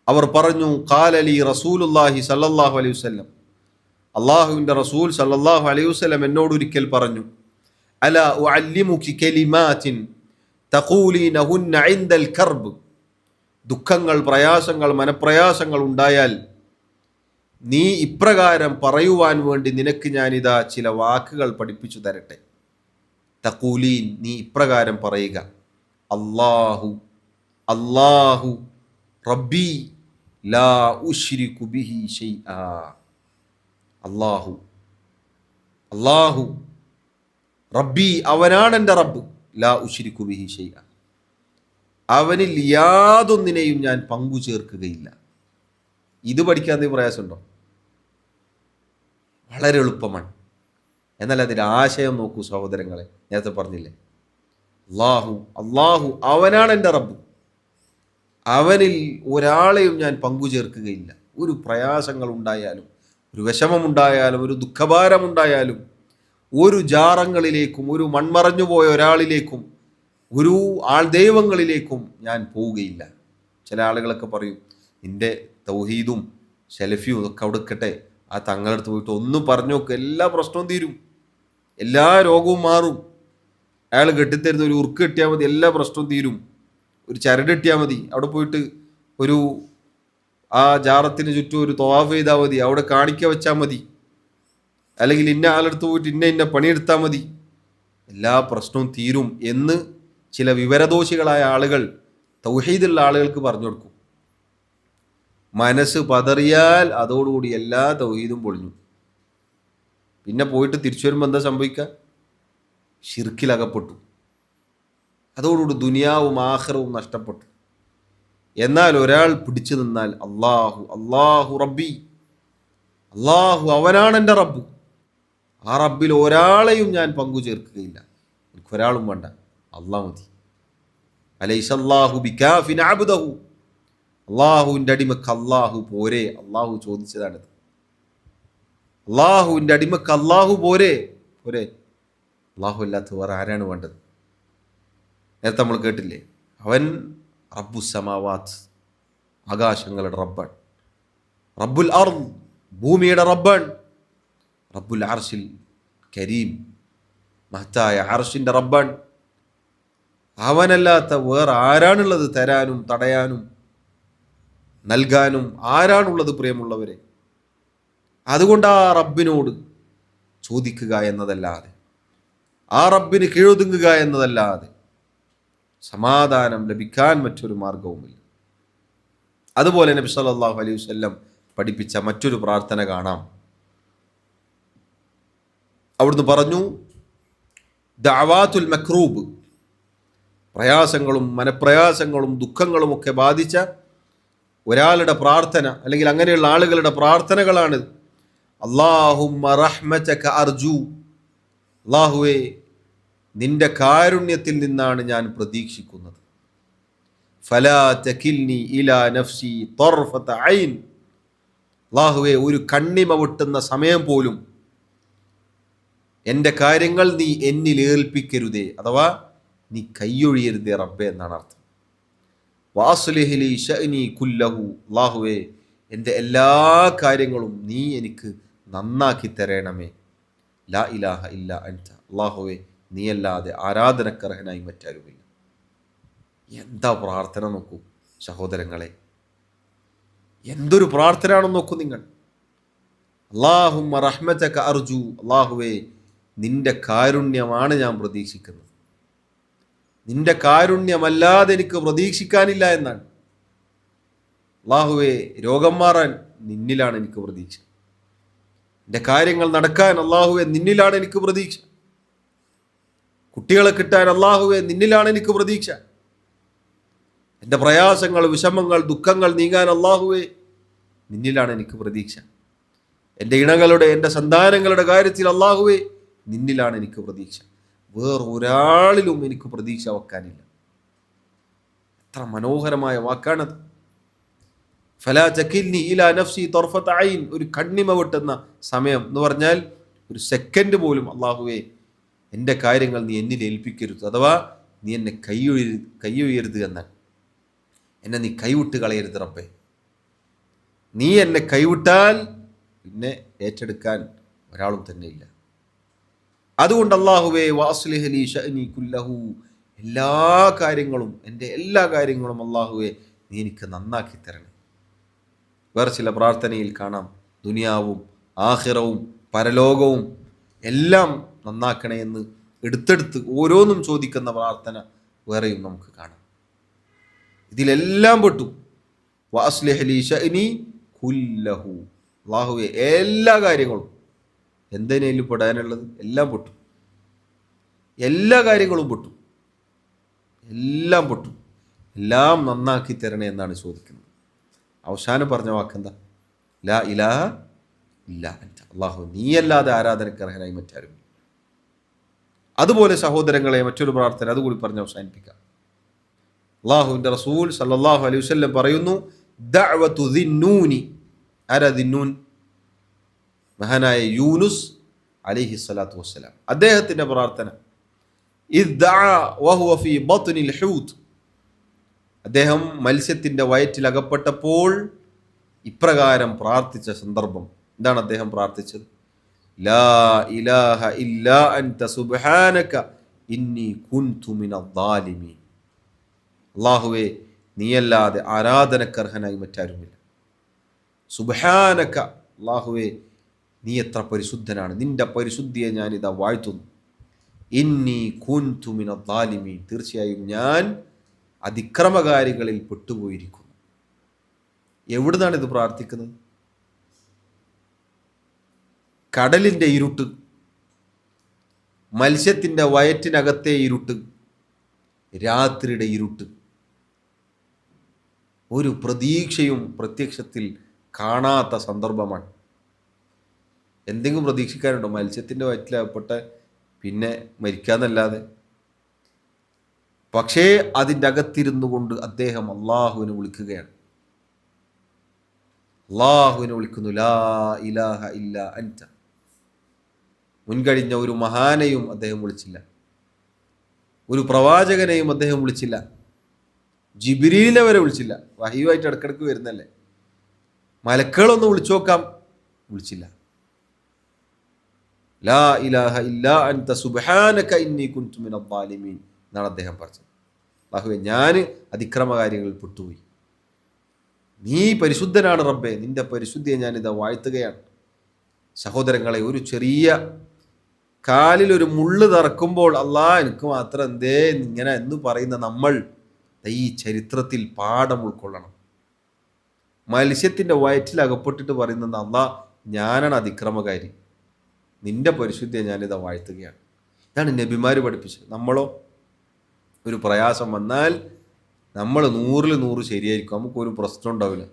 അവർ പറഞ്ഞു, ഖാല ലി റസൂലുള്ളാഹി സ്വല്ലല്ലാഹു അലൈഹി വസല്ലം, അല്ലാഹുവിൻ്റെ റസൂൽ സ്വല്ലല്ലാഹു അലൈഹി വസല്ലം എന്നോട് ഒരിക്കൽ പറഞ്ഞു, അലാ ഉഅല്ലിമുകി കലിമാത്തിൻ തഖൂലീനഹുന്ന ഇൻദൽ കർബ്. ദുഃഖങ്ങൾ, പ്രയാസങ്ങൾ, മനപ്രയാസങ്ങൾ ഉണ്ടായാൽ നീ ഇപ്രകാരം പറയുവാൻ വേണ്ടി നിനക്ക് ഞാനിതാ ചില വാക്കുകൾ പഠിപ്പിച്ചു തരട്ടെ. തഖൂലീൻ, നീ ഇപ്രകാരം പറയുക, അല്ലാഹു അല്ലാഹു റബ്ബി ലാ ഉശ്രികു ബിഹി ശൈആ. അല്ലാഹു അല്ലാഹു റബ്ബി, അവനാണ് എൻ്റെ റബ്ബ്, ലാ ഉശ്രികു ബിഹി ശൈആ, അവനിൽ യാതൊന്നിനെയും ഞാൻ പങ്കു ചേർക്കുകയില്ല. ഇത് പഠിക്കാൻ നീ പ്രയാസമുണ്ടോ? വളരെ എളുപ്പമാണ്. എന്നാൽ അതിൻ്റെ ആശയം നോക്കൂ സഹോദരങ്ങളെ. നേരത്തെ പറഞ്ഞില്ലേ, അല്ലാഹു അല്ലാഹു അവനാണ് എൻ്റെ റബ്ബ്, അവനിൽ ഒരാളെയും ഞാൻ പങ്കു ചേർക്കുകയില്ല. ഒരു പ്രയാസങ്ങൾ ഉണ്ടായാലും, ഒരു വിഷമമുണ്ടായാലും, ഒരു ദുഃഖഭാരമുണ്ടായാലും, ഒരു ജാറങ്ങളിലേക്കും, ഒരു മൺമറഞ്ഞുപോയ ഒരാളിലേക്കും, ഒരു ആൾ ദൈവങ്ങളിലേക്കും ഞാൻ പോവുകയില്ല. ചില ആളുകളൊക്കെ പറയും, നിൻ്റെ തൗഹീദും സെലഫിയും ഒക്കെ അവിടെ നിൽക്കട്ടെ, ആ തങ്ങളടുത്ത് പോയിട്ട് ഒന്നും പറഞ്ഞു നോക്ക്, എല്ലാ പ്രശ്നവും തീരും, എല്ലാ രോഗവും മാറും. അയാൾ കെട്ടിത്തരുന്ന ഒരു ഉറുക്ക് കിട്ടിയാൽ മതി, എല്ലാ പ്രശ്നവും തീരും. ഒരു ചരട് കിട്ടിയാൽ മതി, അവിടെ പോയിട്ട് ഒരു ആ ജാറത്തിന് ചുറ്റും ഒരു തവാഫ് ചെയ്താൽ മതി, അവിടെ കാണിക്ക വെച്ചാൽ മതി, അല്ലെങ്കിൽ ഇന്ന ആളെടുത്ത് പോയിട്ട് ഇന്ന പണിയെടുത്താൽ മതി, എല്ലാ പ്രശ്നവും തീരും എന്ന് ചില വിവരദോഷികളായ ആളുകൾ തൗഹീദുള്ള ആളുകൾക്ക് പറഞ്ഞു കൊടുക്കും. മനസ്സ് പതറിയാൽ അതോടുകൂടി എല്ലാ തൗഹീദും പൊളിഞ്ഞു. പിന്നെ പോയിട്ട് തിരിച്ചു വരുമ്പോൾ എന്താ സംഭവിക്കുക? ശിർക്കിലകപ്പെട്ടു. അതോടുകൂടി ദുനിയാവും ആഖിറവും നഷ്ടപ്പെട്ടു. എന്നാൽ ഒരാൾ പിടിച്ചു നിന്നാൽ, അല്ലാഹു അല്ലാഹു റബ്ബി, അല്ലാഹു അവനാണ് എൻ്റെ റബ്ബ്, ആ റബ്ബിൽ ഒരാളെയും ഞാൻ പങ്കു ചേർക്കുകയില്ല, എനിക്കൊരാളും വേണ്ട, അല്ലാഹു മതി. അലൈസല്ലാഹു ബികാഫിൻ അബ്ദഹു, അള്ളാഹുവിൻ്റെ അടിമക്ക് അള്ളാഹു പോരെ? അള്ളാഹു ചോദിച്ചതാണിത്. അള്ളാഹുവിൻ്റെ അടിമക്ക് അള്ളാഹു പോരെ? അള്ളാഹു അല്ലാത്ത വേറെ ആരാണ് വേണ്ടത്? നേരത്തെ നമ്മൾ കേട്ടില്ലേ, അവൻ റബ്ബു സമാവാത്ത്, ആകാശങ്ങളുടെ റബ്ബാൻ, റബ്ബുൽ അർദ്, ഭൂമിയുടെ റബ്ബാൻ, റബ്ബുൽ അർശിൽ കരീം, മഹത്തായ അർശിൻ്റെ റബ്ബാൻ. അവനല്ലാത്ത വേറെ ആരാണുള്ളത് തരാനും തടയാനും നൽകാനും? ആരാണുള്ളത് പ്രിയമുള്ളവരെ? അതുകൊണ്ട് ആ റബ്ബിനോട് ചോദിക്കുക എന്നതല്ലാതെ, ആ റബ്ബിന് കീഴൊതുങ്ങുക എന്നതല്ലാതെ സമാധാനം ലഭിക്കാൻ മറ്റൊരു മാർഗവുമില്ല. അതുപോലെ നബി സല്ലല്ലാഹു അലൈഹി വസല്ലം പഠിപ്പിച്ച മറ്റൊരു പ്രാർത്ഥന കാണാം. അവിടുന്ന് പറഞ്ഞു, ദഅവാത്തുൽ മക്രൂബ്, പ്രയാസങ്ങളും മനപ്രയാസങ്ങളും ദുഃഖങ്ങളും ഒക്കെ ബാധിച്ച ഒരാളുടെ പ്രാർത്ഥന, അല്ലെങ്കിൽ അങ്ങനെയുള്ള ആളുകളുടെ പ്രാർത്ഥനകളാണ് അല്ലാഹുമ്മ റഹ്മതക അർജു, അല്ലാഹുവേ നിന്റെ കാരുണ്യത്തിൽ നിന്നാണ് ഞാൻ പ്രതീക്ഷിക്കുന്നത്. ഫലാ തകിൽനി ഇലാ നഫ്സി തർഫത ഐൻ, അല്ലാഹുവേ ഒരു കണ്ണിമ വെട്ടുന്ന സമയം പോലും എൻ്റെ കാര്യങ്ങൾ നീ എന്നിൽ ഏൽപ്പിക്കരുതേ, അഥവാ നീ കൈയൊഴിയരുതേ റബ്ബേ എന്നാണ് അർത്ഥം. വാസ്ലിഹ് ലി ശഅനി കുല്ലഹു, അല്ലാഹുവേ എൻ്റെ എല്ലാ കാര്യങ്ങളും നീ എനിക്ക് നന്നാക്കി തരണമേ. ലാ ഇലാഹ ഇല്ലാ അൻത, അല്ലാഹുവേ നീയല്ലാതെ ആരാധനക്കർഹനായി മറ്റാരുമില്ല. എന്താ പ്രാർത്ഥന നോക്കൂ സഹോദരങ്ങളെ, എന്തൊരു പ്രാർത്ഥനയാണെന്ന് നോക്കൂ നിങ്ങൾ. അല്ലാഹുമ്മ റഹ്മതക അർജു, അല്ലാഹുവേ നിന്റെ കാരുണ്യമാണ് ഞാൻ പ്രതീക്ഷിക്കുന്നത്, നിന്റെ കാരുണ്യമല്ലാതെ എനിക്ക് പ്രതീക്ഷിക്കാനില്ല എന്നാണ്. അല്ലാഹുവേ രോഗം മാറാൻ നിന്നിലാണ് എനിക്ക് പ്രതീക്ഷ, എൻ്റെ കാര്യങ്ങൾ നടക്കാൻ അല്ലാഹുവേ നിന്നിലാണ് എനിക്ക് പ്രതീക്ഷ, കുട്ടികളെ കിട്ടാൻ അല്ലാഹുവേ നിന്നിലാണ് എനിക്ക് പ്രതീക്ഷ, എൻ്റെ പ്രയാസങ്ങൾ വിഷമങ്ങൾ ദുഃഖങ്ങൾ നീങ്ങാൻ അല്ലാഹുവേ നിന്നിലാണ് എനിക്ക് പ്രതീക്ഷ, എൻ്റെ ഇണകളുടെ എൻ്റെ സന്താനങ്ങളുടെ കാര്യത്തിൽ അല്ലാഹുവേ നിന്നിലാണ് എനിക്ക് പ്രതീക്ഷ, വേറൊരാളിലും എനിക്ക് പ്രതീക്ഷ വെക്കാനില്ല. എത്ര മനോഹരമായ വാക്കാണത്. ഫലാ തകിൽനി ഇലാ നഫ്സി തർഫത ഐൻ, ഒരു കണ്ണിമ വെട്ടുന്ന സമയം എന്ന് പറഞ്ഞാൽ ഒരു സെക്കൻഡ് പോലും അല്ലാഹുവേ എൻ്റെ കാര്യങ്ങൾ നീ എന്നിൽ ഏൽപ്പിക്കരുത്, അഥവാ നീ എന്നെ കൈയൊഴിയരുത് എന്നാൽ എന്നെ നീ കൈവിട്ട് കളയരുത് റബ്ബേ. നീ എന്നെ കൈവിട്ടാൽ പിന്നെ ഏറ്റെടുക്കാൻ ഒരാളും തന്നെ ഇല്ല. അതുകൊണ്ട് അല്ലാഹുവേ വാസ്ലിഹ് ലി ശഅനി കുല്ലഹു, എല്ലാ കാര്യങ്ങളും എൻ്റെ എല്ലാ കാര്യങ്ങളും അല്ലാഹുവേ നീ എനിക്ക് നന്നാക്കി തരണം. വേറെ ചില പ്രാർത്ഥനയിൽ കാണാം ദുനിയാവും ആഖിറവും പരലോകവും എല്ലാം നന്നാക്കണേ എന്ന് എടുത്തെടുത്ത് ഓരോന്നും ചോദിക്കുന്ന പ്രാർത്ഥന വേറെയും നമുക്ക് കാണാം. ഇതിലെല്ലാം പെട്ടു വഅസ്ലിഹ് ലി ശഅനി കുല്ലഹു, അല്ലാഹുവേ എല്ലാ കാര്യങ്ങളും എന്തിനേലും പെടാനുള്ളത് എല്ലാം പൊട്ടു, എല്ലാ കാര്യങ്ങളും പൊട്ടു, എല്ലാം പൊട്ടു, എല്ലാം നന്നാക്കി തരണേ എന്നാണ് ചോദിക്കുന്നത്. അവസാനം പറഞ്ഞ വാക്കെന്താ? ലാ ഇലാഹ ഇല്ലാ അൻത, അല്ലാഹു നീയല്ലാതെ ആരാധനക്കർഹനായി മറ്റാരും. അതുപോലെ സഹോദരങ്ങളെ മറ്റൊരു പ്രാർത്ഥന അതുകൂടി പറഞ്ഞ് അവസാനിപ്പിക്കാം. അല്ലാഹുവിൻ്റെ റസൂൽ സല്ലല്ലാഹു അലൈഹി വസല്ലം പറയുന്നു, ദഅവതു ദിന്നൂനി. ആരാ ദിന്നൂൻ? മഹാനായ യൂനുസ് അലൈഹി സ്വലാത്തു വസ്സലാം, അദ്ദേഹത്തിൻ്റെ പ്രാർത്ഥന. ഇദ് ദഅ വഹുവ ഫീ ബത്നിൽ ഹൂത്, അദ്ദേഹം മത്സ്യത്തിൻ്റെ വയറ്റിൽ അകപ്പെട്ടപ്പോൾ ഇപ്രകാരം പ്രാർത്ഥിച്ച സന്ദർഭം. എന്താണ് അദ്ദേഹം പ്രാർത്ഥിച്ചത്? ലാ ഇലാഹ ഇല്ലാ അൻത സുബ്ഹാനക ഇന്നി കുൻതു മിനൽ ളാലിമീൻ, അല്ലാഹുവേ നീയല്ലാതെ ആരാധനക്കർഹനായി മറ്റാരുമില്ല. സുബ്ഹാനക, അല്ലാഹുവേ നീ എത്ര പരിശുദ്ധനാണ്, നിന്റെ പരിശുദ്ധിയെ ഞാനിതാ വാഴ്ത്തുന്നു. ഇന്നി കുൻതു മിനൽ ളാലിമീൻ, തീർച്ചയായും ഞാൻ അതിക്രമകാരികളിൽ പെട്ടുപോയിരിക്കുന്നു. എവിടുന്നാണ് ഇത് പ്രാർത്ഥിക്കുന്നത്? കടലിൻ്റെ ഇരുട്ട്, മത്സ്യത്തിൻ്റെ വയറ്റിനകത്തെ ഇരുട്ട്, രാത്രിയുടെ ഇരുട്ട്, ഒരു പ്രതീക്ഷയും പ്രത്യക്ഷത്തിൽ കാണാത്ത സന്ദർഭമാണ്. എന്തെങ്കിലും പ്രതീക്ഷിക്കാനുണ്ടോ? മത്സ്യത്തിൻ്റെ വയറ്റിലകപ്പെട്ട പിന്നെ മരിക്കാന്നല്ലാതെ. പക്ഷേ അതിൻ്റെ അകത്തിരുന്നു കൊണ്ട് അദ്ദേഹം അള്ളാഹുവിനെ വിളിക്കുകയാണ്. അള്ളാഹുവിനെ വിളിക്കുന്നു, ലാ ഇലാഹ ഇല്ലാ അൻത. മുൻകഴിഞ്ഞ ഒരു മഹാനെയും അദ്ദേഹം വിളിച്ചില്ല, ഒരു പ്രവാചകനെയും അദ്ദേഹം വിളിച്ചില്ല, ജിബ്രീലിനെ വരെ വിളിച്ചില്ല. വഹയുമായിട്ട് ഇടക്കിടക്ക് വരുന്നല്ലേ, മലക്കുകളൊന്ന് വിളിച്ചു നോക്കാം, വിളിച്ചില്ല. ലാ ഇലാഹ ഇല്ലാ അൻത സുബ്ഹാനക ഇന്നി കുൻതു മിനൽ ളാലിമീൻ എന്നാണ് അദ്ദേഹം പറഞ്ഞത്. അല്ലാഹുവേ ഞാൻ അതിക്രമകാരികളിൽ പെട്ടുപോയി, നീ പരിശുദ്ധനാണ് റബ്ബേ, നിന്റെ പരിശുദ്ധിയെ ഞാനിതാ വാഴ്ത്തുകയാണ്. സഹോദരങ്ങളെ, ഒരു ചെറിയ കാലിൽ ഒരു മുള്ള് തറക്കുമ്പോൾ അല്ലാ എനിക്ക് മാത്രം എന്തേ ഇങ്ങനെ എന്ന് പറയുന്ന നമ്മൾ ഈ ചരിത്രത്തിൽ പാഠം ഉൾക്കൊള്ളണം. മത്സ്യത്തിൻ്റെ വയറ്റിൽ അകപ്പെട്ടിട്ട് പറയുന്നത് അല്ലാ ഞാനാണ് അതിക്രമകാരി, നിൻ്റെ പരിശുദ്ധിയെ ഞാനിതാ വാഴ്ത്തുകയാണ്. ഇതാണ് നബിമാർ പഠിപ്പിച്ചത്. നമ്മളോ ഒരു പ്രയാസം വന്നാൽ നമ്മൾ 100 ശരിയായിരിക്കും, നമുക്കൊരു പ്രശ്നം ഉണ്ടാവില്ല.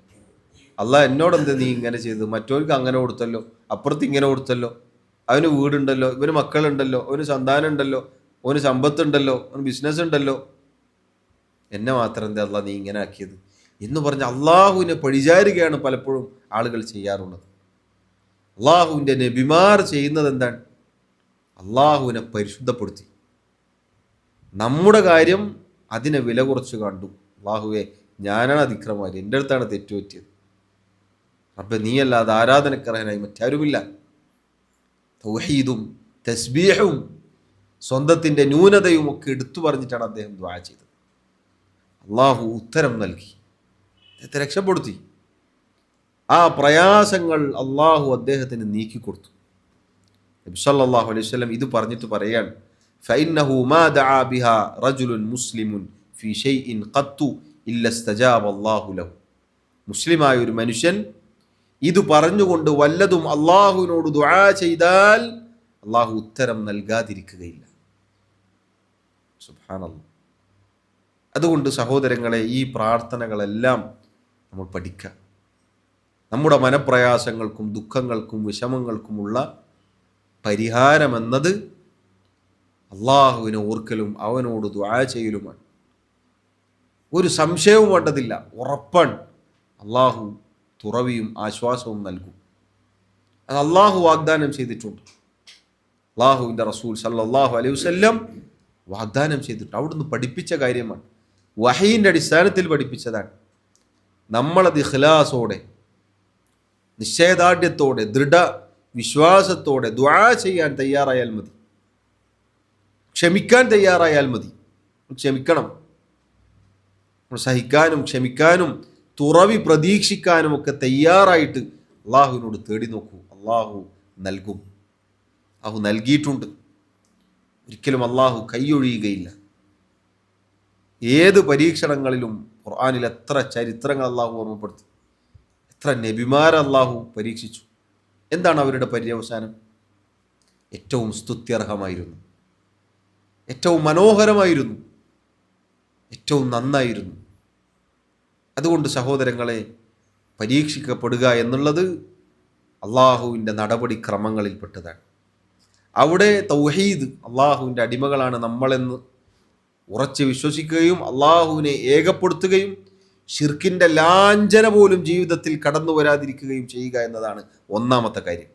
അല്ലാഹ് എന്നോടെന്താ നീ ഇങ്ങനെ ചെയ്ത്, മറ്റവർക്ക് അങ്ങനെ കൊടുത്തല്ലോ, അപ്പുറത്ത് ഇങ്ങനെ കൊടുത്തല്ലോ, അവന് വീടുണ്ടല്ലോ, ഇവന് മക്കളുണ്ടല്ലോ, അവന് സന്താനം ഉണ്ടല്ലോ, അവന് സമ്പത്തുണ്ടല്ലോ, അവന് ബിസിനസ് ഉണ്ടല്ലോ, എന്നെ മാത്രം എന്താ അല്ലാഹ് നീ ഇങ്ങനെ ആക്കിയത് എന്ന് പറഞ്ഞ് അള്ളാഹുവിനെ പഴിചാരുകയാണ് പലപ്പോഴും ആളുകൾ ചെയ്യാറുള്ളത്. അള്ളാഹുവിൻ്റെ നബിമാർ ചെയ്യുന്നത് എന്താണ്? അള്ളാഹുവിനെ പരിശുദ്ധപ്പെടുത്തി. നമ്മുടെ കാര്യം അതിനെ വില കുറച്ച് കണ്ടു. അള്ളാഹുവെ, ഞാനാണ് അതിക്രമാരി, എൻ്റെ അടുത്താണ് തെറ്റുപറ്റിയത്, അപ്പം നീയല്ലാതെ ആരാധനക്കർഹനായി മറ്റാരുമില്ല. തൗഹീദും തസ്ബീഹും സ്വന്തത്തിൻ്റെ ന്യൂനതയും ഒക്കെ എടുത്തു പറഞ്ഞിട്ടാണ് അദ്ദേഹം ദുആ ചെയ്തത്. അള്ളാഹു ഉത്തരം നൽകി, അദ്ദേഹത്തെ രക്ഷപ്പെടുത്തി. ആ പ്രയാസങ്ങൾ അള്ളാഹു അദ്ദേഹത്തിന് നീക്കിക്കൊടുത്തു. നബി സല്ലല്ലാഹു അലൈഹി വസല്ലം ഇത് പറഞ്ഞിട്ട് പറയാണ്, ഫഇന്നഹു മാ ദഅ ബിഹാ റജുലുൻ മുസ്ലിമുൻ ഫീ ഷൈഇൻ ഖത്തു ഇല്ല ഇസ്തജാബ അല്ലാഹു ലഹു. മുസ്ലിമായ ഒരു മനുഷ്യൻ ഇത് പറഞ്ഞുകൊണ്ട് വല്ലതും അള്ളാഹുവിനോട് ദുആ ചെയ്താൽ അള്ളാഹു ഉത്തരം നൽകാതിരിക്കുകയില്ല. സുബ്ഹാനല്ലാഹ്. അതുകൊണ്ട് സഹോദരങ്ങളെ, ഈ പ്രാർത്ഥനകളെല്ലാം നമ്മൾ പഠിക്കുക. നമ്മുടെ മനപ്രയാസങ്ങൾക്കും ദുഃഖങ്ങൾക്കും വിഷമങ്ങൾക്കുമുള്ള പരിഹാരമെന്നത് അള്ളാഹുവിനെ ഓർക്കലും അവനോട് ദുആ ചെയ്യലുമാണ്. ഒരു സംശയവും വേണ്ടതില്ല, ഉറപ്പാണ് അള്ളാഹു തുറവിയും ആശ്വാസവും നൽകും. അത് അള്ളാഹു വാഗ്ദാനം ചെയ്തിട്ടുണ്ട്. അള്ളാഹുവിൻ്റെ റസൂൽ സല്ലല്ലാഹു അലൈഹി വസല്ലം വാഗ്ദാനം ചെയ്തിട്ടുണ്ട്. അവിടുന്ന് പഠിപ്പിച്ച കാര്യമാണ്, വഹീൻ്റെ അടിസ്ഥാനത്തിൽ പഠിപ്പിച്ചതാണ്. നമ്മളത് ഇഖ്ലാസോടെ, നിശ്ചയദാർഢ്യത്തോടെ, ദൃഢ വിശ്വാസത്തോടെ ദുആ ചെയ്യാൻ തയ്യാറായാൽ മതി, ക്ഷമിക്കാൻ തയ്യാറായാൽ മതി. ക്ഷമിക്കണം, സഹിക്കാനും ക്ഷമിക്കാനും തുറവി പ്രതീക്ഷിക്കാനും ഒക്കെ തയ്യാറായിട്ട് അള്ളാഹുവിനോട് തേടി നോക്കൂ. അള്ളാഹു നൽകും, അള്ളാഹു നൽകിയിട്ടുണ്ട്. ഒരിക്കലും അള്ളാഹു കൈയൊഴിയുകയില്ല. ഏത് പരീക്ഷണങ്ങളിലും ഖുർആനിൽ എത്ര ചരിത്രങ്ങൾ അള്ളാഹു ഓർമ്മപ്പെടുത്തി, എത്ര നബിമാരെ അള്ളാഹു പരീക്ഷിച്ചു. എന്താണ് അവരുടെ പര്യവസാനം? ഏറ്റവും സ്തുത്യർഹമായിരുന്നു, ഏറ്റവും മനോഹരമായിരുന്നു, ഏറ്റവും നന്നായിരുന്നു. അതുകൊണ്ട് സഹോദരങ്ങളെ, പരീക്ഷിക്കപ്പെടുക എന്നുള്ളത് അള്ളാഹുവിൻ്റെ നടപടിക്രമങ്ങളിൽപ്പെട്ടതാണ്. അവിടെ തൗഹീദ്, അള്ളാഹുവിൻ്റെ അടിമകളാണ് നമ്മളെന്ന് ഉറച്ച് വിശ്വസിക്കുകയും അള്ളാഹുവിനെ ഏകപ്പെടുത്തുകയും ഷിർക്കിൻ്റെ ലാഞ്ചന പോലും ജീവിതത്തിൽ കടന്നു വരാതിരിക്കുകയും ചെയ്യുക എന്നതാണ് ഒന്നാമത്തെ കാര്യം.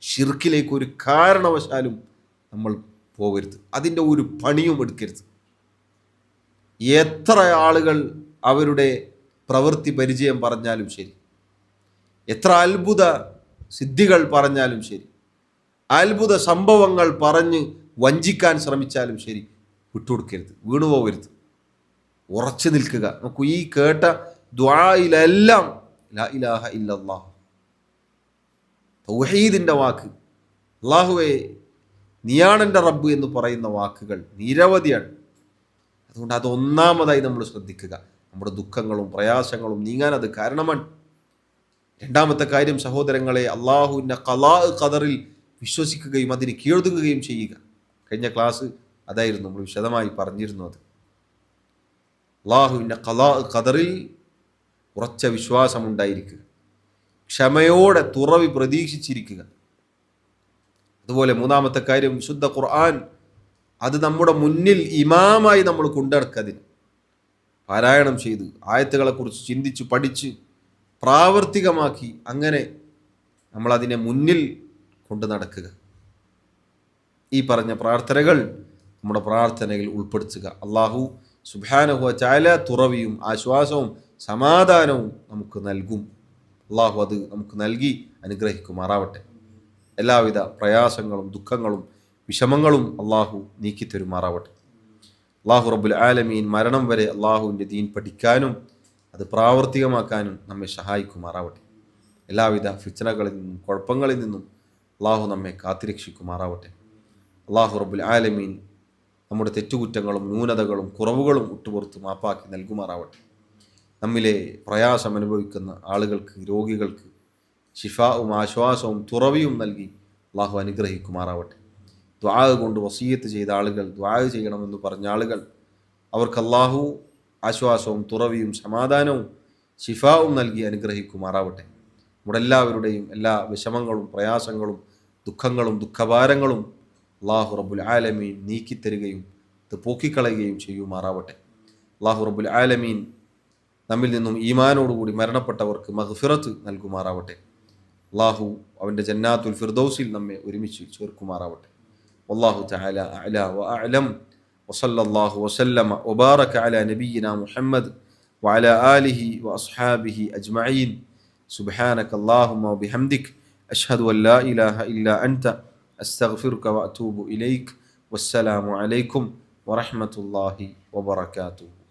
ഷിർക്കിലേക്ക് ഒരു കാരണവശാലും നമ്മൾ പോകരുത്, അതിൻ്റെ ഒരു പണിയും എടുക്കരുത്. എത്ര ആളുകൾ അവരുടെ പ്രവൃത്തി പരിചയം പറഞ്ഞാലും ശരി, എത്ര അത്ഭുത സിദ്ധികൾ പറഞ്ഞാലും ശരി, അത്ഭുത സംഭവങ്ങൾ പറഞ്ഞ് വഞ്ചിക്കാൻ ശ്രമിച്ചാലും ശരി, വിട്ടുകൊടുക്കരുത്, വീണുപോകരുത്, ഉറച്ചു നിൽക്കുക. നമുക്ക് ഈ കേട്ട ദുആയിലെല്ലാം ലാ ഇലാഹ ഇല്ലല്ലാഹ്, തൗഹീദിൻ്റെ വാക്ക്, അല്ലാഹുവേ നീയാണെൻ്റെ റബ്ബ് എന്ന് പറയുന്ന വാക്കുകൾ നിരവധിയാണ്. അതുകൊണ്ട് അത് ഒന്നാമതായി നമ്മൾ ശ്രദ്ധിക്കുക. നമ്മുടെ ദുഃഖങ്ങളും പ്രയാസങ്ങളും നീങ്ങാൻ അത് കാരണമാണ്. രണ്ടാമത്തെ കാര്യം സഹോദരങ്ങളെ, അള്ളാഹുവിൻ്റെ ഖലാ ഖദറിൽ വിശ്വസിക്കുകയും അതിന് കീഴ്ത്തുകയും ചെയ്യുക. കഴിഞ്ഞ ക്ലാസ് അതായിരുന്നു നമ്മൾ വിശദമായി പറഞ്ഞിരുന്നത്. അള്ളാഹുവിൻ്റെ ഖലാ ഖദറിൽ ഉറച്ച വിശ്വാസമുണ്ടായിരിക്കുക, ക്ഷമയോടെ തുറവി പ്രതീക്ഷിച്ചിരിക്കുക. അതുപോലെ മൂന്നാമത്തെ കാര്യം, വിശുദ്ധ ഖുർആൻ അത് നമ്മുടെ മുന്നിൽ ഇമാമായി നമ്മൾ കൊണ്ടുനടക്കതിന് പാരായണം ചെയ്ത് ആയത്തുകളെക്കുറിച്ച് ചിന്തിച്ച് പഠിച്ച് പ്രാവർത്തികമാക്കി അങ്ങനെ നമ്മളതിനെ മുന്നിൽ കൊണ്ടു നടക്കുക. ഈ പറഞ്ഞ പ്രാർത്ഥനകൾ നമ്മുടെ പ്രാർത്ഥനയിൽ ഉൾപ്പെടുത്തുക. അള്ളാഹു സുബ്ഹാനഹു വ തആല തുറവിയും ആശ്വാസവും സമാധാനവും നമുക്ക് നൽകും. അള്ളാഹു അത് നമുക്ക് നൽകി അനുഗ്രഹിക്കുമാറാവട്ടെ. എല്ലാവിധ പ്രയാസങ്ങളും ദുഃഖങ്ങളും വിഷമങ്ങളും അള്ളാഹു നീക്കിത്തരുമാറാവട്ടെ. അള്ളാഹു റബ്ബുൽ ആലമീൻ മരണം വരെ അള്ളാഹുവിൻ്റെ ദീൻ പഠിക്കാനും അത് പ്രാവർത്തികമാക്കാനും നമ്മെ സഹായിക്കുമാറാവട്ടെ. എല്ലാവിധ ഫിത്നകളിൽ നിന്നും കുഴപ്പങ്ങളിൽ നിന്നും അള്ളാഹു നമ്മെ കാത്തുരക്ഷിക്കുമാറാവട്ടെ. അള്ളാഹു റബ്ബുൽ ആലമീൻ നമ്മുടെ തെറ്റുകുറ്റങ്ങളും ന്യൂനതകളും കുറവുകളും വിട്ടുപുറത്ത് മാപ്പാക്കി നൽകുമാറാവട്ടെ. നമ്മിലെ പ്രയാസം അനുഭവിക്കുന്ന ആളുകൾക്ക്, രോഗികൾക്ക് ശിഫാവും ആശ്വാസവും തുറവിയും നൽകി അള്ളാഹു അനുഗ്രഹിക്കുമാറാവട്ടെ. ദുആ കൊണ്ട് വസിയത്ത് ചെയ്ത ആളുകൾ, ദുആ ചെയ്യണമെന്ന് പറഞ്ഞ ആളുകൾ, അവർക്ക് അള്ളാഹു ആശ്വാസവും തുറവിയും സമാധാനവും ശിഫാവും നൽകി അനുഗ്രഹിക്കുമാറാവട്ടെ. നമ്മുടെ എല്ലാവരുടെയും എല്ലാ വിഷമങ്ങളും പ്രയാസങ്ങളും ദുഃഖങ്ങളും ദുഃഖഭാരങ്ങളും അള്ളാഹു റബ്ബുൽ ആലമീൻ നീക്കിത്തരികയും ഇത് പോക്കിക്കളയുകയും ചെയ്യുമാറാവട്ടെ. അള്ളാഹു റബ്ബുൽ ആലമീൻ നമ്മിൽ നിന്നും ഈമാനോടുകൂടി മരണപ്പെട്ടവർക്ക് മഗ്ഫിറത്ത് നൽകുമാറാവട്ടെ. അള്ളാഹു അവൻ്റെ ജന്നാത്തുൽ ഫിർദൗസിൽ നമ്മെ ഒരുമിച്ച് ചേർക്കുമാറാവട്ടെ. വല്ലാഹു തആല അഅ്ലാ വഅഅലം വസല്ലല്ലാഹു വസല്ലമ വബാറക അലാ നബിയിനാ മുഹമ്മദ് വഅലാ ആലിഹി വഅസ്ഹാബിഹി അജ്മഈൻ. സുബ്ഹാനക അല്ലാഹുമ്മ വബിഹംദിക അഷ്ഹദു അൻ ലാ ഇലാഹ ഇല്ലാ അൻത അസ്തഗ്ഫിറുക വഅതൂബു ഇലൈക്. വസ്സലാമു അലൈക്കും വറഹ്മത്തുള്ളാഹി വബറകാതുഹു.